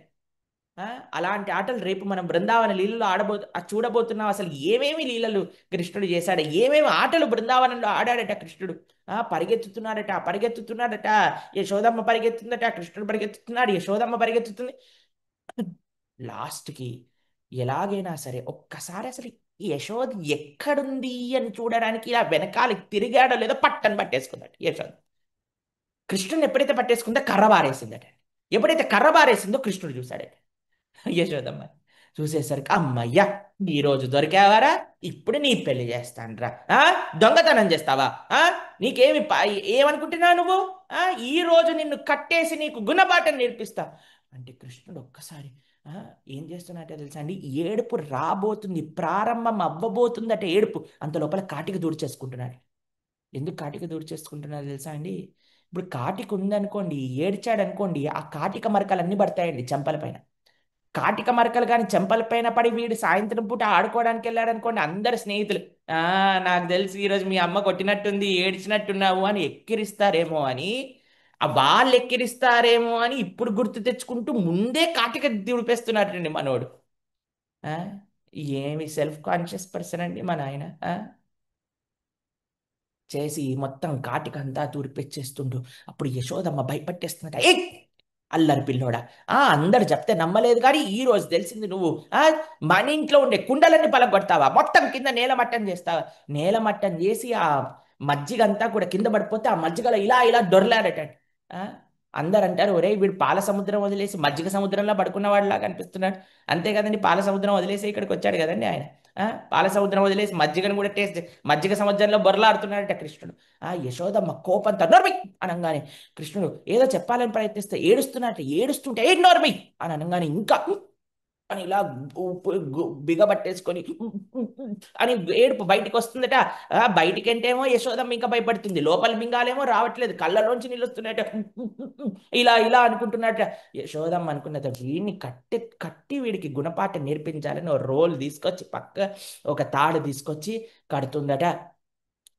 Speaker 1: అలాంటి ఆటలు రేపు మనం బృందావన లీలలు చూడబోతున్నాం. అసలు ఏమేమి లీలలు కృష్ణుడు చేశాడు, ఏమేమి ఆటలు బృందావనంలో ఆడాడట కృష్ణుడు. పరిగెత్తుతున్నాడట. యశోదమ్మ పరిగెత్తుందట, కృష్ణుడు పరిగెత్తుతున్నాడు, యశోదమ్మ పరిగెత్తుతుంది. లాస్ట్కి ఎలాగైనా సరే ఒక్కసారి అసలు యశోద ఎక్కడుంది అని చూడడానికి ఇలా వెనకాలకి తిరిగాడో లేదో పట్టని పట్టేసుకుందట యశోద. కృష్ణుని ఎప్పుడైతే పట్టేసుకుందో కర్ర బారేసిందట. ఎప్పుడైతే కర్ర బారేసిందో కృష్ణుడు చూశాడట యశోదమ్మ. చూసేసరికి అమ్మయ్యా, ఈరోజు దొరికావారా, ఇప్పుడు నీ పెళ్లి చేస్తానురా. దొంగతనం చేస్తావా? నీకేమి ఏమనుకుంటున్నావు నువ్వు? ఈ రోజు నిన్ను కట్టేసి నీకు గుణపాఠం నేర్పిస్తా అంటే కృష్ణుడు ఒక్కసారి ఏం చేస్తున్నట్టే తెలుసా అండి? ఏడుపు రాబోతుంది, ప్రారంభం అవ్వబోతుందట ఏడుపు. అంత లోపల కాటికి దూర్చేసుకుంటున్నాడు. ఎందుకు కాటికి దూర్చేసుకుంటున్నాడు తెలుసా అండి? ఇప్పుడు కాటికి ఉందనుకోండి, ఏడ్చాడు అనుకోండి, ఆ కాటిక మరకలన్నీ పడతాయండి చెంపల పైన. కాటిక మరకలు కానీ చెంపల పైన పడి వీడు సాయంత్రం పూట ఆడుకోవడానికి వెళ్ళాడు అనుకోండి, అందరు స్నేహితులు నాకు తెలిసి ఈరోజు మీ అమ్మ కొట్టినట్టుంది, ఏడ్చినట్టున్నావు అని ఎక్కిరిస్తారేమో అని, వాళ్ళు ఎక్కిరిస్తారేమో అని ఇప్పుడు గుర్తు తెచ్చుకుంటూ ముందే కాటిక దిడిపేస్తున్నట్టండి మనోడు. ఏమి సెల్ఫ్ కాన్షియస్ పర్సన్ అండి మన ఆయన. చేసి మొత్తం కాటికంతా తూర్పెచ్చేస్తుంటూ అప్పుడు యశోదమ్మ భయపట్టేస్తున్నట. ఏ అల్లరి పిల్లోడా, అందరు చెప్తే నమ్మలేదు కానీ ఈ రోజు తెలిసింది నువ్వు మన ఇంట్లో ఉండే కుండలన్నీ పలగొడతావా, మొత్తం కింద నేలమట్టం చేస్తావా. నేలమట్టం చేసి ఆ మజ్జిగంతా కూడా కింద పడిపోతే ఆ మజ్జిగలో ఇలా ఇలా దొరలాడట. అందరు అంటారు, ఒరే వీడు పాల సముద్రం వదిలేసి మజ్జిగ సముద్రంలో పడుకున్నవాడిలాగా అనిపిస్తున్నాడు. అంతే కదండి, పాల సముద్రం వదిలేసి ఇక్కడికి వచ్చాడు కదండి ఆయన. పాల సముద్రం వదిలేసి మజ్జిగను కూడా టేస్ట్, మజ్జిగ సముద్రంలో బొరలాడుతున్నాడట కృష్ణుడు. యశోదమ్మ కోపంతో నోర్మి అనగానే కృష్ణుడు ఏదో చెప్పాలని ప్రయత్నిస్తే ఏడుస్తుంటే ఏ నోర్మి అని అనగానే ఇంకా అని ఇలా బిగబట్టేసుకొని అని ఏడుపు బయటికి వస్తుందట. బయటికంటేమో యశోదమ్మ ఇంకా భయపడుతుంది, లోపల మింగాలేమో రావట్లేదు, కళ్ళలోంచి నిలుస్తున్నట. ఇలా ఇలా అనుకుంటున్నట. యశోదమ్మ అనుకున్నట, వీడిని కట్టి వీడికి గుణపాఠం నేర్పించాలని ఒక రోల్ తీసుకొచ్చి పక్క ఒక తాడు తీసుకొచ్చి కడుతుందట.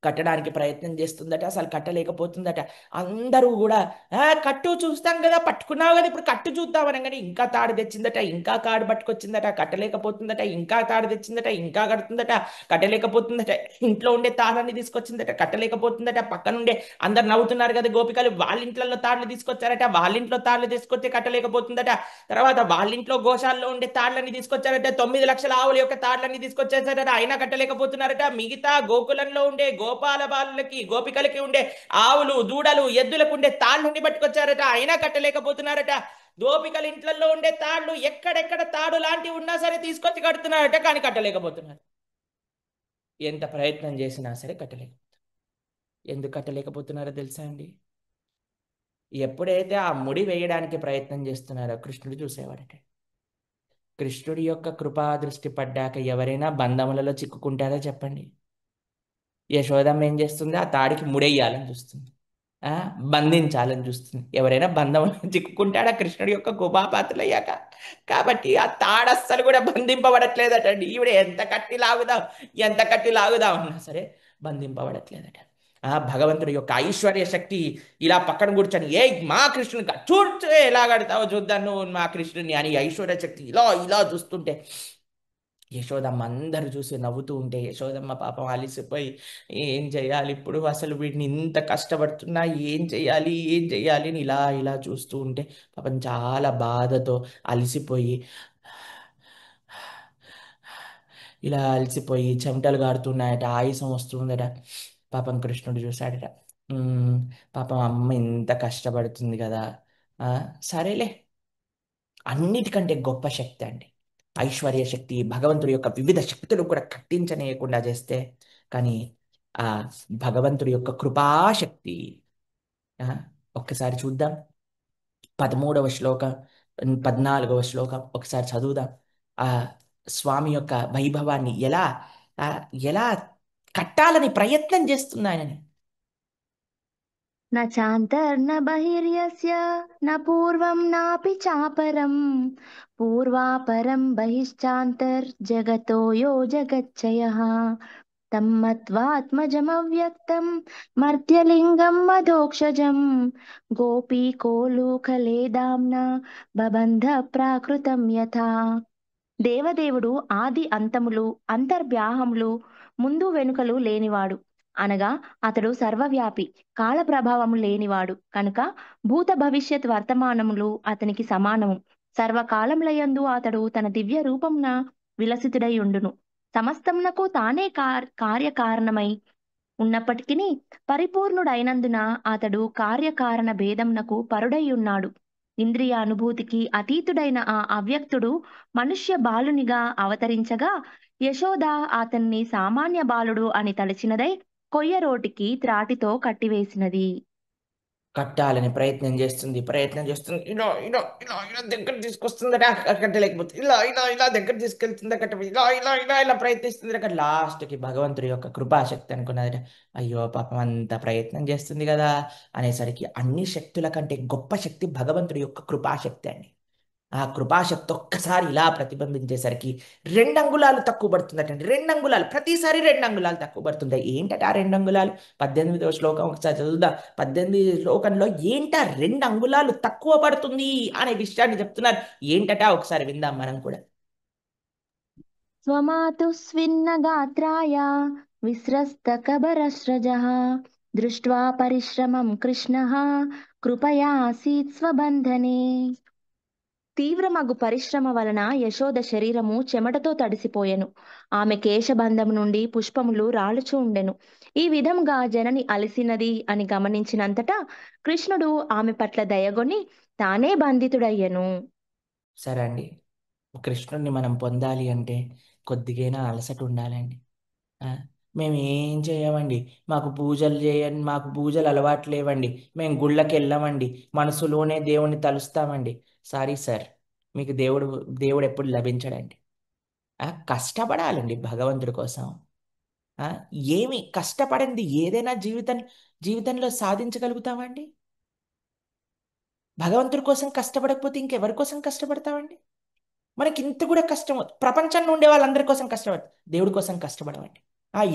Speaker 1: కట్టడానికి ప్రయత్నం చేస్తుందట, అసలు కట్టలేకపోతుందట. అందరూ కూడా కట్టు చూస్తాం కదా, పట్టుకున్నావు కదా, ఇప్పుడు కట్టు చూద్దాం అనగానే ఇంకా తాడు తెచ్చిందట, ఇంకా కాడు పట్టుకొచ్చిందట, కట్టలేకపోతుందట, ఇంకా తాడు తెచ్చిందట, ఇంకా కడుతుందట, కట్టలేకపోతుందట. ఇంట్లో ఉండే తాళాన్ని తీసుకొచ్చిందట, కట్టలేకపోతుందట. పక్కనుండే అందరు నవ్వుతున్నారు కదా గోపికలు, వాళ్ళ ఇంట్లో తాళ్ళు తీసుకొచ్చారట, వాళ్ళ ఇంట్లో తాళ్ళు తీసుకొస్తే కట్టలేకపోతుందట. తర్వాత వాళ్ళ ఇంట్లో గోశాల్లో ఉండే తాళ్ళని తీసుకొచ్చారట, 9 లక్షల ఆవుల యొక్క తాళ్ళని తీసుకొచ్చేసారట, అయినా కట్టలేకపోతున్నారట. మిగతా గోకులంలో ఉండే గోపాల బాలులకి గోపికలకి ఉండే ఆవులు దూడలు ఎద్దులకు ఉండే తాళ్ళని పట్టుకొచ్చారట, అయినా కట్టలేకపోతున్నారట. గోపికల ఇంట్లలో ఉండే తాళ్ళు ఎక్కడెక్కడ తాడు లాంటివి ఉన్నా సరే తీసుకొచ్చి కడుతున్నారట, కానీ కట్టలేకపోతున్నారు. ఎంత ప్రయత్నం చేసినా సరే కట్టలేకపోతున్నారు. ఎందుకు కట్టలేకపోతున్నారో తెలుసా అండి? ఎప్పుడైతే ఆ ముడి వేయడానికి ప్రయత్నం చేస్తున్నారో కృష్ణుడు చూసేవాడట. కృష్ణుడి యొక్క కృపా దృష్టి పడ్డాక ఎవరైనా బంధములలో చిక్కుకుంటారా చెప్పండి? యశోదమ్మ ఏం చేస్తుంది? ఆ తాడికి ముడెయ్యాలని చూస్తుంది, బంధించాలని చూస్తుంది. ఎవరైనా బంధంలో చిక్కుకుంటాడా కృష్ణుడి యొక్క కృపాపాత్రలయ్యాక? కాబట్టి ఆ తాడు అస్సలు కూడా బంధింపబడట్లేదటండి. ఈవిడ ఎంత కట్టి లాగుదాం అన్నా సరే బంధింపబడట్లేదట. భగవంతుడి యొక్క ఐశ్వర్య శక్తి ఇలా పక్కన కూర్చొని, మా కృష్ణుని చూడు ఎలా కడతావో చూద్దాం నువ్వు మా కృష్ణుని అని ఐశ్వర్య శక్తి ఇలా ఇలా చూస్తుంటే యశోదమ్మ అందరూ చూసి నవ్వుతూ ఉంటే, యశోదమ్మ పాపం అలిసిపోయి ఏం చేయాలి ఇప్పుడు, అసలు వీడిని ఇంత కష్టపడుతున్నా ఏం చేయాలి అని ఇలా ఇలా చూస్తూ ఉంటే పాపం చాలా బాధతో అలసిపోయి ఇలా అలసిపోయి చెమటలు గారుతున్నాయట, ఆయాసం వస్తుందట. పాపం కృష్ణుడు చూశాడట, పాపం అమ్మ ఇంత కష్టపడుతుంది కదా, సరేలే, అన్నిటికంటే గొప్ప శక్తి అండి ఐశ్వర్య శక్తి. భగవంతుడి యొక్క వివిధ శక్తులు కూడా కట్టించనేయకుండా చేస్తే, కానీ ఆ భగవంతుడి యొక్క కృపాశక్తి ఒక్కసారి చూద్దాం. 13వ శ్లోకం 14వ శ్లోకం ఒకసారి చదువుదాం. ఆ స్వామి యొక్క వైభవాన్ని ఎలా ఎలా కట్టాలని ప్రయత్నం చేస్తున్నాయని.
Speaker 2: न चान्तर्न बहिर्यस्य न पूर्वं नापि चापरं पूर्वापरं बहिश्चान्तर्जगतो यो जगच्चयः तं मत्वात्मजमव्यक्तं मर्त्यलिङ्गं मधोक्षजं गोपीकोलूखलेदाम्ना बबन्ध प्राकृतं यथा. దేవదేవుడు ఆది అంతములు అంతర్వ్యాహములు ముందు వెనుకలు లేనివాడు, అనగా అతడు సర్వవ్యాపి, కాల ప్రభావము లేనివాడు కనుక భూత భవిష్యత్ వర్తమానములు అతనికి సమానము. సర్వకాలములయందు అతడు తన దివ్య రూపమున విలసితుడై ఉండును. సమస్తమునకు తానే కార్యకారణమై ఉన్నప్పటికీ పరిపూర్ణుడైనందున అతడు కార్యకారణ భేదమునకు పరుడై ఉన్నాడు. ఇంద్రియ అనుభూతికి అతీతుడైన ఆ అవ్యక్తుడు మనుష్య బాలునిగా అవతరించగా యశోద అతన్ని సామాన్య బాలుడు అని తలచినదై కొయ్యరోటికి త్రాటితో కట్టివేసినది.
Speaker 1: కట్టాలని ప్రయత్నం చేస్తుంది ఇలా ఇలా ఇలా ఇలా దగ్గర తీసుకొస్తుందట, కట్టలేకపోతే ఇలా ఇలా ఇలా దగ్గర తీసుకెళ్తుందట, ఇలా ఇలా ఇలా ఇలా ప్రయత్నిస్తుంది. లాస్ట్కి భగవంతుడి యొక్క కృపాశక్తి అనుకున్నదట. అయ్యో పాపం అంత ప్రయత్నం చేస్తుంది కదా అనేసరికి అన్ని శక్తుల కంటే గొప్ప శక్తి భగవంతుడి యొక్క కృపాశక్తి అండి. ఆ కృపాశక్తి ఒక్కసారి ఇలా ప్రతిబింబించేసరికి 2 అంగుళాలు తక్కువ పడుతుందటండి. 2 అంగుళాలు, ప్రతిసారి 2 అంగుళాలు తక్కువ పడుతుంది. ఏంటట ఆ 2 అంగుళాలు? 18వ శ్లోకం ఒకసారి చదువుదాం. 18 శ్లోకంలో ఏంటా 2 అంగుళాలు తక్కువ పడుతుంది అనే విషయాన్ని చెప్తున్నారు. ఏంటట ఒకసారి విందాం మనం కూడా.
Speaker 2: స్వమాతు స్విన్న గాత్రాయ విస్రస్త కబరస్రజః దృష్ట్వా పరిశ్రమం కృష్ణః కృపయా ఆసీత్ స్వబంధనే. తీవ్రమగు పరిశ్రమ వలన యశోద శరీరము చెమటతో తడిసిపోయెను. ఆమె కేశబంధము నుండి పుష్పములు రాలుచూ ఉండెను. ఈ విధంగా జనని అలసినది అని గమనించినంతటా కృష్ణుడు ఆమె పట్ల దయగొని తానే బంధితుడయ్యెను.
Speaker 1: సరే అండి, కృష్ణుడిని మనం పొందాలి అంటే కొద్దిగైనా అలసట ఉండాలండి. మేము ఏం చేయమండి, మాకు పూజలు అలవాటు లేవండి, మేము గుళ్ళకి వెళ్ళామండి, మనసులోనే దేవుణ్ణి తలుస్తామండి. సారీ సార్, మీకు దేవుడు ఎప్పుడు లభించడండి. కష్టపడాలండి భగవంతుడి కోసం. ఏమి కష్టపడింది ఏదైనా జీవితంలో సాధించగలుగుతామండి? భగవంతుడి కోసం కష్టపడకపోతే ఇంకెవరి కోసం కష్టపడతామండి? మనకి ఇంత కూడా కష్టం, ప్రపంచంలో ఉండే వాళ్ళందరి కోసం కష్టపడతాం, దేవుడి కోసం కష్టపడమండి.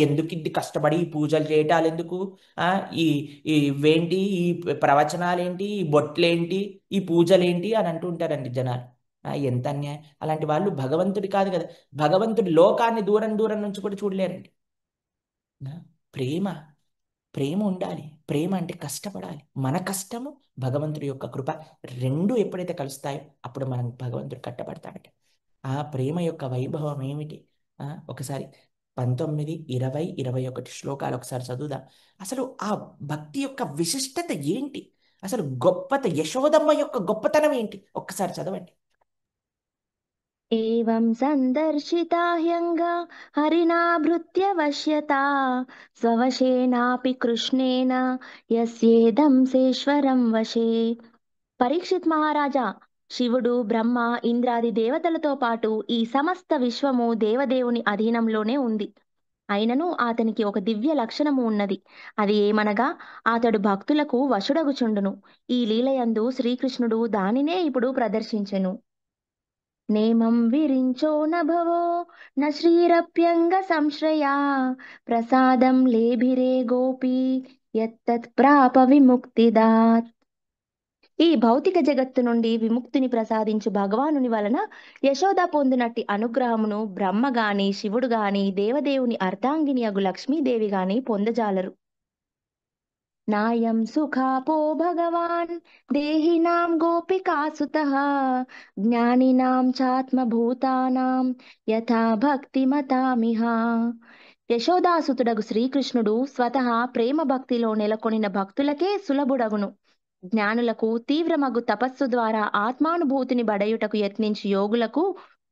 Speaker 1: ఎందుకు ఇది కష్టపడి ఈ పూజలు చేయటాలు ఎందుకు? ఆ ఈ ఈ ఇవేంటి, ఈ ప్రవచనాలేంటి, ఈ బొట్లేంటి, ఈ పూజలేంటి అని అంటూ ఉంటారండి జనాలు. ఎంత అన్యాయం! అలాంటి వాళ్ళు భగవంతుడి కాదు కదా, భగవంతుడి లోకాన్ని దూరం దూరం నుంచి కూడా చూడలేరండి. ఆ, ప్రేమ ప్రేమ ఉండాలి. ప్రేమ అంటే కష్టపడాలి. మన కష్టము, భగవంతుడి యొక్క కృప రెండు ఎప్పుడైతే కలుస్తాయో అప్పుడు మనం భగవంతుడు కట్టబడతాడట. ఆ ప్రేమ యొక్క వైభవం ఏమిటి? ఒకసారి 19, 20, 21 శ్లోకాలు ఒకసారి చదువుదాం. అసలు ఆ భక్తి యొక్క విశిష్టత ఏంటి? అసలు గొప్పత, యశోదమ్మ యొక్క గొప్పతనం ఏంటి? ఒక్కసారి చదవండి.
Speaker 2: ఏవం సందర్శితా హ్యంగా హరినాభృత్య వశ్యతా స్వవశేనాపి కృష్ణేన యస్యేదం సేశ్వరం వశే. పరీక్షిత్ మహారాజా, శివుడు, బ్రహ్మ, ఇంద్రాది దేవతలతో పాటు ఈ సమస్త విశ్వము దేవదేవుని అధీనంలోనే ఉంది. అయినను అతనికి ఒక దివ్య లక్షణము ఉన్నది. అది ఏమనగా అతడు భక్తులకు వశుడగుచుండును. ఈ లీలయందు శ్రీకృష్ణుడు దానినే ఇప్పుడు ప్రదర్శించెను. నేమం విరించో నభవో న శ్రీరప్యంగ సంశ్రయా ప్రసాదం లేభిరే గోపీ యత్తత్ ప్రాప విముక్తిదాత్. ఈ భౌతిక జగత్తు నుండి విముక్తిని ప్రసాదించు భగవానుని వలన యశోద పొందినట్టి అనుగ్రహమును బ్రహ్మ గాని, శివుడు గాని, దేవదేవుని అర్ధాంగిని అగు లక్ష్మీదేవి గాని పొందజాలరు. నాయం సుఖాపో భగవాన్ దేహినాం గోపికాసుతః జ్ఞానినాం చాత్మభూతానాం యథా భక్తిమతామిహ. యశోదాసుతుడగు శ్రీకృష్ణుడు స్వతః ప్రేమ భక్తిలో నెలకొనిన భక్తులకే సులభుడగును. జ్ఞానులకు తీవ్రమగు తపస్సు ద్వారా ఆత్మానుభూతిని బడయుటకు యత్నించి యోగులకు,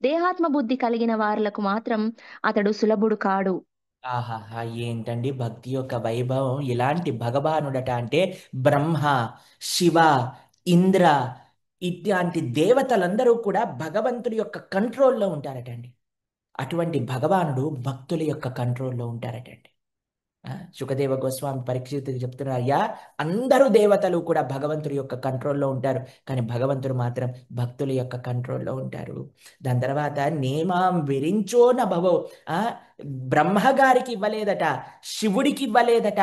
Speaker 2: దేహాత్మ బుద్ధి కలిగిన వారులకు మాత్రం అతడు సులభుడు కాడు.
Speaker 1: ఆహాహా! ఏంటండి భక్తి యొక్క వైభవం! ఇలాంటి భగవానుడట అంటే బ్రహ్మ, శివ, ఇంద్ర ఇట్లాంటి దేవతలందరూ కూడా భగవంతుడి యొక్క కంట్రోల్లో ఉంటారటండి. అటువంటి భగవానుడు భక్తుల యొక్క కంట్రోల్లో ఉంటారటండి. సుఖదేవ గోస్వామి పరీక్షితుడికి చెప్తున్నారు, అయ్యా అందరూ దేవతలు కూడా భగవంతుడి యొక్క కంట్రోల్లో ఉంటారు, కానీ భగవంతుడు మాత్రం భక్తుల యొక్క కంట్రోల్లో ఉంటారు. దాని తర్వాత నేమాం విరించో నభవో, బ్రహ్మగారికి ఇవ్వలేదట, శివుడికి ఇవ్వలేదట,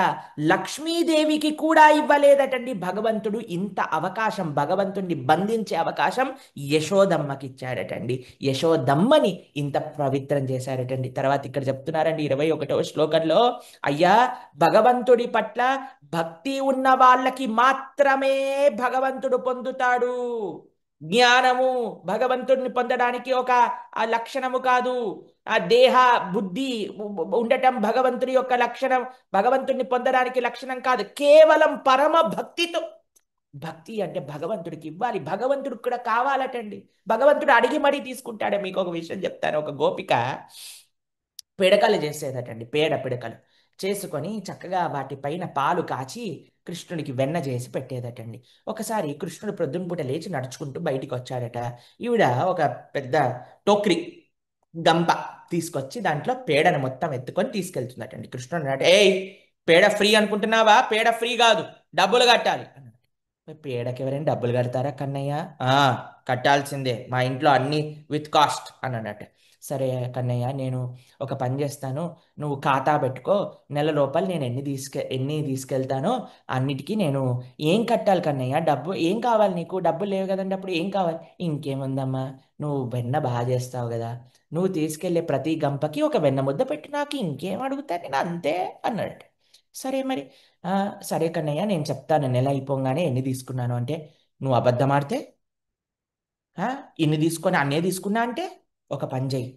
Speaker 1: లక్ష్మీదేవికి కూడా ఇవ్వలేదటండి భగవంతుడు. ఇంత అవకాశం, భగవంతుడిని బంధించే అవకాశం యశోదమ్మకి ఇచ్చాడటండి. యశోదమ్మని ఇంత పవిత్రం చేశారటండి. తర్వాత ఇక్కడ చెప్తున్నారండి 21వ శ్లోకంలో, అయ్యా భగవంతుడి పట్ల భక్తి ఉన్న వాళ్ళకి మాత్రమే భగవంతుడు పొందుతాడు. జ్ఞానము భగవంతుడిని పొందడానికి ఒక లక్షణము కాదు. ఆ దేహ బుద్ధి ఉండటం భగవంతుడి యొక్క లక్షణం, భగవంతుడిని పొందడానికి లక్షణం కాదు. కేవలం పరమ భక్తితో, భక్తి అంటే భగవంతుడికి ఇవ్వాలి, భగవంతుడికి కూడా కావాలటండి. భగవంతుడు అడిగి మరీ తీసుకుంటాడే. మీకు ఒక విషయం చెప్తాను. ఒక గోపిక పిడకలు చేసేదటండి, పేడ పిడకలు చేసుకొని చక్కగా వాటిపైన పాలు కాచి కృష్ణుడికి వెన్న చేసి పెట్టేదటండి. ఒకసారి కృష్ణుడు ప్రొద్దునపూట లేచి నడుచుకుంటూ బయటికి వచ్చాడట. ఈవిడ ఒక పెద్ద టోక్రి గంప తీసుకొచ్చి దాంట్లో పేడను మొత్తం ఎత్తుకొని తీసుకెళ్తుందటండి. కృష్ణుడు అన్నాడు, ఏయ్ పేడ ఫ్రీ అనుకుంటున్నావా? పేడ ఫ్రీ కాదు, డబ్బులు కట్టాలి అన్నాడు. పేడకి ఎవరైనా డబ్బులు కడతారా కన్నయ్య? కట్టాల్సిందే, మా ఇంట్లో అన్ని విత్ కాస్ట్ అని అన్నట్టు. సరే కన్నయ్య, నేను ఒక పని చేస్తాను, నువ్వు ఖాతా పెట్టుకో, నెల లోపల నేను ఎన్ని తీసుకెళ్తానో అన్నిటికీ నేను ఏం కట్టాలి కన్నయ్య? డబ్బు ఏం కావాలి నీకు? డబ్బులు లేవు కదండి, అప్పుడు ఏం కావాలి? ఇంకేముందమ్మా, నువ్వు వెన్న బాగా చేస్తావు కదా, నువ్వు తీసుకెళ్లే ప్రతి గంపకి ఒక వెన్న ముద్ద పెట్టి నాకు ఇంకేం అడుగుతాను నేను, అంతే అన్నాడు. సరే మరి, సరే కన్నయ్య నేను చెప్తాను నెల అయిపోగానే ఎన్ని తీసుకున్నాను అంటే. నువ్వు అబద్ధం ఆడితే ఇన్ని తీసుకొని అన్నే తీసుకున్నా అంటే ఒక పని చెయ్యి,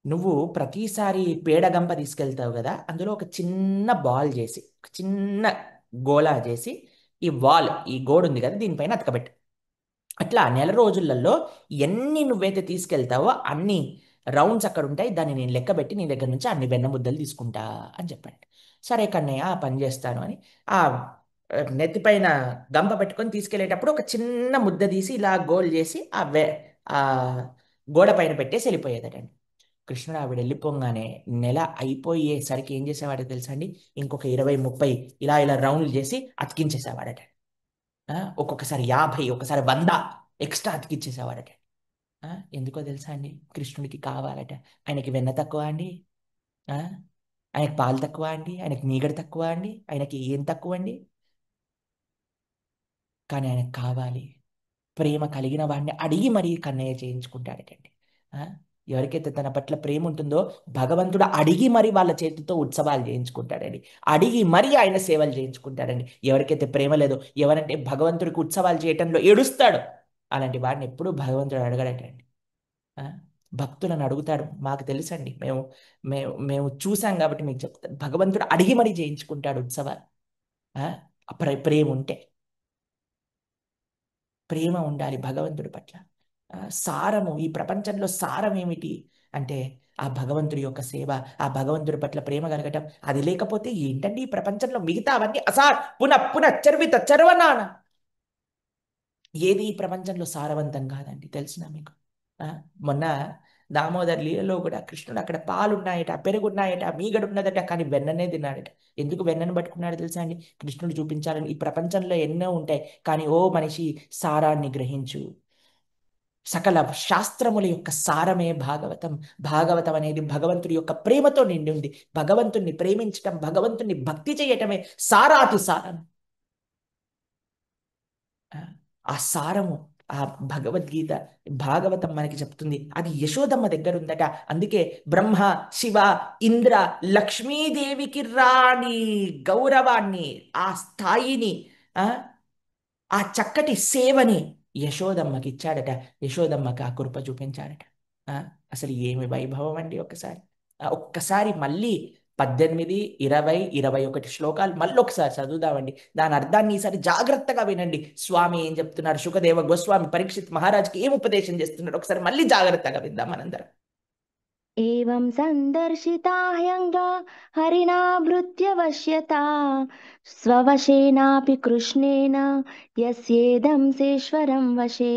Speaker 1: నువ్వు ప్రతిసారి పేడగంప తీసుకెళ్తావు కదా, అందులో ఒక చిన్న బాల్ చేసి, ఒక చిన్న గోళా చేసి ఈ గోడ ఉంది కదా దీనిపైన అతకబెట్టు. అట్లా నెల రోజులలో ఎన్ని నువ్వైతే తీసుకెళ్తావో అన్ని రౌండ్స్ అక్కడ ఉంటాయి, దాన్ని నేను లెక్కబెట్టి నీ దగ్గర నుంచి అన్ని వెన్న ముద్దలు తీసుకుంటా అని చెప్పాడు. సరే కన్నయ్య ఆ పని చేస్తాను అని ఆ నెత్తిపైన గంప పెట్టుకొని తీసుకెళ్లేటప్పుడు ఒక చిన్న ముద్ద తీసి ఇలా గోల్ చేసి ఆ గోడ పైన పెట్టేసి వెళ్ళిపోయేదటండి. కృష్ణుడు ఆవిడ వెళ్ళిపోగానే నెల అయిపోయేసరికి ఏం చేసేవాడో తెలుసా అండి? ఇంకొక 20, 30 ఇలా ఇలా రౌండ్లు చేసి అతికించేసేవాడట. ఒక్కొక్కసారి 50, ఒకసారి 100 ఎక్స్ట్రా అతికిచ్చేసేవాడట. ఎందుకో తెలుసా అండి? కృష్ణుడికి కావాలట. ఆయనకి వెన్న తక్కువ అండి? ఆయనకి పాలు తక్కువ అండి, ఆయనకి మీగడ తక్కువ అండి, ఆయనకి ఏం తక్కువ అండి? కానీ ఆయనకు కావాలి. ప్రేమ కలిగిన వాడిని అడిగి మరీ కన్నయ్య చేయించుకుంటాడటండి. ఆ? ఎవరికైతే తన పట్ల ప్రేమ ఉంటుందో భగవంతుడు అడిగి మరి వాళ్ళ చేతితో ఉత్సవాలు చేయించుకుంటాడండి. అడిగి మరీ ఆయన సేవలు చేయించుకుంటాడండి. ఎవరికైతే ప్రేమ లేదో, ఎవరంటే భగవంతుడికి ఉత్సవాలు చేయటంలో ఏడుస్తాడు, అలాంటి వాడిని ఎప్పుడూ భగవంతుడు అడగడటండి. ఆ? భక్తులను అడుగుతాడు. మాకు తెలుసండి, మేము మేము మేము చూసాం కాబట్టి మీకు చెప్తాను. భగవంతుడు అడిగి మరీ చేయించుకుంటాడు ఉత్సవాలు. ఆ? ప్రేమ ఉంటే, ప్రేమ ఉండాలి భగవంతుడి పట్ల. సారము, ఈ ప్రపంచంలో సారం ఏమిటి అంటే ఆ భగవంతుడి యొక్క సేవ, ఆ భగవంతుడి పట్ల ప్రేమ కలగటం. అది లేకపోతే ఏంటండి ఈ ప్రపంచంలో మిగతా అవన్నీ అసార్ పునః పునః చర్విత చర్వనాన. ఏది ఈ ప్రపంచంలో సారవంతం కాదండి, తెలిసిన మీకు. ఆ, మొన్న దామోదర్ లీలలో కూడా కృష్ణుడు అక్కడ పాలున్నాయట, పెరుగున్నాయట, మీగడున్నదట, కానీ వెన్ననే తిన్నాడట. ఎందుకు వెన్నను పట్టుకున్నాడు తెలుసా అండి? కృష్ణుడు చూపించాలని. ఈ ప్రపంచంలో ఎన్నో ఉంటాయి, కానీ ఓ మనిషి, సారాన్ని గ్రహించు. సకల శాస్త్రముల యొక్క సారమే భాగవతం. భాగవతం అనేది భగవంతుడి యొక్క ప్రేమతో నిండి ఉంది. భగవంతుణ్ణి ప్రేమించటం, భగవంతుణ్ణి భక్తి చేయటమే సారాతి సారం. ఆ సారము, ఆ భగవద్గీత, భాగవతం మనకి చెప్తుంది. అది యశోదమ్మ దగ్గర ఉందట. అందుకే బ్రహ్మ, శివ, ఇంద్ర, లక్ష్మీదేవికి రాని గౌరవాన్ని, ఆ స్థాయిని, ఆ చక్కటి సేవని యశోదమ్మకి ఇచ్చాడట. యశోదమ్మకి ఆ కృప చూపించాడట. ఆ, అసలు ఏమి వైభవం అండి! ఒక్కసారి మళ్ళీ 18, 20, 21 శ్లోకాలు మళ్ళీ ఒకసారి చదువుదామండి. దాని అర్థాన్ని ఈసారి జాగ్రత్తగా వినండి. స్వామి ఏం చెప్తున్నారు, శుకదేవ గోస్వామి పరీక్షిత్ మహారాజ్కి ఏం ఉపదేశం చేస్తున్నారు, ఒకసారి మళ్ళీ జాగ్రత్తగా విందాం మనందరం.
Speaker 2: ఏవం సందర్శితాహ్యంగా హరిణాభృత్యవశ్యతా స్వవశేనాపి కృష్ణేన యస్యేదం శేశ్వరం వశే.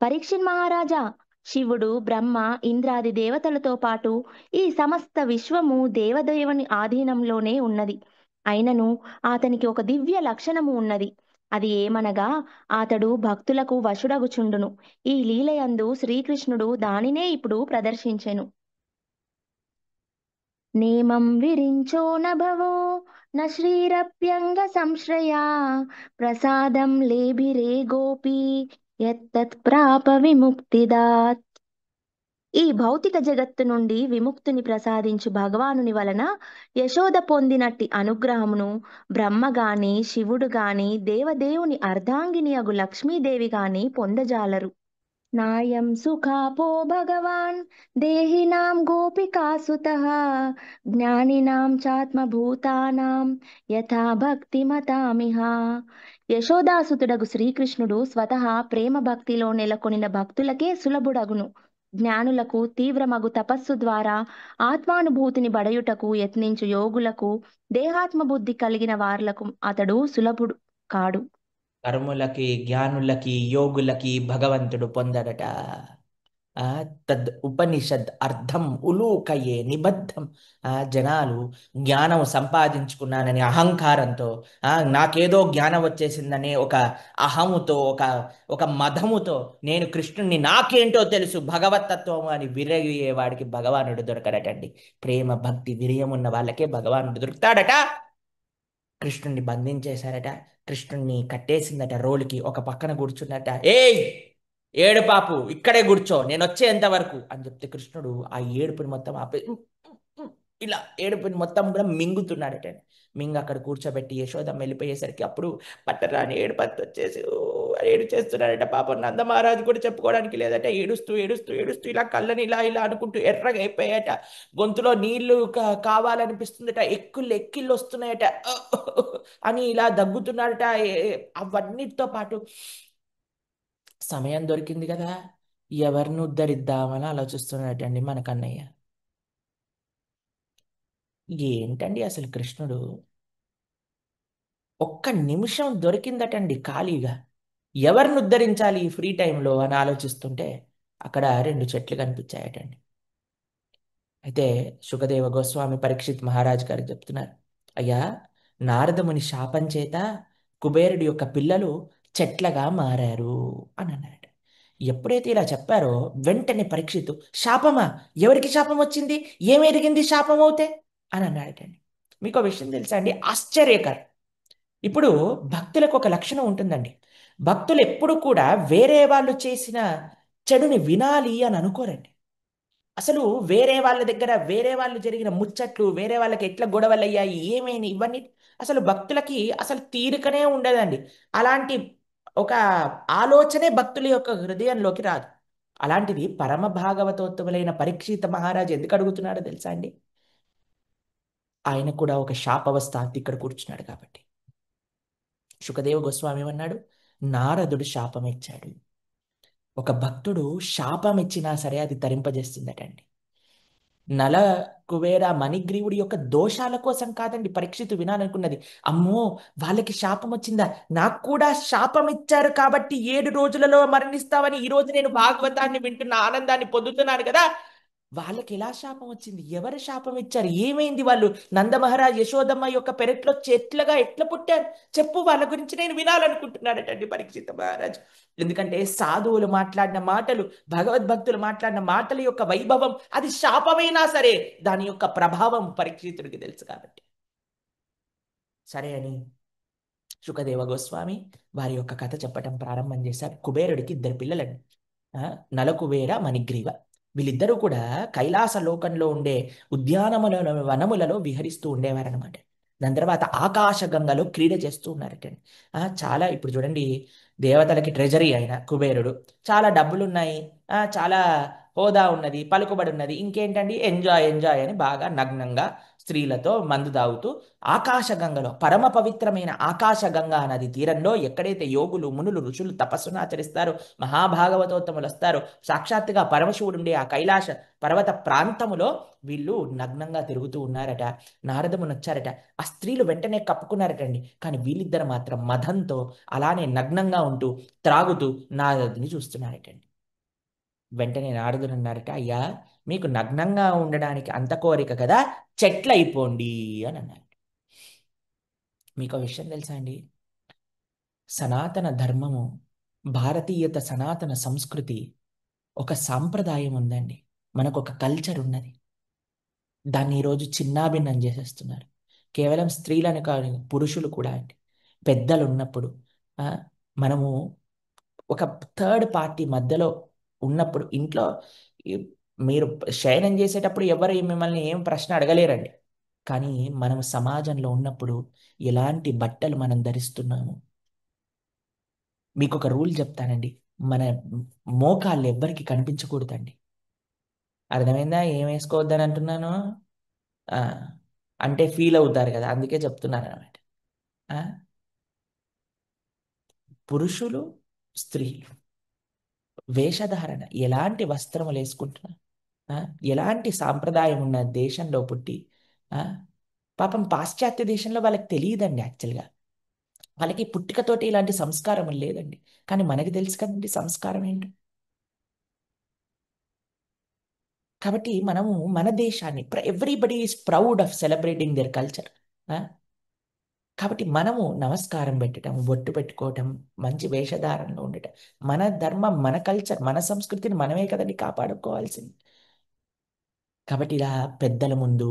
Speaker 2: పరీక్షిత్ మహారాజా, శివుడు, బ్రహ్మ, ఇంద్రాది దేవతలతో పాటు ఈ సమస్త విశ్వము దేవదేవుని ఆధీనంలోనే ఉన్నది. అయినను అతనికి ఒక దివ్య లక్షణము ఉన్నది. అది ఏమనగా అతడు భక్తులకు వశుడగుచుండును. ఈ లీలయందు శ్రీకృష్ణుడు దానినే ఇప్పుడు ప్రదర్శించెను. నేమం విరించో నభవో న శ్రీరప్యంగ సంశ్రయా ప్రసాదం లేభిరే గోపీ యత్తత్ ప్రాప విముక్తిదాత్. ఈ భౌతిక జగత్తు నుండి విముక్తిని ప్రసాదించు భగవానుని వలన యశోద పొందినట్టి అనుగ్రహమును బ్రహ్మ గాని, శివుడు గాని, దేవదేవుని అర్ధాంగిని అగు లక్ష్మీదేవి గాని పొందజాలరు. నాయం సుఖాపో భగవాన్ దేహినాం గోపికాసుతః జ్ఞానినాం చాత్మభూతానాం యథా భక్తిమతామిహ. యశోదాసుతుడగు శ్రీకృష్ణుడు స్వతహా ప్రేమ భక్తిలో నెలకొనిన భక్తులకే సులభుడగును. జ్ఞానులకు తీవ్రమగు తపస్సు ద్వారా ఆత్మానుభూతిని బడయుటకు యత్నించు యోగులకు, దేహాత్మబుద్ధి కలిగిన వార్లకు అతడు సులభుడు కాడు.
Speaker 1: కర్ములకి, జ్ఞానులకి, యోగులకి భగవంతుడు పొందడట. తద్ ఉపనిషద్ అర్థం ఉలూకయే నిబద్ధం. జనాలు జ్ఞానం సంపాదించుకున్నానని అహంకారంతో, నాకేదో జ్ఞానం వచ్చేసిందనే ఒక అహముతో, ఒక మదముతో, నేను కృష్ణుణ్ణి, నాకేంటో తెలుసు భగవతత్వం అని విరగే వాడికి భగవానుడు దొరకడటండి. ప్రేమ, భక్తి, విరయం ఉన్న వాళ్ళకే భగవానుడు దొరుకుతాడట. కృష్ణుణ్ణి బంధించేశారట. కృష్ణుణ్ణి కట్టేసిందట రోలుకి. ఒక పక్కన కూర్చున్నట. ఏయ్, ఏడు పాపు, ఇక్కడే కూర్చో, నేను వచ్చేంత వరకు అని చెప్తే కృష్ణుడు ఆ ఏడుపుని మొత్తం ఆపే, ఇలా ఏడుపుని మొత్తం కూడా మింగుతున్నాడట. మింగ అక్కడ కూర్చోబెట్టి యశోదమ్మ వెళ్ళిపోయేసరికి అప్పుడు పట్టరాని ఏడుపంత వచ్చేసి ఏడు చేస్తున్నాడట. పాపం నందమహారాజు కూడా చెప్పుకోవడానికి లేదట. ఏడుస్తూ ఏడుస్తూ ఏడుస్తూ ఇలా కళ్ళని ఇలా ఇలా అనుకుంటూ ఎర్రగా అయిపోయాట. గొంతులో నీళ్లు కావాలనిపిస్తుందట. ఎక్కిళ్ళు వస్తున్నాయట అని ఇలా దగ్గుతున్నాడట. అవన్నిటితో పాటు సమయం దొరికింది కదా, ఎవరిని ఉద్ధరిద్దామని ఆలోచిస్తున్నాడటండి మన కన్నయ్య. ఏంటండి అసలు కృష్ణుడు ఒక్క నిమిషం దొరికిందటండి ఖాళీగా, ఎవరిని ఉద్ధరించాలి ఈ ఫ్రీ టైంలో అని ఆలోచిస్తుంటే అక్కడ 2 చెట్లు కనిపించాయటండి. అయితే శుకదేవ గోస్వామి పరీక్షిత్ మహారాజ్ గారికి చెప్తున్నారు, అయ్యా, నారదముని శాపం చేత కుబేరుడి యొక్క పిల్లలు చెట్లగా మారారు అని అన్నారట. ఎప్పుడైతే ఇలా చెప్పారో వెంటనే పరీక్షిత్తు, శాపమా? ఎవరికి శాపం వచ్చింది? ఏమెరిగింది శాపం అవుతే? అని అన్నాడటండి. మీకు ఒక విషయం తెలుసా అండి, ఆశ్చర్యకరం. ఇప్పుడు భక్తులకు ఒక లక్షణం ఉంటుందండి. భక్తులు ఎప్పుడు కూడా వేరే వాళ్ళు చేసిన చెడుని వినాలి అని అనుకోరండి. అసలు వేరే వాళ్ళ దగ్గర వేరే వాళ్ళు జరిగిన ముచ్చట్లు, వేరే వాళ్ళకి ఎట్లా గొడవలు అయ్యాయి, ఏమైనా ఇవన్నీ అసలు భక్తులకి అసలు తీరికనే ఉండదండి. అలాంటి ఒక ఆలోచనే భక్తుల యొక్క హృదయంలోకి రాదు. అలాంటిది పరమ భాగవతోత్తములైన పరీక్షిత మహారాజు ఎందుకు అడుగుతున్నాడో తెలుసా అండి? ఆయన కూడా ఒక శాపవస్థ ఇక్కడ కూర్చున్నాడు కాబట్టి. శుకదేవ గోస్వామి ఏమన్నాడు? నారదుడు శాపం ఇచ్చాడు. ఒక భక్తుడు శాపం ఇచ్చినా సరే అది తరింపజేస్తుందటండి. నల కుబేర మణిగ్రీవుడి యొక్క దోషాల కోసం కాదండి పరీక్షితు వినాలనుకున్నది. అమ్మో, వాళ్ళకి శాపం వచ్చిందా, నాకు కూడా శాపం ఇచ్చారు కాబట్టి 7 రోజులలో మరణిస్తావని ఈ రోజు నేను భాగవతాన్ని వింటున్న ఆనందాన్ని పొందుతున్నాను కదా, వాళ్ళకి ఎలా శాపం వచ్చింది, ఎవరు శాపం ఇచ్చారు, ఏమైంది, వాళ్ళు నందమహారాజ్ యశోదమ్మ యొక్క పెరట్లో చెట్లుగా ఎట్లా పుట్టారు చెప్పు, వాళ్ళ గురించి నేను వినాలనుకుంటున్నాడటండి పరీక్షిత మహారాజ్. ఎందుకంటే సాధువులు మాట్లాడిన మాటలు, భగవద్భక్తులు మాట్లాడిన మాటల యొక్క వైభవం, అది శాపమైనా సరే దాని యొక్క ప్రభావం పరీక్షితుడికి తెలుసు కాబట్టి. సరే అని శుకదేవ గోస్వామి వారి యొక్క కథ చెప్పటం ప్రారంభం చేశారు. కుబేరుడికి 2 పిల్లలండి, నలకుబేర మణిగ్రీవ. వీళ్ళిద్దరూ కూడా కైలాస లోకంలో ఉండే ఉద్యానములలో వనములలో విహరిస్తూ ఉండేవారనమాట. దాని తర్వాత ఆకాశగంగలో క్రీడ చేస్తూ ఉన్నారటండి. చాలా ఇప్పుడు చూడండి, దేవతలకి ట్రెజరీ అయిన కుబేరుడు, చాలా డబ్బులున్నాయి, చాలా హోదా ఉన్నది, పలుకుబడి ఉన్నది, ఇంకేంటండి ఎంజాయ్ ఎంజాయ్ అని బాగా నగ్నంగా స్త్రీలతో మందు తాగుతూ ఆకాశగంగలో, పరమ పవిత్రమైన ఆకాశగంగా నది తీరంలో ఎక్కడైతే యోగులు మునులు ఋషులు తపస్సును ఆచరిస్తారో, మహాభాగవతోత్తములు వస్తారో, సాక్షాత్తుగా పరమశివుడు ఉండే ఆ కైలాస పర్వత ప్రాంతములో వీళ్ళు నగ్నంగా తిరుగుతూ ఉన్నారట. నారదముని వచ్చారట. ఆ స్త్రీలు వెంటనే కప్పుకున్నారటండి. కానీ వీళ్ళిద్దరు మాత్రం మదంతో అలానే నగ్నంగా ఉంటూ త్రాగుతూ నారదుని చూస్తున్నారటండి. వెంటనే నారదుడు అన్నారట, అయ్యా, మీకు నగ్నంగా ఉండడానికి అంత కోరిక కదా, చెట్లయిపోండి అని అన్నారు. మీకు ఆ విషయం తెలుసా అండి? సనాతన ధర్మము, భారతీయత, సనాతన సంస్కృతి, ఒక సాంప్రదాయం ఉందండి, మనకు ఒక కల్చర్ ఉన్నది. దాన్ని ఈరోజు చిన్నాభిన్నం చేసేస్తున్నారు. కేవలం స్త్రీలను కాదు, పురుషులు కూడా అండి. పెద్దలు ఉన్నప్పుడు మనము ఒక థర్డ్ పార్టీ మధ్యలో ఉన్నప్పుడు ఇంట్లో మీరు శయనం చేసేటప్పుడు ఎవరు మిమ్మల్ని ఏం ప్రశ్న అడగలేరండి. కానీ మనం సమాజంలో ఉన్నప్పుడు ఎలాంటి బట్టలు మనం ధరిస్తున్నాము, మీకు ఒక రూల్ చెప్తానండి, మన మోకాళ్ళు ఎవ్వరికి కనిపించకూడదండి. అర్థమైందా ఏం వేసుకోవద్దని అంటున్నాను? అంటే ఫీల్ అవుతారు కదా, అందుకే చెప్తున్నాను అనమాట. పురుషులు స్త్రీలు వేషధారణ, ఎలాంటి వస్త్రములు వేసుకుంటున్నా, ఎలాంటి సాంప్రదాయం ఉన్న దేశంలో పుట్టి, పాపం పాశ్చాత్య దేశంలో వాళ్ళకి తెలియదండి. యాక్చువల్గా వాళ్ళకి పుట్టుకతోటి ఇలాంటి సంస్కారం లేదండి. కానీ మనకి తెలుసు కదండి సంస్కారం ఏంటో. కాబట్టి మనము మన దేశాన్ని, everybody is proud of celebrating their culture. కాబట్టి మనము నమస్కారం పెట్టడం, బొట్టు పెట్టుకోవటం, మంచి వేషధారణలో ఉండటం, మన ధర్మం, మన కల్చర్, మన సంస్కృతిని మనమే కదండి కాపాడుకోవాల్సింది. కాబట్టి ఇలా పెద్దల ముందు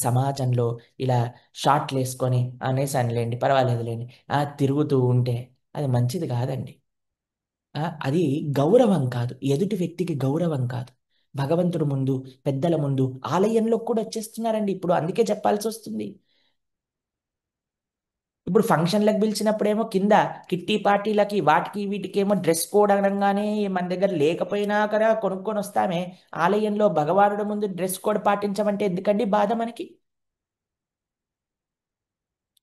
Speaker 1: సమాజంలో ఇలా షార్ట్లు వేసుకొని, అనేసానులేండి పర్వాలేదులేండి, తిరుగుతూ ఉంటే అది మంచిది కాదండి. అది గౌరవం కాదు, ఎదుటి వ్యక్తికి గౌరవం కాదు. భగవంతుడు ముందు, పెద్దల ముందు, ఆలయంలో కూడా వచ్చేస్తున్నారండి ఇప్పుడు, అందుకే చెప్పాల్సి వస్తుంది. ఇప్పుడు ఫంక్షన్లకు పిలిచినప్పుడేమో కింద కిట్టి పార్టీలకి వాటికి వీటికి ఏమో డ్రెస్ కోడ్ అనగానే మన దగ్గర లేకపోయినా కదా కొనుక్కొని వస్తామే. ఆలయంలో భగవానుడి ముందు డ్రెస్ కోడ్ పాటించమంటే ఎందుకండి బాధ మనకి?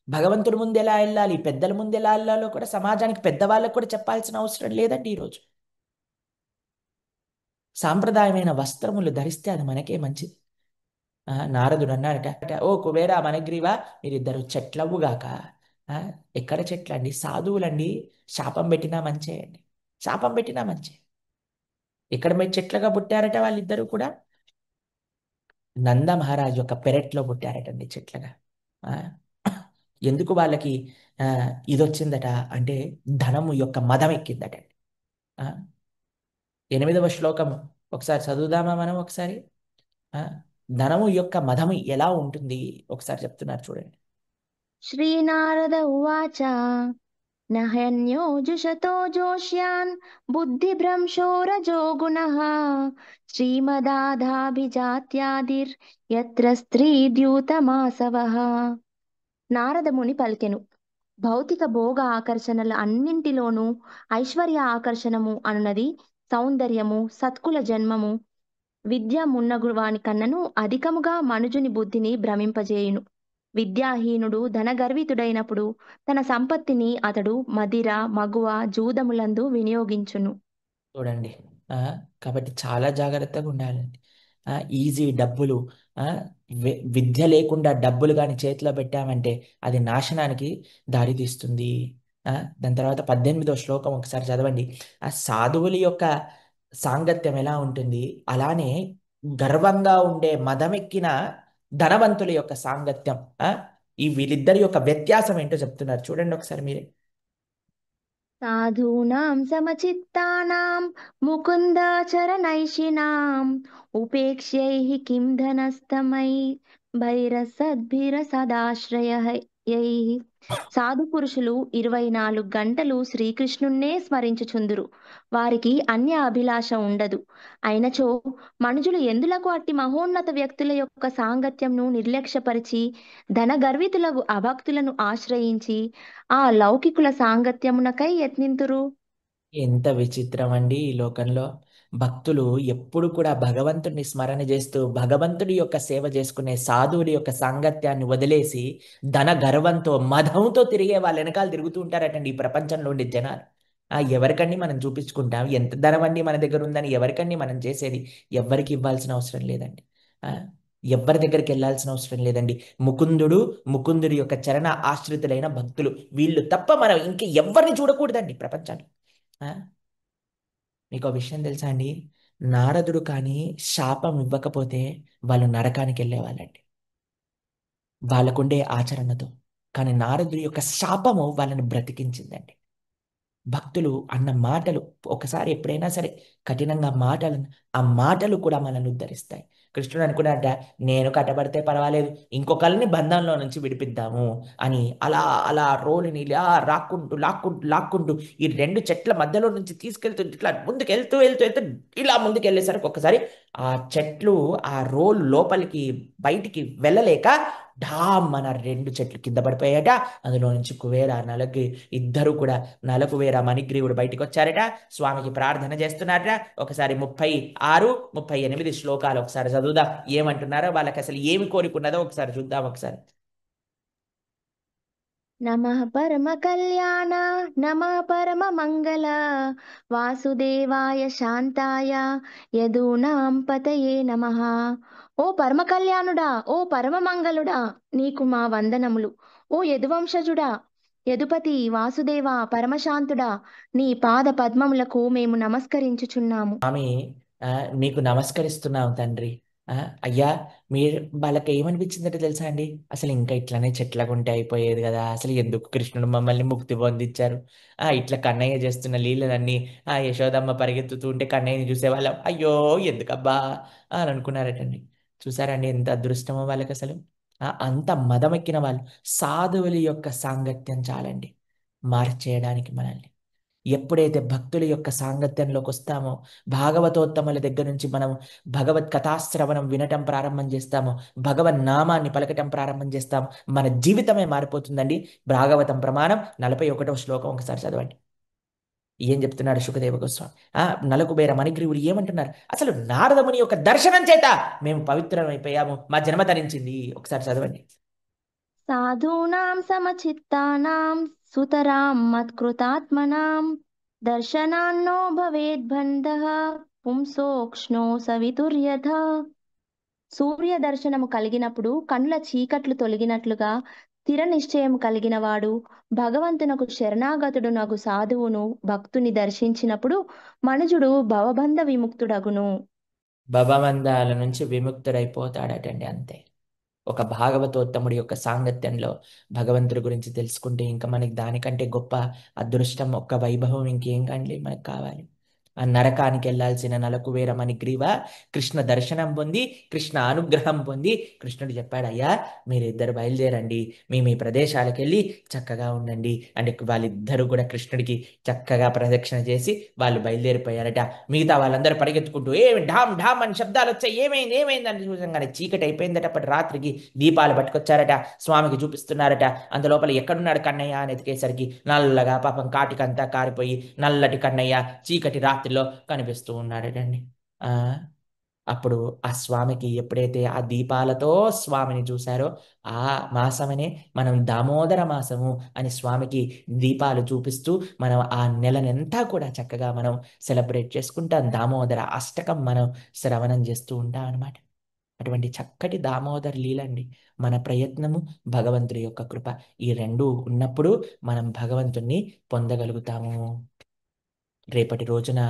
Speaker 1: భగవంతుడి ముందు ఎలా వెళ్ళాలి, పెద్దల ముందు ఎలా వెళ్ళాలో కూడా సమాజానికి, పెద్దవాళ్ళకు కూడా చెప్పాల్సిన అవసరం లేదండి ఈరోజు. సాంప్రదాయమైన వస్త్రములు ధరిస్తే అది మనకే మంచిది. నారదుడు అన్నాడట, ఓ కుబేరా మనగ్రీవా, మీరిద్దరు చెట్లవుగాక. ఎక్కడ చెట్లండి, సాధువులండి, శాపం పెట్టినా మంచే అండి, శాపం పెట్టినా మంచే. ఎక్కడ మీరు చెట్లుగా పుట్టారట వాళ్ళిద్దరూ కూడా? నంద మహారాజు యొక్క పెరట్లో పుట్టారటండి చెట్లుగా. ఎందుకు వాళ్ళకి ఇది వచ్చిందట అంటే ధనము యొక్క మదం ఎక్కిందట. 8వ శ్లోకము ఒకసారి చదువుదామా మనం ఒకసారి? ధనము యొక్క మదము ఎలా ఉంటుంది ఒకసారి చెప్తున్నారు చూడండి.
Speaker 2: శ్రీనారద ఉవాచ నహన్యో జుషతో జోష్యాన్ బుద్ధిభ్రంశోరజో గుణః శ్రీమదాధాభిజాత్యాదిర్ యత్ర స్త్రీ ద్యూతమాసవః. నారదముని పలికెను, భౌతిక భోగ ఆకర్షణల అన్నింటిలోనూ ఐశ్వర్య ఆకర్షణము అనున్నది సౌందర్యము, సత్కుల జన్మము, విద్య మున్నగు వాని కన్నను అధికముగా మనుజుని బుద్ధిని భ్రమింపజేయును. విద్యాహీనుడు ధనగర్వితుడైనప్పుడు తన సంపత్తిని అతడు మదిర, మగువ, జూదములందు వినియోగించును.
Speaker 1: చూడండి. ఆ, కాబట్టి చాలా జాగ్రత్తగా ఉండాలండి. ఈజీ డబ్బులు, ఆ, విద్య లేకుండా డబ్బులు కానీ చేతిలో పెట్టామంటే అది నాశనానికి దారితీస్తుంది. దాని తర్వాత 18వ శ్లోకం ఒకసారి చదవండి. ఆ సాధువుల యొక్క సాంగత్యం ఎలా ఉంటుంది, అలానే గర్వంగా ఉండే మదమెక్కిన ధనవంతుల యొక్క సాంగత్యం, ఈ వీళ్ళిద్దరి యొక్క వ్యత్యాసం ఏంటో చెప్తున్నారు చూడండి ఒకసారి మీరే.
Speaker 2: సాధూనాం సమచిత్తానాం ముకుందాచరణైషిణాం ఉపేక్ష్యైః కిం ధనస్తమై భైరసద్భిరసదాశ్రయైః. సాధు పురుషులు 24 గంటలు శ్రీకృష్ణున్నే స్మరించుచుందురు. వారికి అన్య అభిలాష ఉండదు. అయినచో మనుజులు ఎందులకు అట్టి మహోన్నత వ్యక్తుల యొక్క సాంగత్యంను నిర్లక్ష్యపరిచి ధనగర్వితులకు అభక్తులను ఆశ్రయించి ఆ లౌకికుల సాంగత్యమునకై యత్నింతురు?
Speaker 1: ఎంత విచిత్రం అండి ఈ లోకంలో. భక్తులు ఎప్పుడు కూడా భగవంతుడిని స్మరణ చేస్తూ భగవంతుడి యొక్క సేవ చేసుకునే సాధువుల యొక్క సాంగత్యాన్ని వదిలేసి ధన గర్వంతో మదంతో తిరిగే వాళ్ళ వెనకాల తిరుగుతూ ఉంటారటండి ఈ ప్రపంచంలో ఉండే జనాలు. ఎవరికండి మనం చూపించుకుంటాం, ఎంత ధనం అండి మన దగ్గర ఉందని ఎవరికండి మనం చేసేది? ఎవరికి ఇవ్వాల్సిన అవసరం లేదండి. ఆ, ఎవరి దగ్గరికి వెళ్ళాల్సిన అవసరం లేదండి. ముకుందుడి యొక్క చరణ ఆశ్రితులైన భక్తులు, వీళ్ళు తప్ప మనం ఇంక ఎవరిని చూడకూడదండి ప్రపంచాన్ని. ఆ, మీకు ఒక విషయం తెలుసా అండి? నారదుడు కానీ శాపం ఇవ్వకపోతే వాళ్ళు నరకానికి వెళ్ళేవాళ్ళండి వాళ్ళకుండే ఆచరణతో. కానీ నారదుడి యొక్క శాపము వాళ్ళని బ్రతికించిందండి. భక్తులు అన్న మాటలు ఒకసారి ఎప్పుడైనా సరే కఠినంగా ఆ మాటలు కూడా మనల్ని ఉద్ధరిస్తాయి. కృష్ణుడు అనుకున్నట్ట, నేను కట్టబడితే పర్వాలేదు, ఇంకొకరిని బంధంలో నుంచి విడిపిద్దాము అని అలా అలా రోలుని ఇలా లాక్కుంటూ లాక్కుంటూ లాక్కుంటూ ఈ 2 చెట్ల మధ్యలో నుంచి తీసుకెళ్తూ ఇట్లా ముందుకు వెళ్తూ వెళ్తూ వెళ్తూ ఇలా ముందుకు వెళ్ళేసరికి ఒకసారి ఆ చెట్లు ఆ రోల్ లోపలికి బయటికి వెళ్ళలేక ఢామ్ మన 2 చెట్లు కింద పడిపోయాట. అందులో నుంచి కుబేర నలకి ఇద్దరు కూడా నలకువేర మణిగ్రీవుడు బయటికి వచ్చారట, స్వామికి ప్రార్థన చేస్తున్నారట. ఒకసారి 36, 38 శ్లోకాలు ఒకసారి చదువుదాం. ఏమంటున్నారో, వాళ్ళకి అసలు ఏమి కోరికున్నదో ఒకసారి చూద్దాం. ఒకసారి
Speaker 2: నమః పరమ కళ్యాణ నమః పరమ మంగళ వాసుదేవాయ శాంతాయ యదూనాం పతయే నమః. ఓ పరమ కళ్యాణుడా, ఓ పరమ మంగళుడా, నీకు మా వందనములు. ఓ యదువంశజుడా, యదుపతి వాసుదేవ పరమశాంతుడా, నీ పాద పద్మములకు మేము నమస్కరించుచున్నాము.
Speaker 1: స్వామి, నీకు నమస్కరిస్తున్నాం తండ్రి. అయ్యా, మీరు వాళ్ళకి ఏమనిపించిందంటే తెలుసా అండి, అసలు ఇంకా ఇట్లానే చెట్లకుంటే అయిపోయేది కదా, అసలు ఎందుకు కృష్ణుడు మమ్మల్ని ముక్తి పొందించారు? ఇట్లా కన్నయ్య చేస్తున్న లీలలన్నీ యశోదమ్మ పరిగెత్తుతూ ఉంటే కన్నయ్యని చూసేవాళ్ళం, అయ్యో ఎందుకబ్బా అని అనుకున్నారటండి. చూసారండి ఎంత అదృష్టమో వాళ్ళకి అసలు. అంత మదమెక్కిన వాళ్ళు. సాధువుల యొక్క సాంగత్యం చాలండి మార్చేయడానికి మనల్ని. ఎప్పుడైతే భక్తుల యొక్క సాంగత్యంలోకి వస్తామో, భాగవతోత్తముల దగ్గర నుంచి మనం భగవత్ కథాశ్రవణం వినటం ప్రారంభం చేస్తామో, భగవన్ నామాన్ని పలకటం ప్రారంభం చేస్తాం, మన జీవితమే మారిపోతుందండి. భాగవతం ప్రమాణం 41వ శ్లోకం ఒకసారి చదవండి. ఏం చెప్తున్నాడు శుకదేవ గోస్వామి? నలకుబేర మణిగ్రీవుడు ఏమంటున్నారు? అసలు నారదముని యొక్క దర్శనం చేత మేము పవిత్రమైపోయాము, మా జన్మ ధరించింది. ఒకసారి చదవండి.
Speaker 2: సాధూనాం సమచిత్తానాం సుతరాం మత్కృతాత్మనాం దర్శనాన్నో భవేద్బంధః పుంసోక్ష్ణో సవితుర్యథా. సూర్య దర్శనము కలిగినప్పుడు కనుల చీకట్లు తొలగినట్లుగా స్థిర నిశ్చయం కలిగిన వాడు భగవంతునకు శరణాగతుడు నగు సాధువును భక్తుని దర్శించినప్పుడు మనుజుడు భవబంధ విముక్తుడగును.
Speaker 1: భవబంధాల నుంచి విముక్తుడైపోతాడటండి, అంతే. ఒక భాగవతోత్తముడి యొక్క సాంగత్యంలో భగవంతుడి గురించి తెలుసుకుంటే ఇంకా మనకి దానికంటే గొప్ప అదృష్టం, ఒక్క వైభవం ఇంకేం కండి మనకు కావాలి? ఆ నరకానికి వెళ్ళాల్సిన నలకువేరమని గ్రీవ కృష్ణ దర్శనం పొంది కృష్ణ అనుగ్రహం పొంది కృష్ణుడు చెప్పాడు, అయ్యా మీరిద్దరు బయలుదేరండి, మీ మీ ప్రదేశాలకు వెళ్ళి చక్కగా ఉండండి అంటే వాళ్ళిద్దరూ కూడా కృష్ణుడికి చక్కగా ప్రదక్షిణ చేసి వాళ్ళు బయలుదేరిపోయారట. మిగతా వాళ్ళందరూ పరిగెత్తుకుంటూ ఏమి ఢామ్ ఢామ్ అని శబ్దాలు వచ్చాయి, ఏమైంది ఏమైంది అని చూసంగానే చీకటి అయిపోయిందట. అప్పటి రాత్రికి దీపాలు పట్టుకొచ్చారట, స్వామికి చూపిస్తున్నారట. అందులోపల ఎక్కడున్నాడు కన్నయ్య అని ఎతికేసరికి నల్లగా పాపం కాటికంతా కారిపోయి నల్లటి కన్నయ్య చీకటి రాత్రిలో కనిపిస్తూ ఉన్నాడటండి. ఆ అప్పుడు ఆ స్వామికి ఎప్పుడైతే ఆ దీపాలతో స్వామిని చూశారో ఆ మాసమనే మనం దామోదర మాసము అని స్వామికి దీపాలు చూపిస్తూ మనం ఆ నెలనంతా కూడా చక్కగా మనం సెలబ్రేట్ చేసుకుంటాం. దామోదర అష్టకం మనం శ్రవణం చేస్తూ ఉంటాం అనమాట. అటువంటి చక్కటి దామోదర లీలండి. మన ప్రయత్నము, భగవంతుడి యొక్క కృప, ఈ రెండు ఉన్నప్పుడు మనం భగవంతుణ్ణి పొందగలుగుతాము. రేపటి రోజున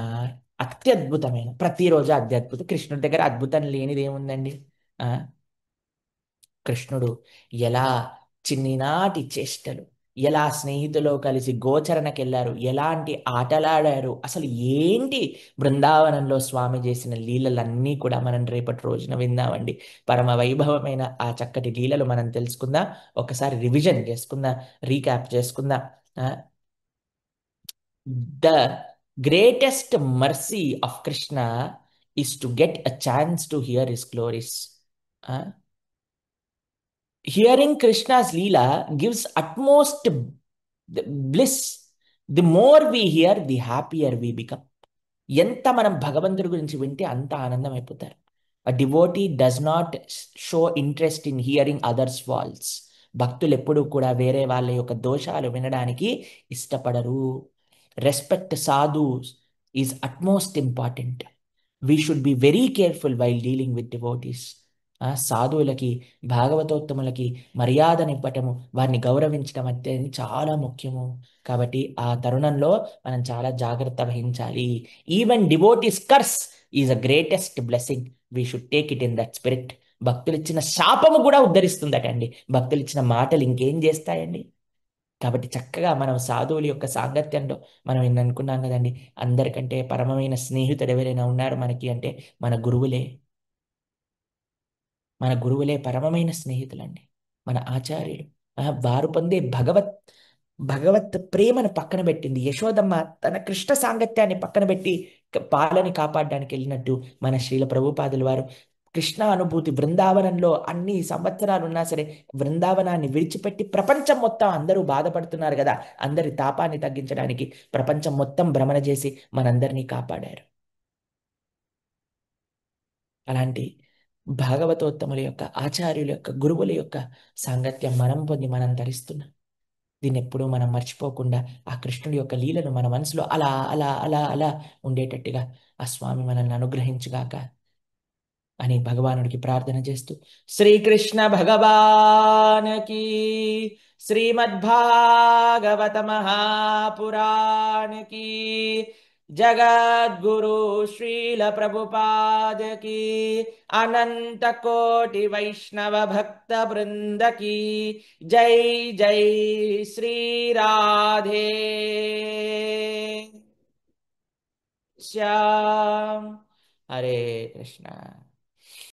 Speaker 1: అత్యద్భుతమైన, ప్రతిరోజు అత్యద్భుతం. కృష్ణుడి దగ్గర అద్భుతం లేనిది ఏముందండి? ఆ కృష్ణుడు ఎలా చిన్ననాటి చేష్టలు, ఎలా స్నేహితులు కలిసి గోచరణకి వెళ్ళారు, ఎలాంటి ఆటలాడారు, అసలు ఏంటి బృందావనంలో స్వామి చేసిన లీలలన్నీ కూడా మనం రేపటి రోజున విందామండి. పరమ వైభవమైన ఆ చక్కటి లీలలు మనం తెలుసుకుందాం. ఒకసారి రివిజన్ చేసుకుందాం, రీక్యాప్ చేసుకుందాం. The greatest mercy of Krishna is to get a chance to hear his glories. Hearing Krishna's Leela gives utmost bliss. The more we hear, the happier we become. ఎంత మనం భగవంతుడి గురించి వింటే అంత ఆనందం అయిపోతారు. A devotee does not show interest in hearing others' faults. భక్తులు ఎప్పుడూ కూడా వేరే వాళ్ళ యొక్క దోషాలు వినడానికి ఇష్టపడరు. Respect sadhus is utmost important. We should be very careful while dealing with devotees. సాధువులకి, భాగవతోత్తములకి మర్యాదనివ్వటము, వారిని గౌరవించడం అంటే చాలా ముఖ్యము. కాబట్టి ఆ తరుణంలో మనం చాలా జాగ్రత్త వహించాలి. Even devotees curse is a greatest blessing. We should take it in that spirit. భక్తులు ఇచ్చిన శాపము కూడా ఉద్ధరిస్తుందటండి. భక్తులు ఇచ్చిన మాటలు ఇంకేం చేస్తాయండి? కాబట్టి చక్కగా మనం సాధువుల యొక్క సాంగత్యంలో మనం ఎన్ని అనుకున్నాం కదండి, అందరికంటే పరమమైన స్నేహితుడు ఎవరైనా ఉన్నారు మనకి అంటే మన గురువులే. మన గురువులే పరమమైన స్నేహితులండి, మన ఆచార్యులు. వారు పొందే భగవత్ ప్రేమను పక్కన పెట్టింది యశోదమ్మ తన కృష్ణ సాంగత్యాన్ని పక్కన పెట్టి పాలని కాపాడడానికి వెళ్ళినట్టు మన శ్రీల ప్రభుపాదులు వారు కృష్ణ అనుభూతి బృందావనంలో అన్ని సంవత్సరాలు ఉన్నా సరే బృందావనాన్ని విడిచిపెట్టి ప్రపంచం మొత్తం అందరూ బాధపడుతున్నారు కదా, అందరి తాపాన్ని తగ్గించడానికి ప్రపంచం మొత్తం భ్రమణ చేసి మనందరినీ కాపాడారు. అలాంటి భాగవతోత్తముల యొక్క ఆచార్యుల యొక్క గురువుల యొక్క సాంగత్యం మనం పొంది మనం ధరిస్తున్నాం. దీన్ని ఎప్పుడూ మనం మర్చిపోకుండా ఆ కృష్ణుడి యొక్క లీలను మన మనసులో అలా అలా అలా అలా ఉండేటట్టుగా ఆ స్వామి మనల్ని అనుగ్రహించుగాక అని భగవానుడికి ప్రార్థన చేస్తూ శ్రీకృష్ణ భగవానకి శ్రీమద్భాగవత మహాపురాణకి జగద్గురు శ్రీల ప్రభుపాదకి అనంత కోటి వైష్ణవ భక్త బృందకి జై జై శ్రీ రాధే శ్యామ్. హరే కృష్ణ.